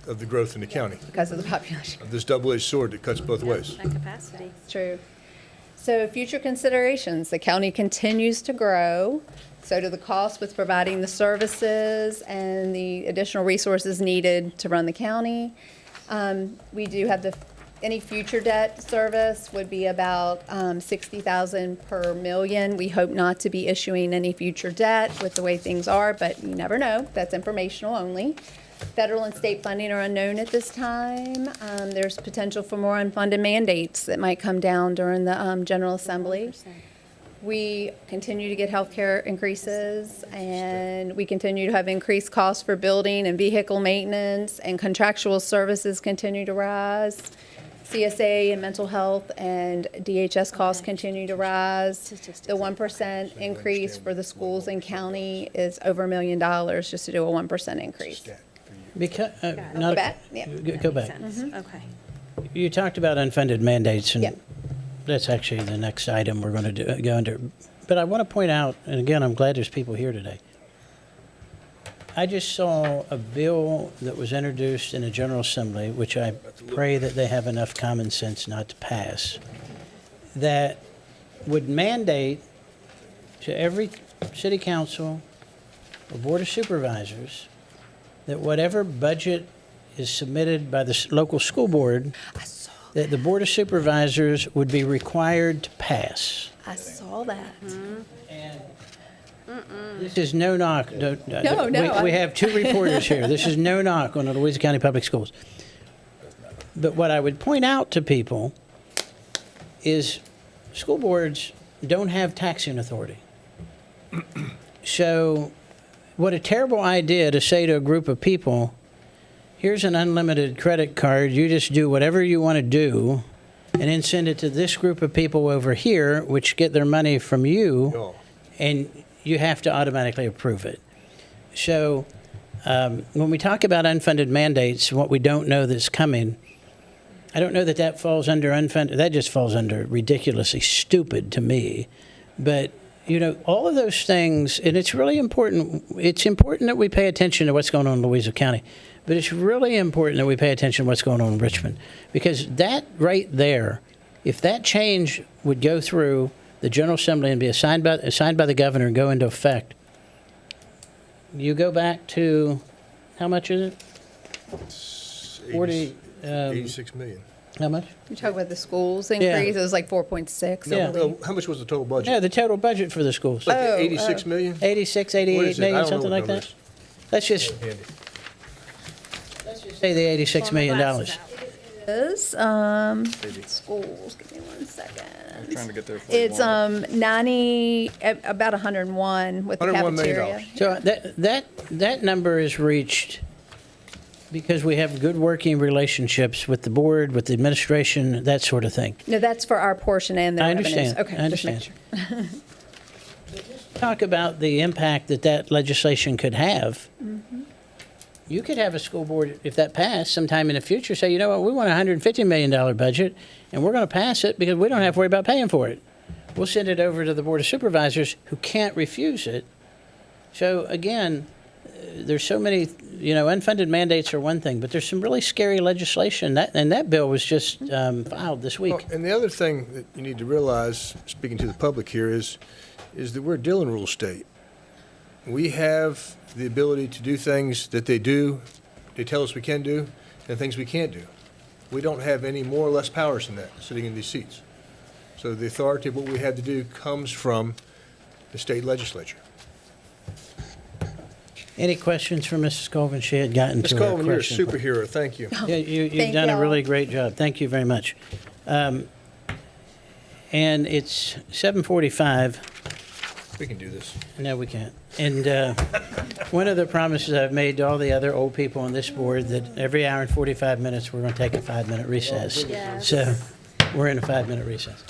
[SPEAKER 3] of the growth in the county.
[SPEAKER 17] because of the population.
[SPEAKER 3] Of this double-edged sword that cuts both ways.
[SPEAKER 13] That capacity.
[SPEAKER 17] True. So future considerations, the county continues to grow. So do the costs with providing the services and the additional resources needed to run the county. We do have any future debt service would be about 60,000 per million. We hope not to be issuing any future debt with the way things are, but you never know. That's informational only. Federal and state funding are unknown at this time. There's potential for more unfunded mandates that might come down during the General Assembly. We continue to get healthcare increases, and we continue to have increased costs for building and vehicle maintenance, and contractual services continue to rise. CSA and mental health and DHS costs continue to rise. The 1% increase for the schools and county is over $1 million just to do a 1% increase.
[SPEAKER 1] Because,
[SPEAKER 17] Go back? Yeah.
[SPEAKER 1] Go back.
[SPEAKER 13] Okay.
[SPEAKER 1] You talked about unfunded mandates, and
[SPEAKER 17] Yep.
[SPEAKER 1] that's actually the next item we're going to go under. But I want to point out, and again, I'm glad there's people here today. I just saw a bill that was introduced in the General Assembly, which I pray that they have enough common sense not to pass, that would mandate to every city council or board of supervisors that whatever budget is submitted by the local school board, that the board of supervisors would be required to pass.
[SPEAKER 17] I saw that.
[SPEAKER 1] This is no knock.
[SPEAKER 17] No,
[SPEAKER 1] We have two reporters here. This is no knock on the Louisiana County Public Schools. But what I would point out to people is school boards don't have taxing authority. So what a terrible idea to say to a group of people, here's an unlimited credit card, you just do whatever you want to do, and then send it to this group of people over here, which get their money from you, and you have to automatically approve it. So when we talk about unfunded mandates, what we don't know that's coming, I don't know that that falls under unfunded, that just falls under ridiculously stupid to me. But, you know, all of those things, and it's really important, it's important that we pay attention to what's going on in Louisiana County, but it's really important that we pay attention to what's going on in Richmond. Because that right there, if that change would go through the General Assembly and be signed by the governor and go into effect, you go back to, how much is it?
[SPEAKER 3] 86 million.
[SPEAKER 1] How much?
[SPEAKER 17] You're talking about the schools increase, it was like 4.6, I
[SPEAKER 1] Yeah.
[SPEAKER 17] believe.
[SPEAKER 3] How much was the total budget?
[SPEAKER 1] Yeah, the total budget for the schools.
[SPEAKER 3] Like 86 million?
[SPEAKER 1] 86,
[SPEAKER 3] What
[SPEAKER 1] 88
[SPEAKER 3] is it? I
[SPEAKER 1] million,
[SPEAKER 3] don't know
[SPEAKER 1] something
[SPEAKER 3] what
[SPEAKER 1] like
[SPEAKER 3] number
[SPEAKER 1] that.
[SPEAKER 3] it
[SPEAKER 1] Let's just say the $86 million.
[SPEAKER 17] Is, schools, give me 1 second.
[SPEAKER 15] I'm trying to get there for you.
[SPEAKER 17] It's, 90, about 101 with the
[SPEAKER 3] $101 million.
[SPEAKER 17] cafeteria.
[SPEAKER 1] So that number is reached because we have good working relationships with the board, with the administration, that sort of thing.
[SPEAKER 17] No, that's for our portion and the
[SPEAKER 1] I
[SPEAKER 17] revenues.
[SPEAKER 1] understand.
[SPEAKER 17] Okay,
[SPEAKER 1] I
[SPEAKER 17] just make
[SPEAKER 1] understand.
[SPEAKER 17] sure.
[SPEAKER 1] Talk about the impact that legislation could have. You could have a school board, if that passed sometime in the future, say, you know what, we want a $150 million budget, and we're going to pass it because we don't have to worry about paying for it. We'll send it over to the Board of Supervisors, who can't refuse it. So again, there's so many, unfunded mandates are one thing, but there's some really scary legislation, and that bill was just filed this week.
[SPEAKER 3] Well, and the other thing that you need to realize, speaking to the public here, is that we're a Dillon Rule state. We have the ability to do things that they tell us we can do, and things we can't do. We don't have any more or less powers than that sitting in these seats. So the authority of what we had to do comes from the state legislature.
[SPEAKER 1] Any questions for Mrs. Colvin? She had gotten
[SPEAKER 3] Ms.
[SPEAKER 1] to her
[SPEAKER 3] Coleman, you're a
[SPEAKER 1] question.
[SPEAKER 3] superhero. Thank you.
[SPEAKER 1] Yeah, you've
[SPEAKER 17] Thank
[SPEAKER 1] done a
[SPEAKER 17] y'all.
[SPEAKER 1] really great job. Thank you very much. And it's 7:45.
[SPEAKER 3] We can do this.
[SPEAKER 1] No, we can't. And one of the promises I've made to all the other old people on this board, that every hour and 45 minutes, we're going to take a 5-minute recess.
[SPEAKER 13] Yes.
[SPEAKER 1] So we're in a 5-minute recess.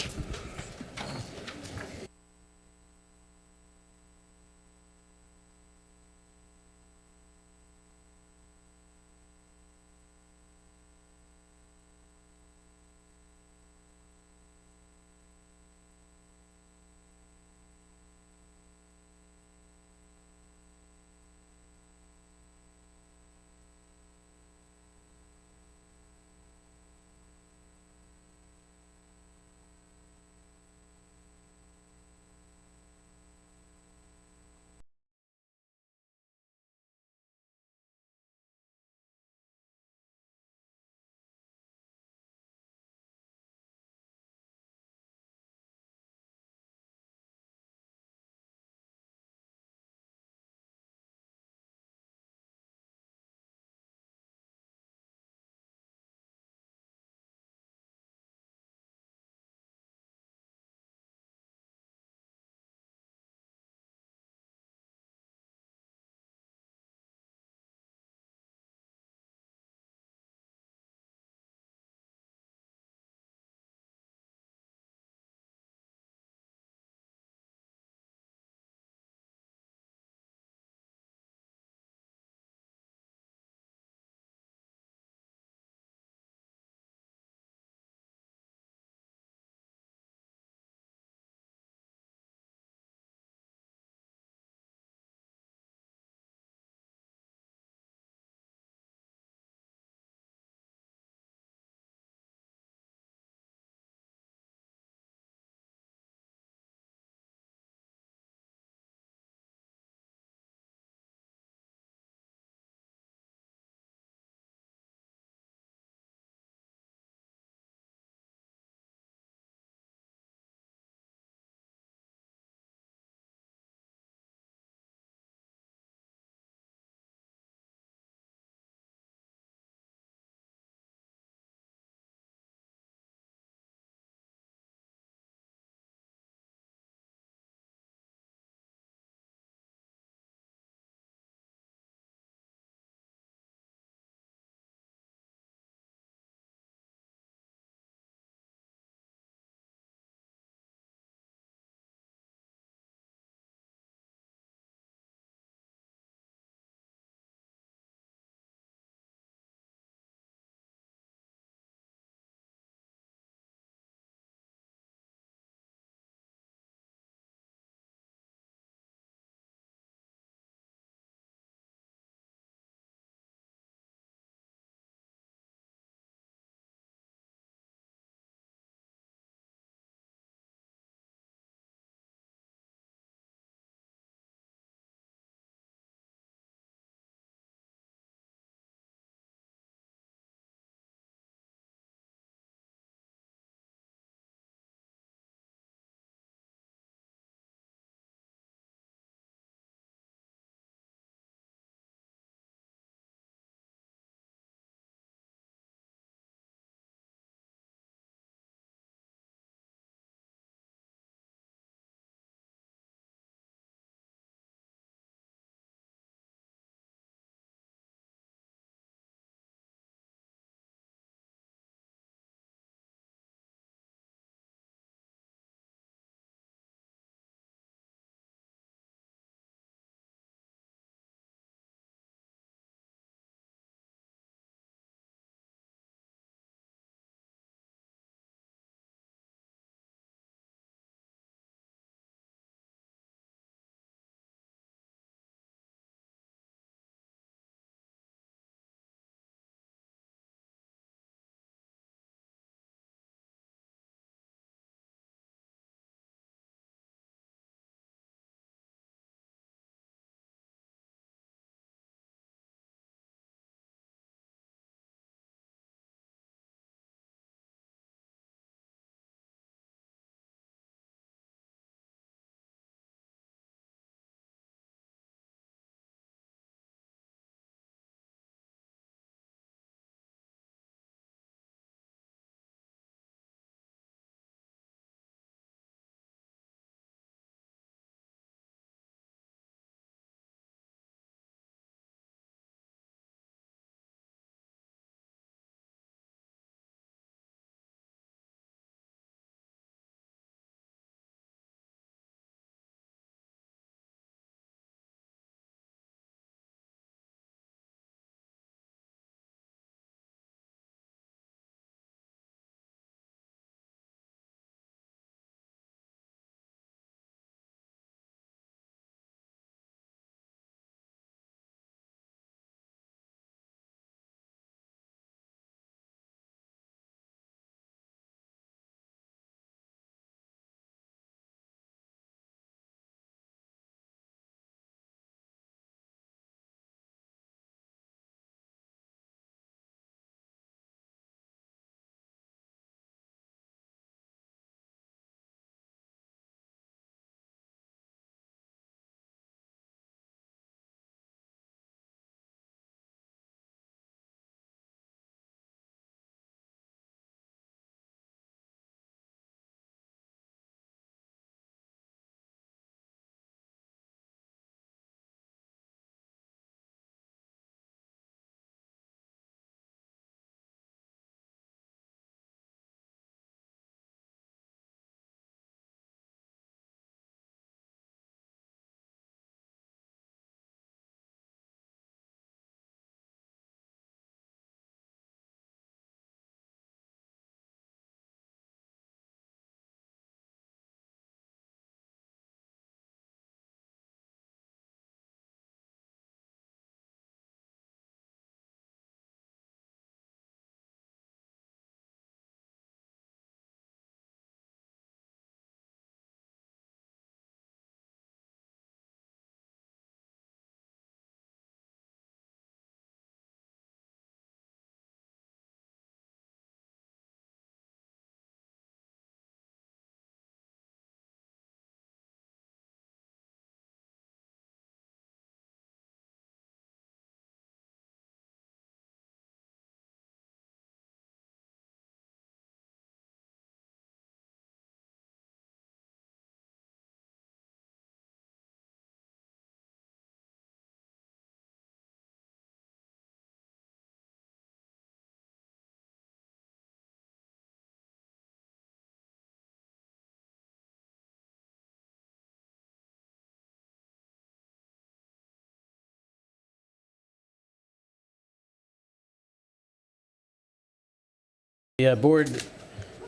[SPEAKER 1] the board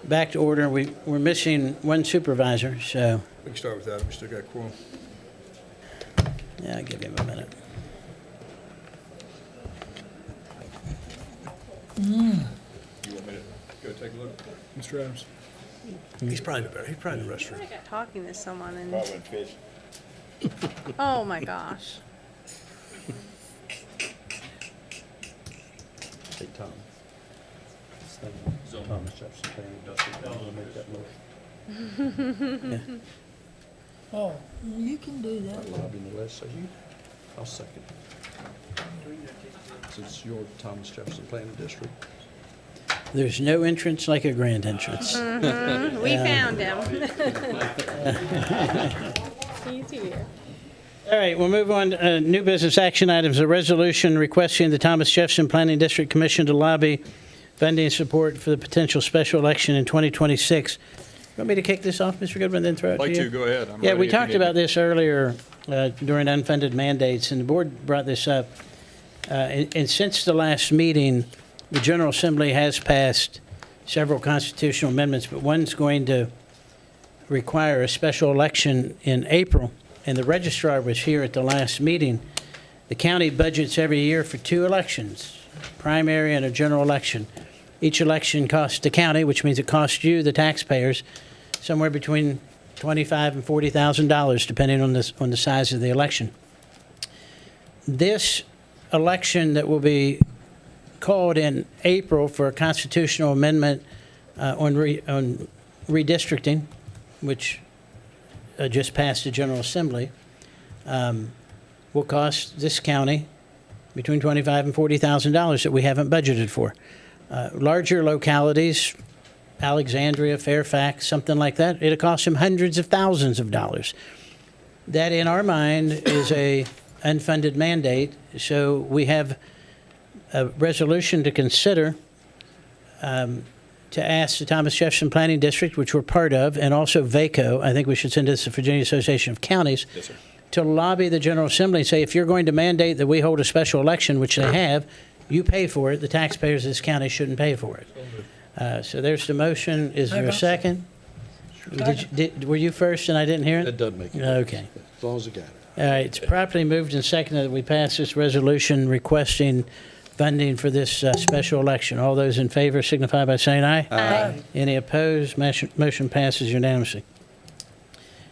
[SPEAKER 1] back to order. We're missing one supervisor, so
[SPEAKER 3] We can start with that. We still got quorum.
[SPEAKER 1] yeah, I'll give him a minute.
[SPEAKER 15] You want me to go take a look, Mr. Adams?
[SPEAKER 3] He's probably in the restroom.
[SPEAKER 13] I got talking to someone and,
[SPEAKER 5] Probably fish.
[SPEAKER 13] oh my gosh.
[SPEAKER 16] Hey, Tom. Thomas Jefferson Planning District, I'm gonna make that motion.
[SPEAKER 2] Oh, you can do that.
[SPEAKER 16] Lobbying the legislature. I'll second. Since you're Thomas Jefferson Planning District.
[SPEAKER 1] There's no entrance like a grand entrance.
[SPEAKER 13] We found him. He's here.
[SPEAKER 1] All right, we'll move on to new business action items. A resolution requesting the Thomas Jefferson Planning District Commission to lobby funding support for the potential special election in 2026. You want me to kick this off, Mr. Goodwin, then throw it to you?
[SPEAKER 15] Like to, go ahead. I'm
[SPEAKER 1] Yeah,
[SPEAKER 15] ready
[SPEAKER 1] we
[SPEAKER 15] if you
[SPEAKER 1] talked
[SPEAKER 15] need
[SPEAKER 1] about
[SPEAKER 15] me.
[SPEAKER 1] this earlier during unfunded mandates, and the board brought this up. And since the last meeting, the General Assembly has passed several constitutional amendments, but one's going to require a special election in April. And the registrar was here at the last meeting. The county budgets every year for 2 elections, primary and a general election. Each election costs the county, which means it costs you, the taxpayers, somewhere between $25,000 and $40,000, depending on the size of the election. This election that will be called in April for a constitutional amendment on redistricting, which just passed the General Assembly, will cost this county between $25,000 and $40,000 that we haven't budgeted for. Larger localities, Alexandria, Fairfax, something like that, it'll cost them hundreds of thousands of dollars. That, in our mind, is a unfunded mandate, so we have a resolution to consider to ask the Thomas Jefferson Planning District, which we're part of, and also VACO, I think we should send this to the Virginia Association of Counties,
[SPEAKER 15] Yes, sir.
[SPEAKER 1] to lobby the General Assembly and say, if you're going to mandate that we hold a special election, which they have, you pay for it. The taxpayers of this county shouldn't pay for it. So there's the motion. Is there a second? Were you first and I didn't hear it?
[SPEAKER 16] That doesn't make it.
[SPEAKER 1] Okay.
[SPEAKER 16] As long as I got it.
[SPEAKER 1] All right, it's properly moved and seconded that we pass this resolution requesting funding for this special election. All those in favor signify by saying aye.
[SPEAKER 13] Aye.
[SPEAKER 1] Any opposed? Motion passes unanimously.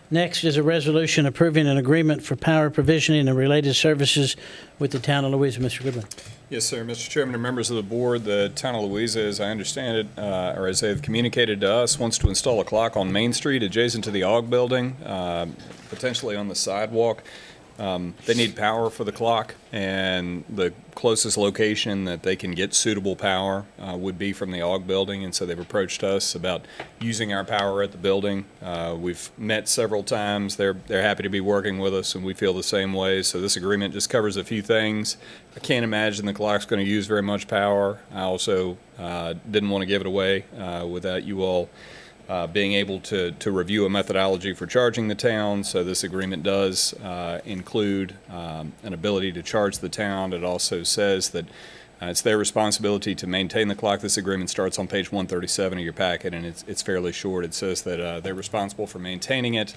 [SPEAKER 1] Next is a resolution approving an agreement for power provisioning and related services with the town of Louisa. Mr. Goodwin.
[SPEAKER 15] Yes, sir. Mr. Chairman and members of the board, the town of Louisa, as I understand it, or as they've communicated to us, wants to install a clock on Main Street adjacent to the AUG building, potentially on the sidewalk. They need power for the clock, and the closest location that they can get suitable power would be from the AUG building, and so they've approached us about using our power at the building. We've met several times. They're happy to be working with us, and we feel the same way. So this agreement just covers a few things. I can't imagine the clock's going to use very much power. I also didn't want to give it away without you all being able to review a methodology for charging the town. So this agreement does include an ability to charge the town. It also says that it's their responsibility to maintain the clock. This agreement starts on page 137 of your packet, and it's fairly short. It says that they're responsible for maintaining it.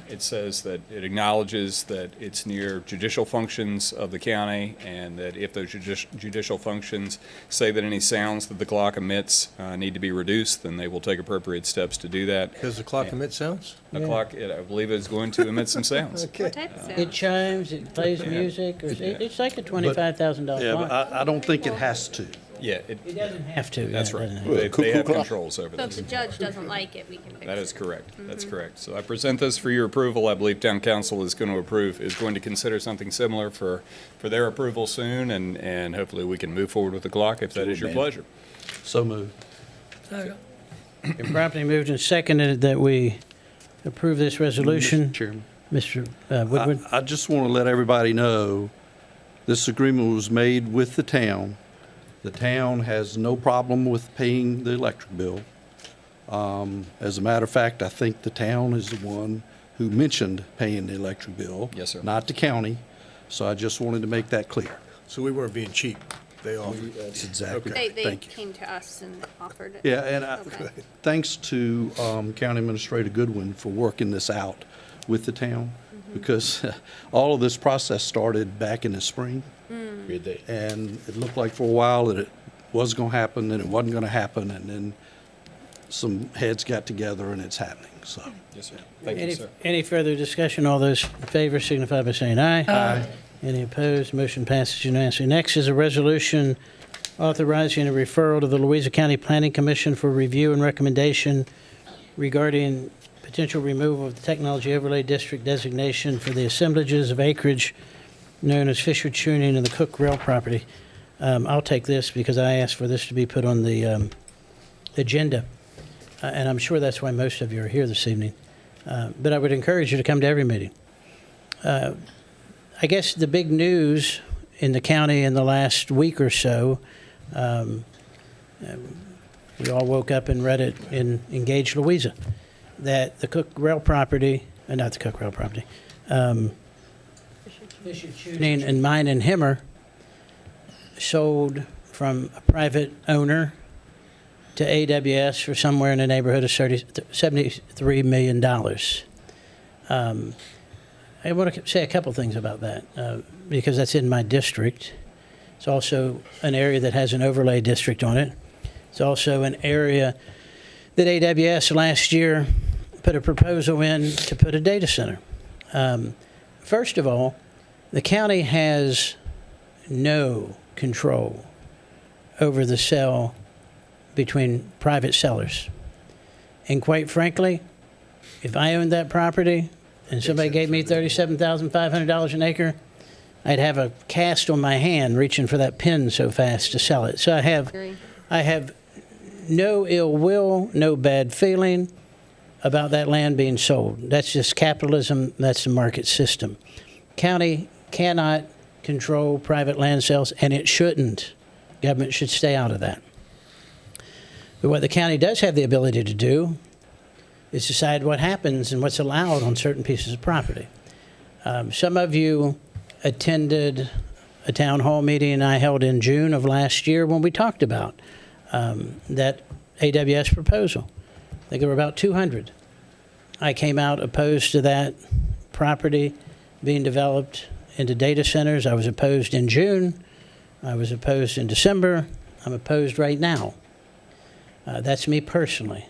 [SPEAKER 15] It says that it acknowledges that it's near judicial functions of the county, and that if those judicial functions say that any sounds that the clock emits need to be reduced, then they will take appropriate steps to do that.
[SPEAKER 3] Does the clock emit sounds?
[SPEAKER 15] The clock, I believe, is going to emit some sounds.
[SPEAKER 13] What type of
[SPEAKER 1] It
[SPEAKER 13] sound?
[SPEAKER 1] chimes, it plays music, or it's like a $25,000
[SPEAKER 16] Yeah,
[SPEAKER 1] clock.
[SPEAKER 16] but I don't think it has to.
[SPEAKER 15] Yeah,
[SPEAKER 1] It doesn't have to.
[SPEAKER 15] that's
[SPEAKER 1] Yeah, it
[SPEAKER 15] right.
[SPEAKER 1] doesn't have to.
[SPEAKER 15] They have controls over
[SPEAKER 13] So if
[SPEAKER 15] this.
[SPEAKER 13] the judge doesn't like it, we can fix it.
[SPEAKER 15] That is correct. That's correct. So I present this for your approval. I believe town council is going to consider something similar for their approval soon, and hopefully we can move forward with the clock if that is your pleasure.
[SPEAKER 16] So moved.
[SPEAKER 2] Second.
[SPEAKER 1] Been properly moved and seconded that we approve this resolution.
[SPEAKER 16] Mr. Chairman.
[SPEAKER 1] Mr. Woodward?
[SPEAKER 16] I just want to let everybody know, this agreement was made with the town. The town has no problem with paying the electric bill. As a matter of fact, I think the town is the one who mentioned paying the electric bill.
[SPEAKER 15] Yes, sir.
[SPEAKER 16] Not the county. So I just wanted to make that clear.
[SPEAKER 3] So we weren't being cheap. They offer.
[SPEAKER 16] That's exactly
[SPEAKER 3] Okay.
[SPEAKER 16] right.
[SPEAKER 13] They
[SPEAKER 16] Thank you.
[SPEAKER 13] came to us and offered it.
[SPEAKER 16] Yeah, and
[SPEAKER 13] Okay.
[SPEAKER 16] thanks to County Administrator Goodwin for working this out with the town, because all of this process started back in the spring.
[SPEAKER 5] Good day.
[SPEAKER 16] And it looked like for a while that it was going to happen, and it wasn't going to happen, and then some heads got together, and it's happening, so.
[SPEAKER 15] Yes, sir. Thank you, sir.
[SPEAKER 1] Any further discussion? All those in favor signify by saying aye. Aye. Any opposed? Motion passes unanimously. Next is a resolution authorizing a referral to the Louisa County Planning Commission for review and recommendation regarding potential removal of the Technology Overlay District designation for the assemblages of acreage known as Fisher Tuning and the Cook Rail property. I'll take this because I asked for this to be put on the agenda, and I'm sure that's why most of you are here this evening. But I would encourage you to come to every meeting. I guess the big news in the county in the last week or so, we all woke up and read it in Engage Louisa, that the Cook Rail property, not the Cook Rail property, Fisher Tuning and Mine and Himmer sold from a private owner to AWS for somewhere in the neighborhood of $73 million. I want to say a couple things about that because that's in my district. It's also an area that has an overlay district on it. It's also an area that AWS last year put a proposal in to put a data center. First of all, the county has no control over the sale between private sellers. And quite frankly, if I owned that property and somebody gave me $37,500 an acre, I'd have a cast on my hand reaching for that pin so fast to sell it. So I have no ill will, no bad feeling about that land being sold. That's just capitalism. That's the market system. County cannot control private land sales, and it shouldn't. Government should stay out of that. But what the county does have the ability to do is decide what happens and what's allowed on certain pieces of property. Some of you attended a town hall meeting I held in June of last year when we talked about that AWS proposal. I think there were about 200. I came out opposed to that property being developed into data centers. I was opposed in June. I was opposed in December. I'm opposed right now. That's me personally.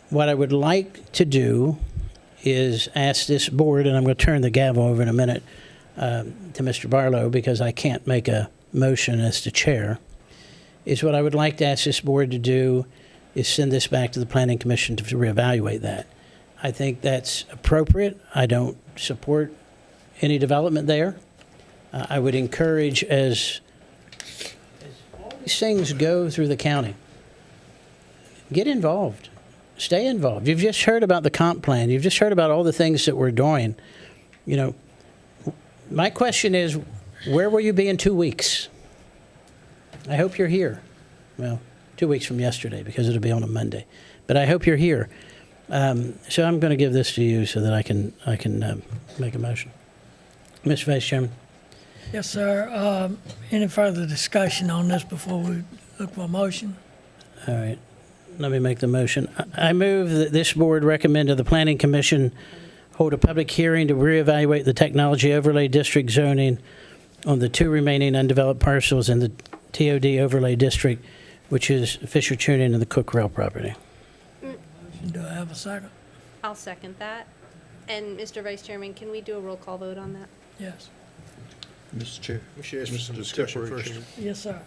[SPEAKER 1] What I would like to do is ask this board, and I'm going to turn the gavel over in a minute to Mr. Barlow because I can't make a motion as the chair, is what I would like to ask this board to do is send this back to the Planning Commission to reevaluate that. I think that's appropriate. I don't support any development there. I would encourage, as all these things go through the county, get involved. Stay involved. You've just heard about the comp plan. You've just heard about all the things that we're doing. You know, my question is, where will you be in 2 weeks? I hope you're here. Well, 2 weeks from yesterday because it'll be on a Monday. But I hope you're here. So I'm going to give this to you so that I can make a motion. Mr. Vice Chairman.
[SPEAKER 2] Yes, sir. Any further discussion on this before we look for a motion?
[SPEAKER 1] All right. Let me make the motion. I move that this board recommend to the Planning Commission hold a public hearing to reevaluate the technology overlay district zoning on the 2 remaining undeveloped parcels in the TOD overlay district, which is Fisher Tuning and the Cook Rail property.
[SPEAKER 2] Do I have a second?
[SPEAKER 13] I'll second that. And Mr. Vice Chairman, can we do a roll call vote on that?
[SPEAKER 2] Yes.
[SPEAKER 16] Mr. Chair.
[SPEAKER 3] We should ask for some discussion first.
[SPEAKER 2] Yes, sir.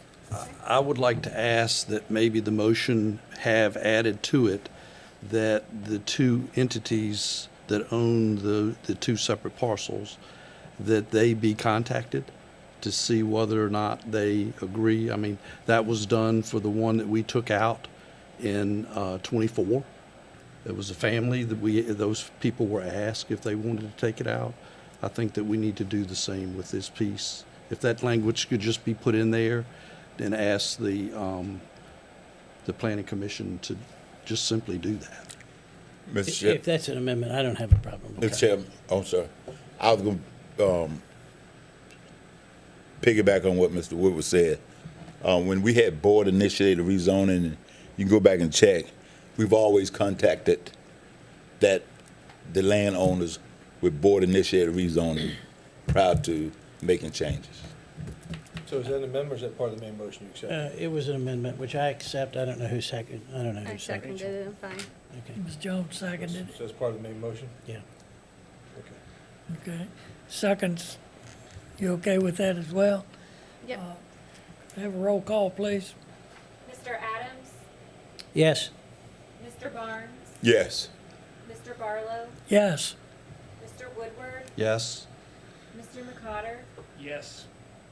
[SPEAKER 16] I would like to ask that maybe the motion have added to it that the 2 entities that own the 2 separate parcels, that they be contacted to see whether or not they agree. I mean, that was done for the one that we took out in 24. It was a family that those people were asked if they wanted to take it out. I think that we need to do the same with this piece. If that language could just be put in there, then ask the Planning Commission to just simply do that.
[SPEAKER 5] Mr. Chair,
[SPEAKER 1] If that's an amendment, I don't have a problem with
[SPEAKER 5] Mr.
[SPEAKER 1] that.
[SPEAKER 5] Chair, I'm sorry. I was going to piggyback on what Mr. Woodward said. When we had board initiated rezoning, and you can go back and check, we've always contacted the landowners with board initiated rezoning prior to making changes.
[SPEAKER 3] So is that an amendment or is that part of the main motion you accept?
[SPEAKER 1] It was an amendment, which I accept. I don't know who
[SPEAKER 13] I
[SPEAKER 1] seconded.
[SPEAKER 13] seconded it, I'm fine.
[SPEAKER 1] Okay.
[SPEAKER 2] Ms. Jones seconded it.
[SPEAKER 3] So that's part of the main motion?
[SPEAKER 1] Yeah.
[SPEAKER 3] Okay.
[SPEAKER 2] Okay. Seconds, you okay with that as well?
[SPEAKER 13] Yep.
[SPEAKER 2] Have a roll call, please.
[SPEAKER 18] Mr. Adams?
[SPEAKER 1] Yes.
[SPEAKER 18] Mr. Barnes?
[SPEAKER 5] Yes.
[SPEAKER 18] Mr. Barlow?
[SPEAKER 2] Yes.
[SPEAKER 18] Mr. Woodward?
[SPEAKER 16] Yes.
[SPEAKER 18] Mr. McCotter?
[SPEAKER 9] Yes.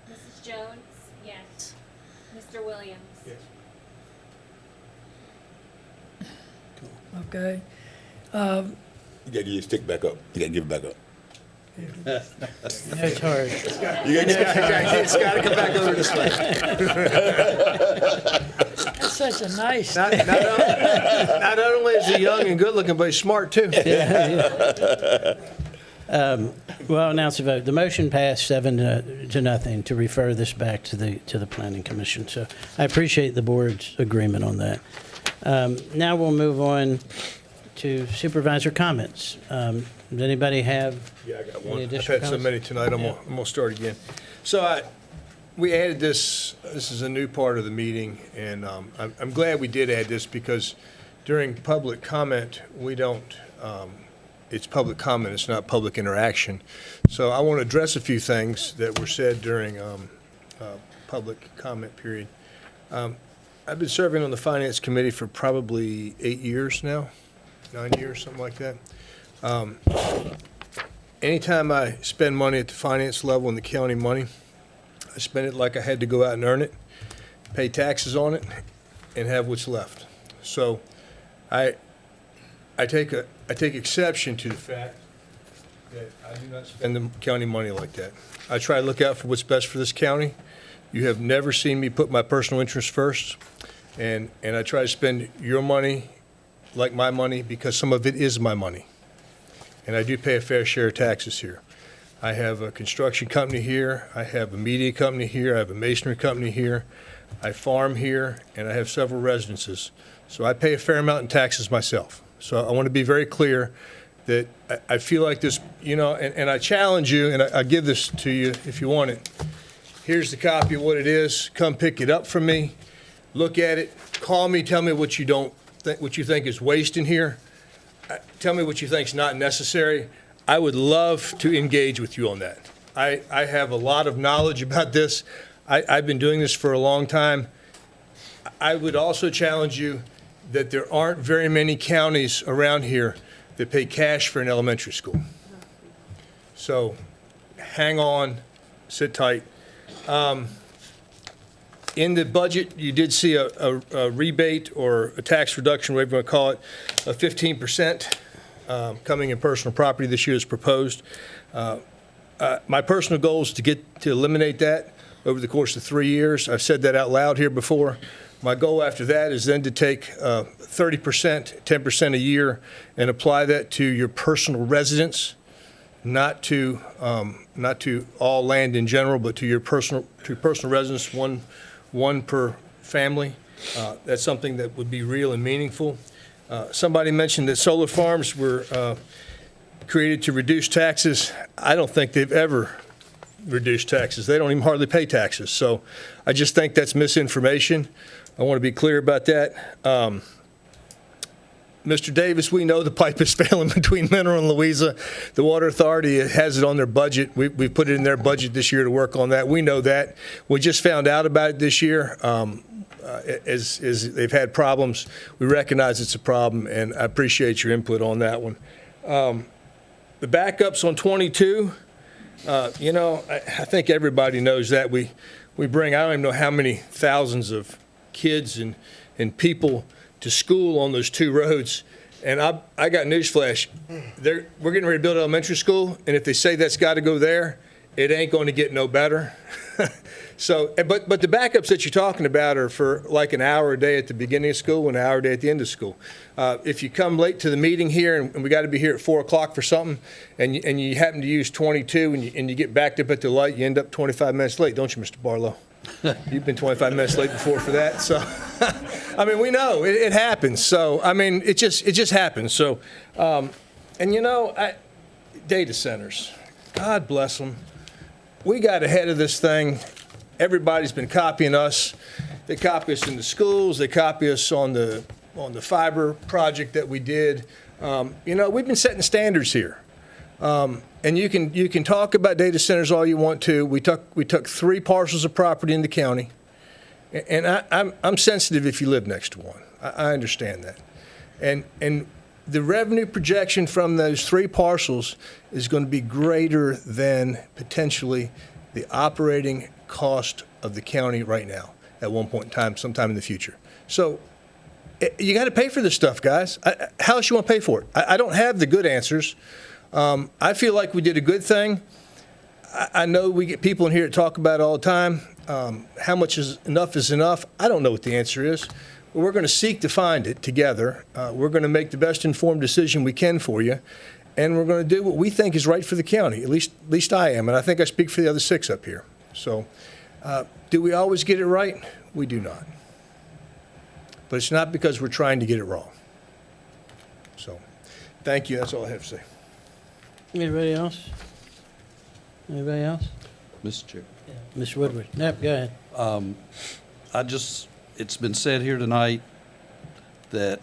[SPEAKER 18] Mrs. Jones? Yes. Mr. Williams?
[SPEAKER 3] Yes.
[SPEAKER 2] Okay.
[SPEAKER 5] You gotta get your stick back up. You gotta give it back up.
[SPEAKER 1] No, it's hard.
[SPEAKER 3] It's got to come back over this way.
[SPEAKER 2] That's such a nice.
[SPEAKER 3] Not only is he young and good looking, but he's smart too.
[SPEAKER 1] Well, I'll announce the vote. The motion passed 7-0 to refer this back to the Planning Commission. So I appreciate the board's agreement on that. Now we'll move on to supervisor comments. Does anybody have
[SPEAKER 3] Yeah, I got
[SPEAKER 1] any
[SPEAKER 3] one. I've
[SPEAKER 1] additional
[SPEAKER 3] had so
[SPEAKER 1] comments?
[SPEAKER 3] many tonight, I'm gonna start again. So we added this is a new part of the meeting, and I'm glad we did add this because during public comment, we don't, it's public comment, it's not public interaction. So I want to address a few things that were said during public comment period. I've been serving on the Finance Committee for probably 8 years now, 9 years, something like that. Anytime I spend money at the finance level and the county money, I spend it like I had to go out and earn it, pay taxes on it, and have what's left. So I take exception to the fact that I do not spend the county money like that. I try to look out for what's best for this county. You have never seen me put my personal interest first, and I try to spend your money like my money because some of it is my money. And I do pay a fair share of taxes here. I have a construction company here, I have a media company here, I have a masonry company here, I farm here, and I have several residences. So I pay a fair amount in taxes myself. So I want to be very clear that I feel like this, and I challenge you, and I give this to you if you want it. Here's the copy of what it is. Come pick it up from me. Look at it. Call me. Tell me what you think is wasting here. Tell me what you think is not necessary. I would love to engage with you on that. I have a lot of knowledge about this. I've been doing this for a long time. I would also challenge you that there aren't very many counties around here that pay cash for an elementary school. So hang on, sit tight. In the budget, you did see a rebate or a tax reduction, whatever you want to call it, of 15% coming in personal property this year is proposed. My personal goal is to eliminate that over the course of 3 years. I've said that out loud here before. My goal after that is then to take 30%, 10% a year, and apply that to your personal residence, not to all land in general, but to your personal residence, one per family. That's something that would be real and meaningful. Somebody mentioned that solar farms were created to reduce taxes. I don't think they've ever reduced taxes. They don't even hardly pay taxes. So I just think that's misinformation. I want to be clear about that. Mr. Davis, we know the pipe is failing between Mineral and Louisa. The Water Authority has it on their budget. We put it in their budget this year to work on that. We know that. We just found out about it this year. As they've had problems, we recognize it's a problem, and I appreciate your input on that one. The backups on 22, I think everybody knows that. We bring, I don't even know how many thousands of kids and people to school on those two roads. And I got newsflash. We're getting ready to build an elementary school, and if they say that's got to go there, it ain't going to get no better. So, but the backups that you're talking about are for like an hour a day at the beginning of school and an hour a day at the end of school. If you come late to the meeting here and we got to be here at 4 o'clock for something, and you happen to use 22 and you get backed up at the light, you end up 25 minutes late, don't you, Mr. Barlow? You've been 25 minutes late before for that. So, I mean, we know it happens. So, I mean, it just happens. So, and you know, data centers, God bless them. We got ahead of this thing. Everybody's been copying us. They copy us in the schools. They copy us on the fiber project that we did. You know, we've been setting standards here. And you can talk about data centers all you want to. We took 3 parcels of property in the county, and I'm sensitive if you live next to one. I understand that, and the revenue projection from those 3 parcels is going to be greater than potentially the operating cost of the county right now at one point in time, sometime in the future. So you got to pay for this stuff, guys. How else you want to pay for it? I don't have the good answers. I feel like we did a good thing. I know we get people in here that talk about it all the time. How much is enough? I don't know what the answer is. But we're going to seek to find it together. We're going to make the best informed decision we can for you. And we're going to do what we think is right for the county. At least I am. And I think I speak for the other 6 up here. So do we always get it right? We do not. But it's not because we're trying to get it wrong. So thank you. That's all I have to say.
[SPEAKER 1] Anybody else? Anybody else?
[SPEAKER 16] Mr. Chair.
[SPEAKER 1] Mr. Woodward. Yep, go ahead.
[SPEAKER 16] It's been said here tonight that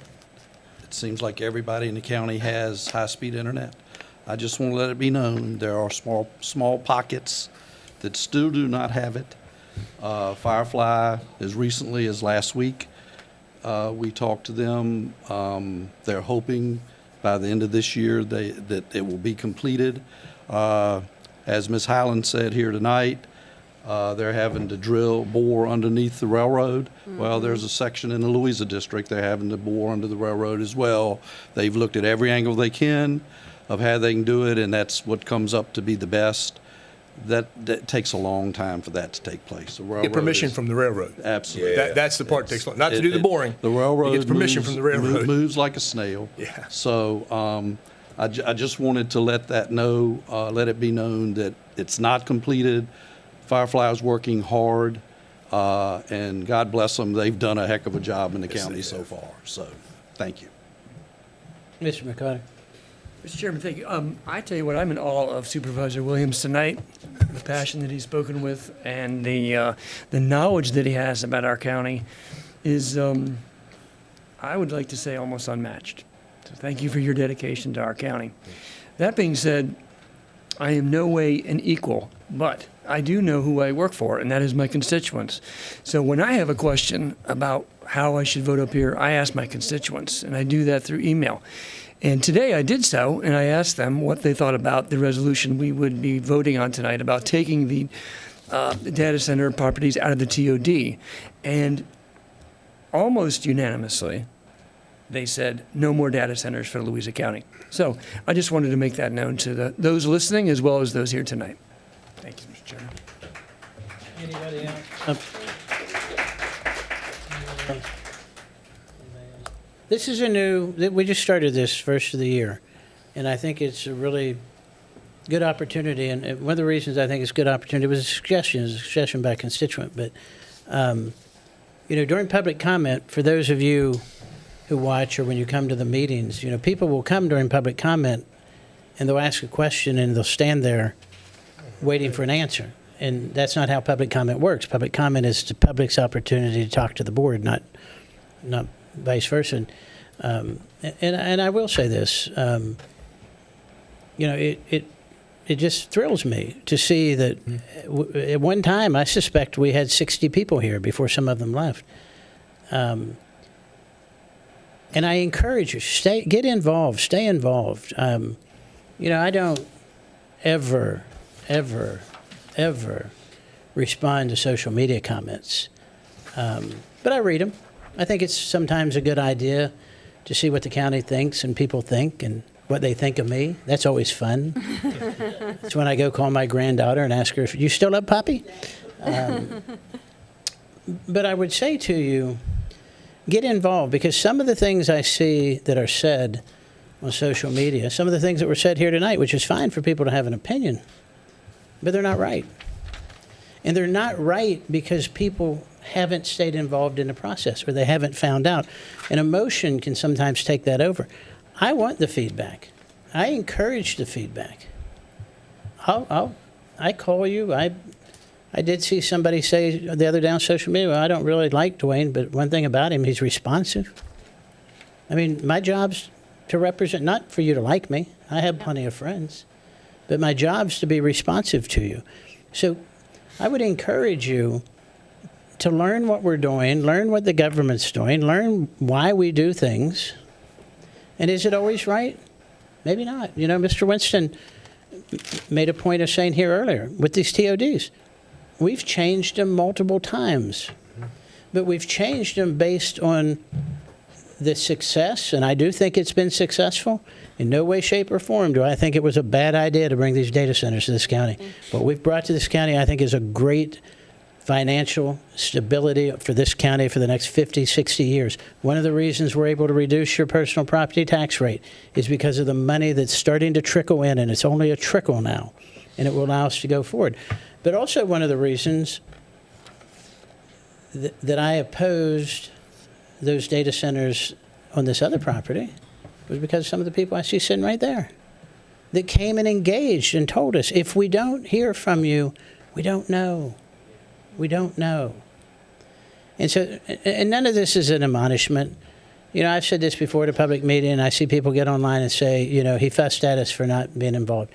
[SPEAKER 16] it seems like everybody in the county has high-speed internet. I just want to let it be known there are small pockets that still do not have it. Firefly, as recently as last week, we talked to them. They're hoping by the end of this year that it will be completed. As Ms. Highland said here tonight, they're having to bore underneath the railroad. Mm-hmm. Well, there's a section in the Louisa district they're having to bore under the railroad as well. They've looked at every angle they can of how they can do it, and that's what comes up to be the best. That takes a long time for that to take place. The railroad
[SPEAKER 3] Get permission from the railroad.
[SPEAKER 16] Absolutely.
[SPEAKER 3] Yeah. That's the part that takes long. Not to do the boring.
[SPEAKER 16] The railroad
[SPEAKER 3] gets permission from the railroad.
[SPEAKER 16] Moves like a snail.
[SPEAKER 3] Yeah.
[SPEAKER 16] So I just wanted to let it be known that it's not completed. Firefly is working hard, and God bless them. They've done a heck of a job in the county so far. So thank you.
[SPEAKER 1] Mr. McCarter.
[SPEAKER 19] Mr. Chairman, thank you. I tell you what, I'm in awe of Supervisor Williams tonight, the passion that he's spoken with, and the knowledge that he has about our county is, I would like to say, almost unmatched. So thank you for your dedication to our county. That being said, I am no way an equal, but I do know who I work for, and that is my constituents. So when I have a question about how I should vote up here, I ask my constituents, and I do that through email. And today I did so, and I asked them what they thought about the resolution we would be voting on tonight about taking the data center properties out of the TOD. And almost unanimously, they said no more data centers for Louisa County. So I just wanted to make that known to those listening as well as those here tonight. Thank you, Mr. Chairman.
[SPEAKER 1] Anybody else? This is we just started this first of the year, and I think it's a really good opportunity. And one of the reasons I think it's a good opportunity was a suggestion by a constituent. But, during public comment, for those of you who watch or when you come to the meetings, people will come during public comment and they'll ask a question and they'll stand there waiting for an answer. And that's not how public comment works. Public comment is the public's opportunity to talk to the board, not vice versa. And I will say this, it just thrills me to see that at one time I suspect we had 60 people here before some of them left. And I encourage you, get involved, stay involved. I don't ever respond to social media comments, but I read them. I think it's sometimes a good idea to see what the county thinks and people think, and what they think of me. That's always fun. It's when I go call my granddaughter and ask her, if you still up, Poppy? But I would say to you, get involved, because some of the things I see that are said on social media, some of the things that were said here tonight, which is fine for people to have an opinion, but they're not right. And they're not right because people haven't stayed involved in the process or they haven't found out. And emotion can sometimes take that over. I want the feedback. I encourage the feedback. I call you. I did see somebody say the other day on social media, well, I don't really like Dwayne, but one thing about him, he's responsive. I mean, my job's to represent, not for you to like me. I have plenty of friends. But my job's to be responsive to you. So I would encourage you to learn what we're doing, learn what the government's doing, learn why we do things. And is it always right? Maybe not. You know, Mr. Winston made a point of saying here earlier, with these TODs, we've changed them multiple times. But we've changed them based on the success, and I do think it's been successful. In no way, shape, or form do I think it was a bad idea to bring these data centers to this county. What we've brought to this county, I think, is a great financial stability for this county for the next 50, 60 years. One of the reasons we're able to reduce your personal property tax rate is because of the money that's starting to trickle in, and it's only a trickle now, and it will allow us to go forward. But also one of the reasons that I opposed those data centers on this other property was because some of the people I see sitting right there that came and engaged and told us, if we don't hear from you, we don't know. We don't know. And so, and none of this is an admonishment. You know, I've said this before at a public meeting, and I see people get online and say, you know, he fussed at us for not being involved.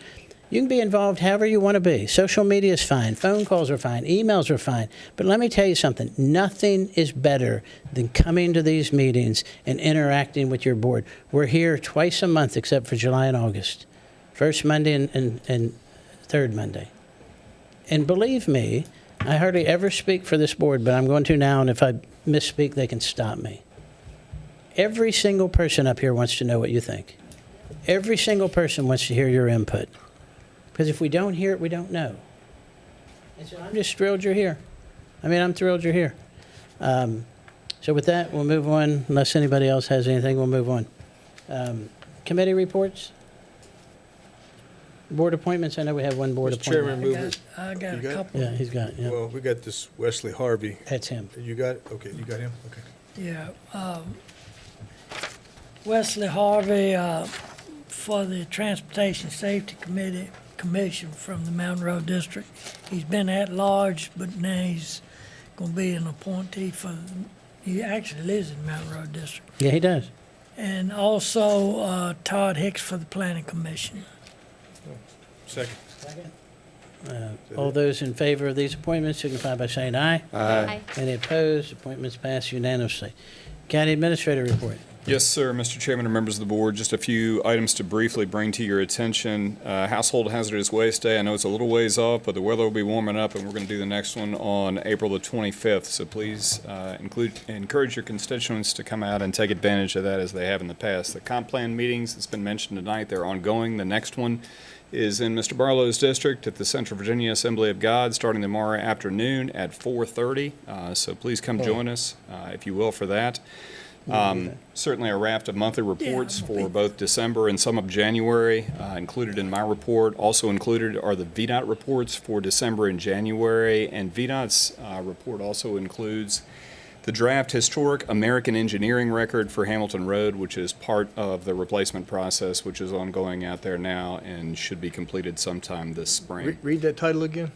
[SPEAKER 1] You can be involved however you want to be. Social media is fine. Phone calls are fine. Emails are fine. But let me tell you something. Nothing is better than coming to these meetings and interacting with your board. We're here twice a month except for July and August. First Monday and third Monday. And believe me, I hardly ever speak for this board, but I'm going to now, and if I misspeak, they can stop me. Every single person up here wants to know what you think. Every single person wants to hear your input. Because if we don't hear it, we don't know. And so I'm just thrilled you're here. I mean, I'm thrilled you're here. So with that, we'll move on. Unless anybody else has anything, we'll move on. Committee reports? Board appointments? I know we have one board
[SPEAKER 3] Mr. Chairman,
[SPEAKER 1] appointment.
[SPEAKER 3] move it.
[SPEAKER 2] I got
[SPEAKER 3] You
[SPEAKER 2] a
[SPEAKER 3] got it?
[SPEAKER 2] couple.
[SPEAKER 1] Yeah, he's got it. Yeah.
[SPEAKER 3] Well, we got this Wesley Harvey.
[SPEAKER 1] That's him.
[SPEAKER 3] You got it? Okay, you got him? Okay.
[SPEAKER 2] Yeah. Wesley Harvey, for the Transportation Safety Commission from the Mountain Road District. He's been at large, but now he's going to be an appointee for, he actually lives in the Mountain Road District.
[SPEAKER 1] Yeah, he does.
[SPEAKER 2] And also Todd Hicks for the Planning Commission.
[SPEAKER 3] Second.
[SPEAKER 1] All those in favor of these appointments signify by saying aye.
[SPEAKER 18] Aye.
[SPEAKER 1] Any opposed? Appointments pass unanimously. County Administrator report.
[SPEAKER 15] Yes, sir, Mr. Chairman and members of the board, just a few items to briefly bring to your attention. Household Hazardous Waste Day, I know it's a little ways off, but the weather will be warming up, and we're going to do the next one on April the 25th. So please encourage your constituents to come out and take advantage of that as they have in the past. The comp plan meetings that's been mentioned tonight, they're ongoing. The next one is in Mr. Barlow's district at the Central Virginia Assembly of God, starting tomorrow afternoon at 4:30. So please come join us, if you will, for that. Certainly a raft of monthly reports for both December and some of January included in my report. Also included are the VDOT reports for December and January, and VDOT's report also includes the draft historic American engineering record for Hamilton Road, which is part of the replacement process, which is ongoing out there now and should be completed sometime this spring.
[SPEAKER 3] Read that title again.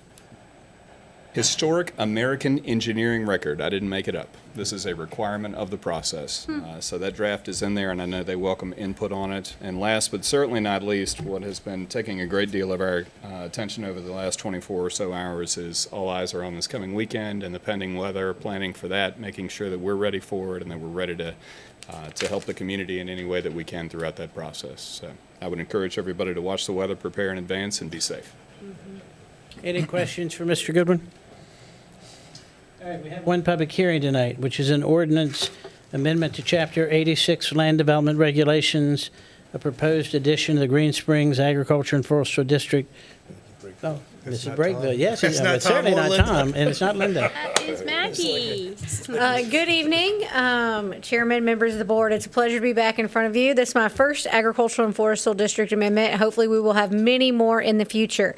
[SPEAKER 15] Historic American Engineering Record. I didn't make it up. This is a requirement of the process. So that draft is in there, and I know they welcome input on it. And last but certainly not least, what has been taking a great deal of our attention over the last 24 or so hours is all eyes are on this coming weekend and the pending weather, planning for that, making sure that we're ready for it and that we're ready to help the community in any way that we can throughout that process. So I would encourage everybody to watch the weather, prepare in advance, and be safe.
[SPEAKER 1] Any questions for Mr. Goodwin? All right, we have one public hearing tonight, which is an ordinance amendment to Chapter 86 Land Development Regulations, a proposed addition to the Green Springs Agriculture and Forestal District. Oh,
[SPEAKER 3] That's
[SPEAKER 1] Mrs.
[SPEAKER 3] not
[SPEAKER 1] Breakville,
[SPEAKER 3] Tom.
[SPEAKER 1] yes,
[SPEAKER 3] That's not
[SPEAKER 1] it's certainly
[SPEAKER 3] Tom or
[SPEAKER 1] not
[SPEAKER 3] Linda.
[SPEAKER 1] Tom, and it's not Linda.
[SPEAKER 13] That is Maggie.
[SPEAKER 17] Good evening, Chairman, members of the board. It's a pleasure to be back in front of you. This is my first agricultural and forestal district amendment. Hopefully, we will have many more in the future.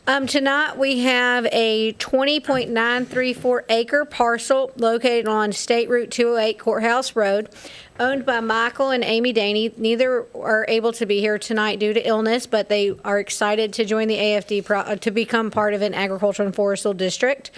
[SPEAKER 17] Tonight, we have a 20.934 acre parcel located on State Route 208 Courthouse Road, owned by Michael and Amy Daney. Neither are able to be here tonight due to illness, but they are excited to join the AFD to become part of an agricultural and forestal district.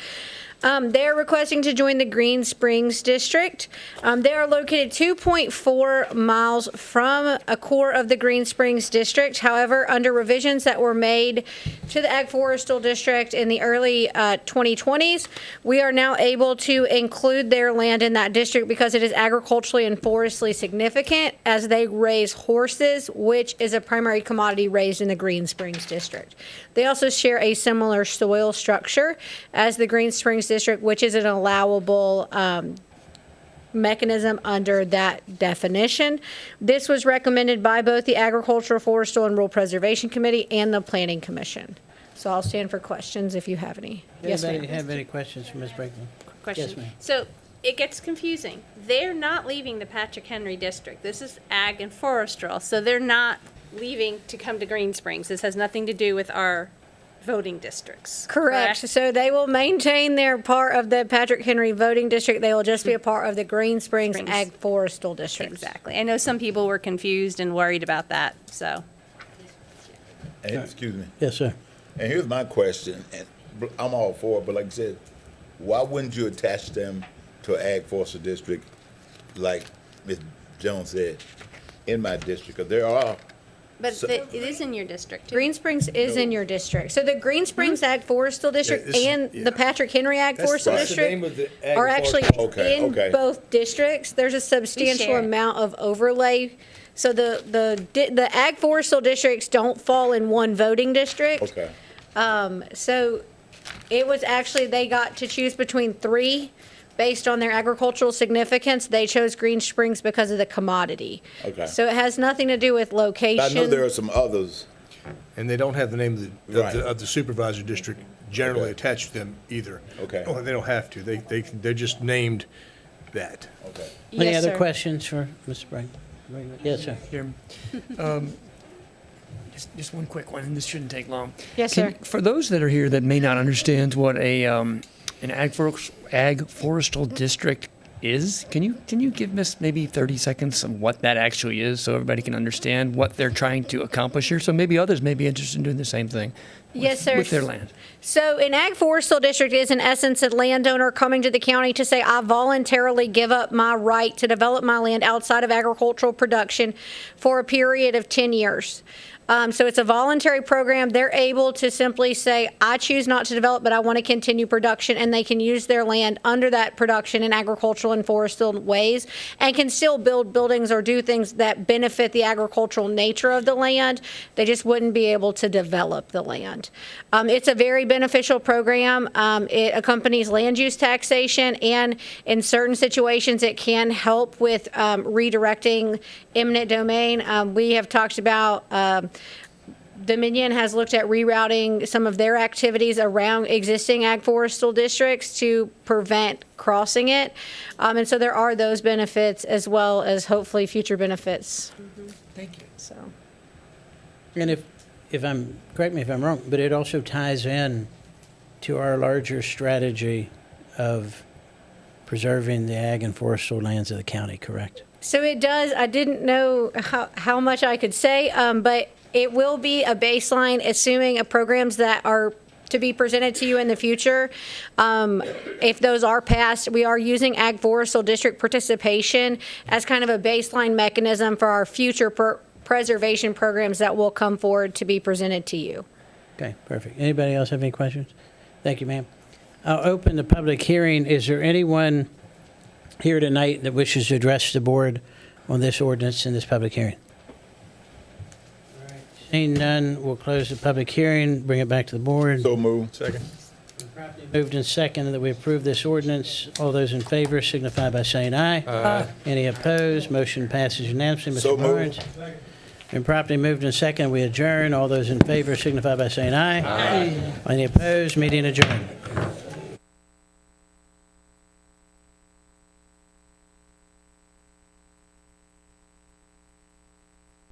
[SPEAKER 17] They're requesting to join the Green Springs District. They are located 2.4 miles from a core of the Green Springs District. However, under revisions that were made to the Ag Forestal District in the early 2020s, we are now able to include their land in that district because it is agriculturally and forestally significant as they raise horses, which is a primary commodity raised in the Green Springs District. They also share a similar soil structure as the Green Springs District, which is an allowable mechanism under that definition. This was recommended by both the Agricultural, Forestal, and Rural Preservation Committee and the Planning Commission. So I'll stand for questions if you have any. Yes,
[SPEAKER 1] Anybody
[SPEAKER 17] ma'am.
[SPEAKER 1] have any questions for Ms. Breakman?
[SPEAKER 13] Question.
[SPEAKER 1] Yes, ma'am.
[SPEAKER 13] So it gets confusing. They're not leaving the Patrick Henry district. This is ag and forestal, so they're not leaving to come to Green Springs. This has nothing to do with our voting districts.
[SPEAKER 17] Correct. So they will maintain their part of the Patrick Henry voting district. They will just be a part of the Green Springs Ag Forestal District.
[SPEAKER 13] Exactly. I know some people were confused and worried about that, so.
[SPEAKER 5] And, excuse me.
[SPEAKER 1] Yes, sir.
[SPEAKER 5] And here's my question, and I'm all for it, but like I said, why wouldn't you attach them to an ag forestal district, like Ms. Jones said, in my district? Because there are,
[SPEAKER 13] But it is in your district, too.
[SPEAKER 17] Green Springs is in your district. So the Green Springs Ag Forestal District
[SPEAKER 3] this-
[SPEAKER 17] and
[SPEAKER 3] yeah.
[SPEAKER 17] the Patrick Henry Ag
[SPEAKER 3] That's
[SPEAKER 17] Forestal
[SPEAKER 3] the name
[SPEAKER 17] District
[SPEAKER 3] of the ag
[SPEAKER 17] are
[SPEAKER 3] and
[SPEAKER 17] actually
[SPEAKER 3] forestal.
[SPEAKER 5] Okay,
[SPEAKER 17] in
[SPEAKER 5] okay.
[SPEAKER 17] both districts. There's a substantial
[SPEAKER 13] share it.
[SPEAKER 17] amount of overlay. So the Ag Forestal districts don't fall in one voting district.
[SPEAKER 5] okay.
[SPEAKER 17] So it was actually, they got to choose between three based on their agricultural significance. They chose Green Springs because of the commodity.
[SPEAKER 5] Okay.
[SPEAKER 17] So it has nothing to do with location.
[SPEAKER 5] I know there are some others.
[SPEAKER 3] And they don't have the name
[SPEAKER 5] Right.
[SPEAKER 3] of the supervisor district generally
[SPEAKER 5] Okay.
[SPEAKER 3] attached to them either.
[SPEAKER 5] Okay.
[SPEAKER 3] Well, they don't have to. They're just named that.
[SPEAKER 5] Okay.
[SPEAKER 1] Any
[SPEAKER 17] Yes,
[SPEAKER 1] other
[SPEAKER 17] sir.
[SPEAKER 1] questions for Ms. Breakman? Yes, sir.
[SPEAKER 19] Chairman. Just one quick one, and this shouldn't take long.
[SPEAKER 17] Yes, sir.
[SPEAKER 19] For those that are here that may not understand what an ag forestal district is, can you give us maybe 30 seconds of what that actually is so everybody can understand what they're trying to accomplish here? So maybe others may be interested in doing the same thing.
[SPEAKER 17] Yes, sir.
[SPEAKER 19] With their land.
[SPEAKER 17] So an ag forestal district is in essence a landowner coming to the county to say, I voluntarily give up my right to develop my land outside of agricultural production for a period of 10 years. So it's a voluntary program. They're able to simply say, I choose not to develop, but I want to continue production, and they can use their land under that production in agricultural and forestal ways and can still build buildings or do things that benefit the agricultural nature of the land. They just wouldn't be able to develop the land. It's a very beneficial program. It accompanies land use taxation, and in certain situations, it can help with redirecting eminent domain. We have talked about Dominion has looked at rerouting some of their activities around existing ag forestal districts to prevent crossing it. And so there are those benefits as well as hopefully future benefits.
[SPEAKER 19] Thank you.
[SPEAKER 17] So.
[SPEAKER 1] And correct me if I'm wrong, but it also ties in to our larger strategy of preserving the ag and forestal lands of the county, correct?
[SPEAKER 17] So it does. I didn't know how much I could say, but it will be a baseline, assuming programs that are to be presented to you in the future. If those are passed, we are using ag forestal district participation as kind of a baseline mechanism for our future preservation programs that will come forward to be presented to you.
[SPEAKER 1] Okay, perfect. Anybody else have any questions? Thank you, ma'am. I'll open the public hearing. Is there anyone here tonight that wishes to address the board on this ordinance in this public hearing? All right, seeing none, we'll close the public hearing, bring it back to the board.
[SPEAKER 5] So move.
[SPEAKER 3] Second.
[SPEAKER 1] Moved and seconded that we approve this ordinance. All those in favor signify by saying aye. Aye. Any opposed? Motion passes unanimously.
[SPEAKER 5] So
[SPEAKER 1] Mr.
[SPEAKER 5] moved.
[SPEAKER 1] Barnes? Been properly moved and second, we adjourn. All those in favor signify by saying aye. Aye. Any opposed? Meeting adjourned.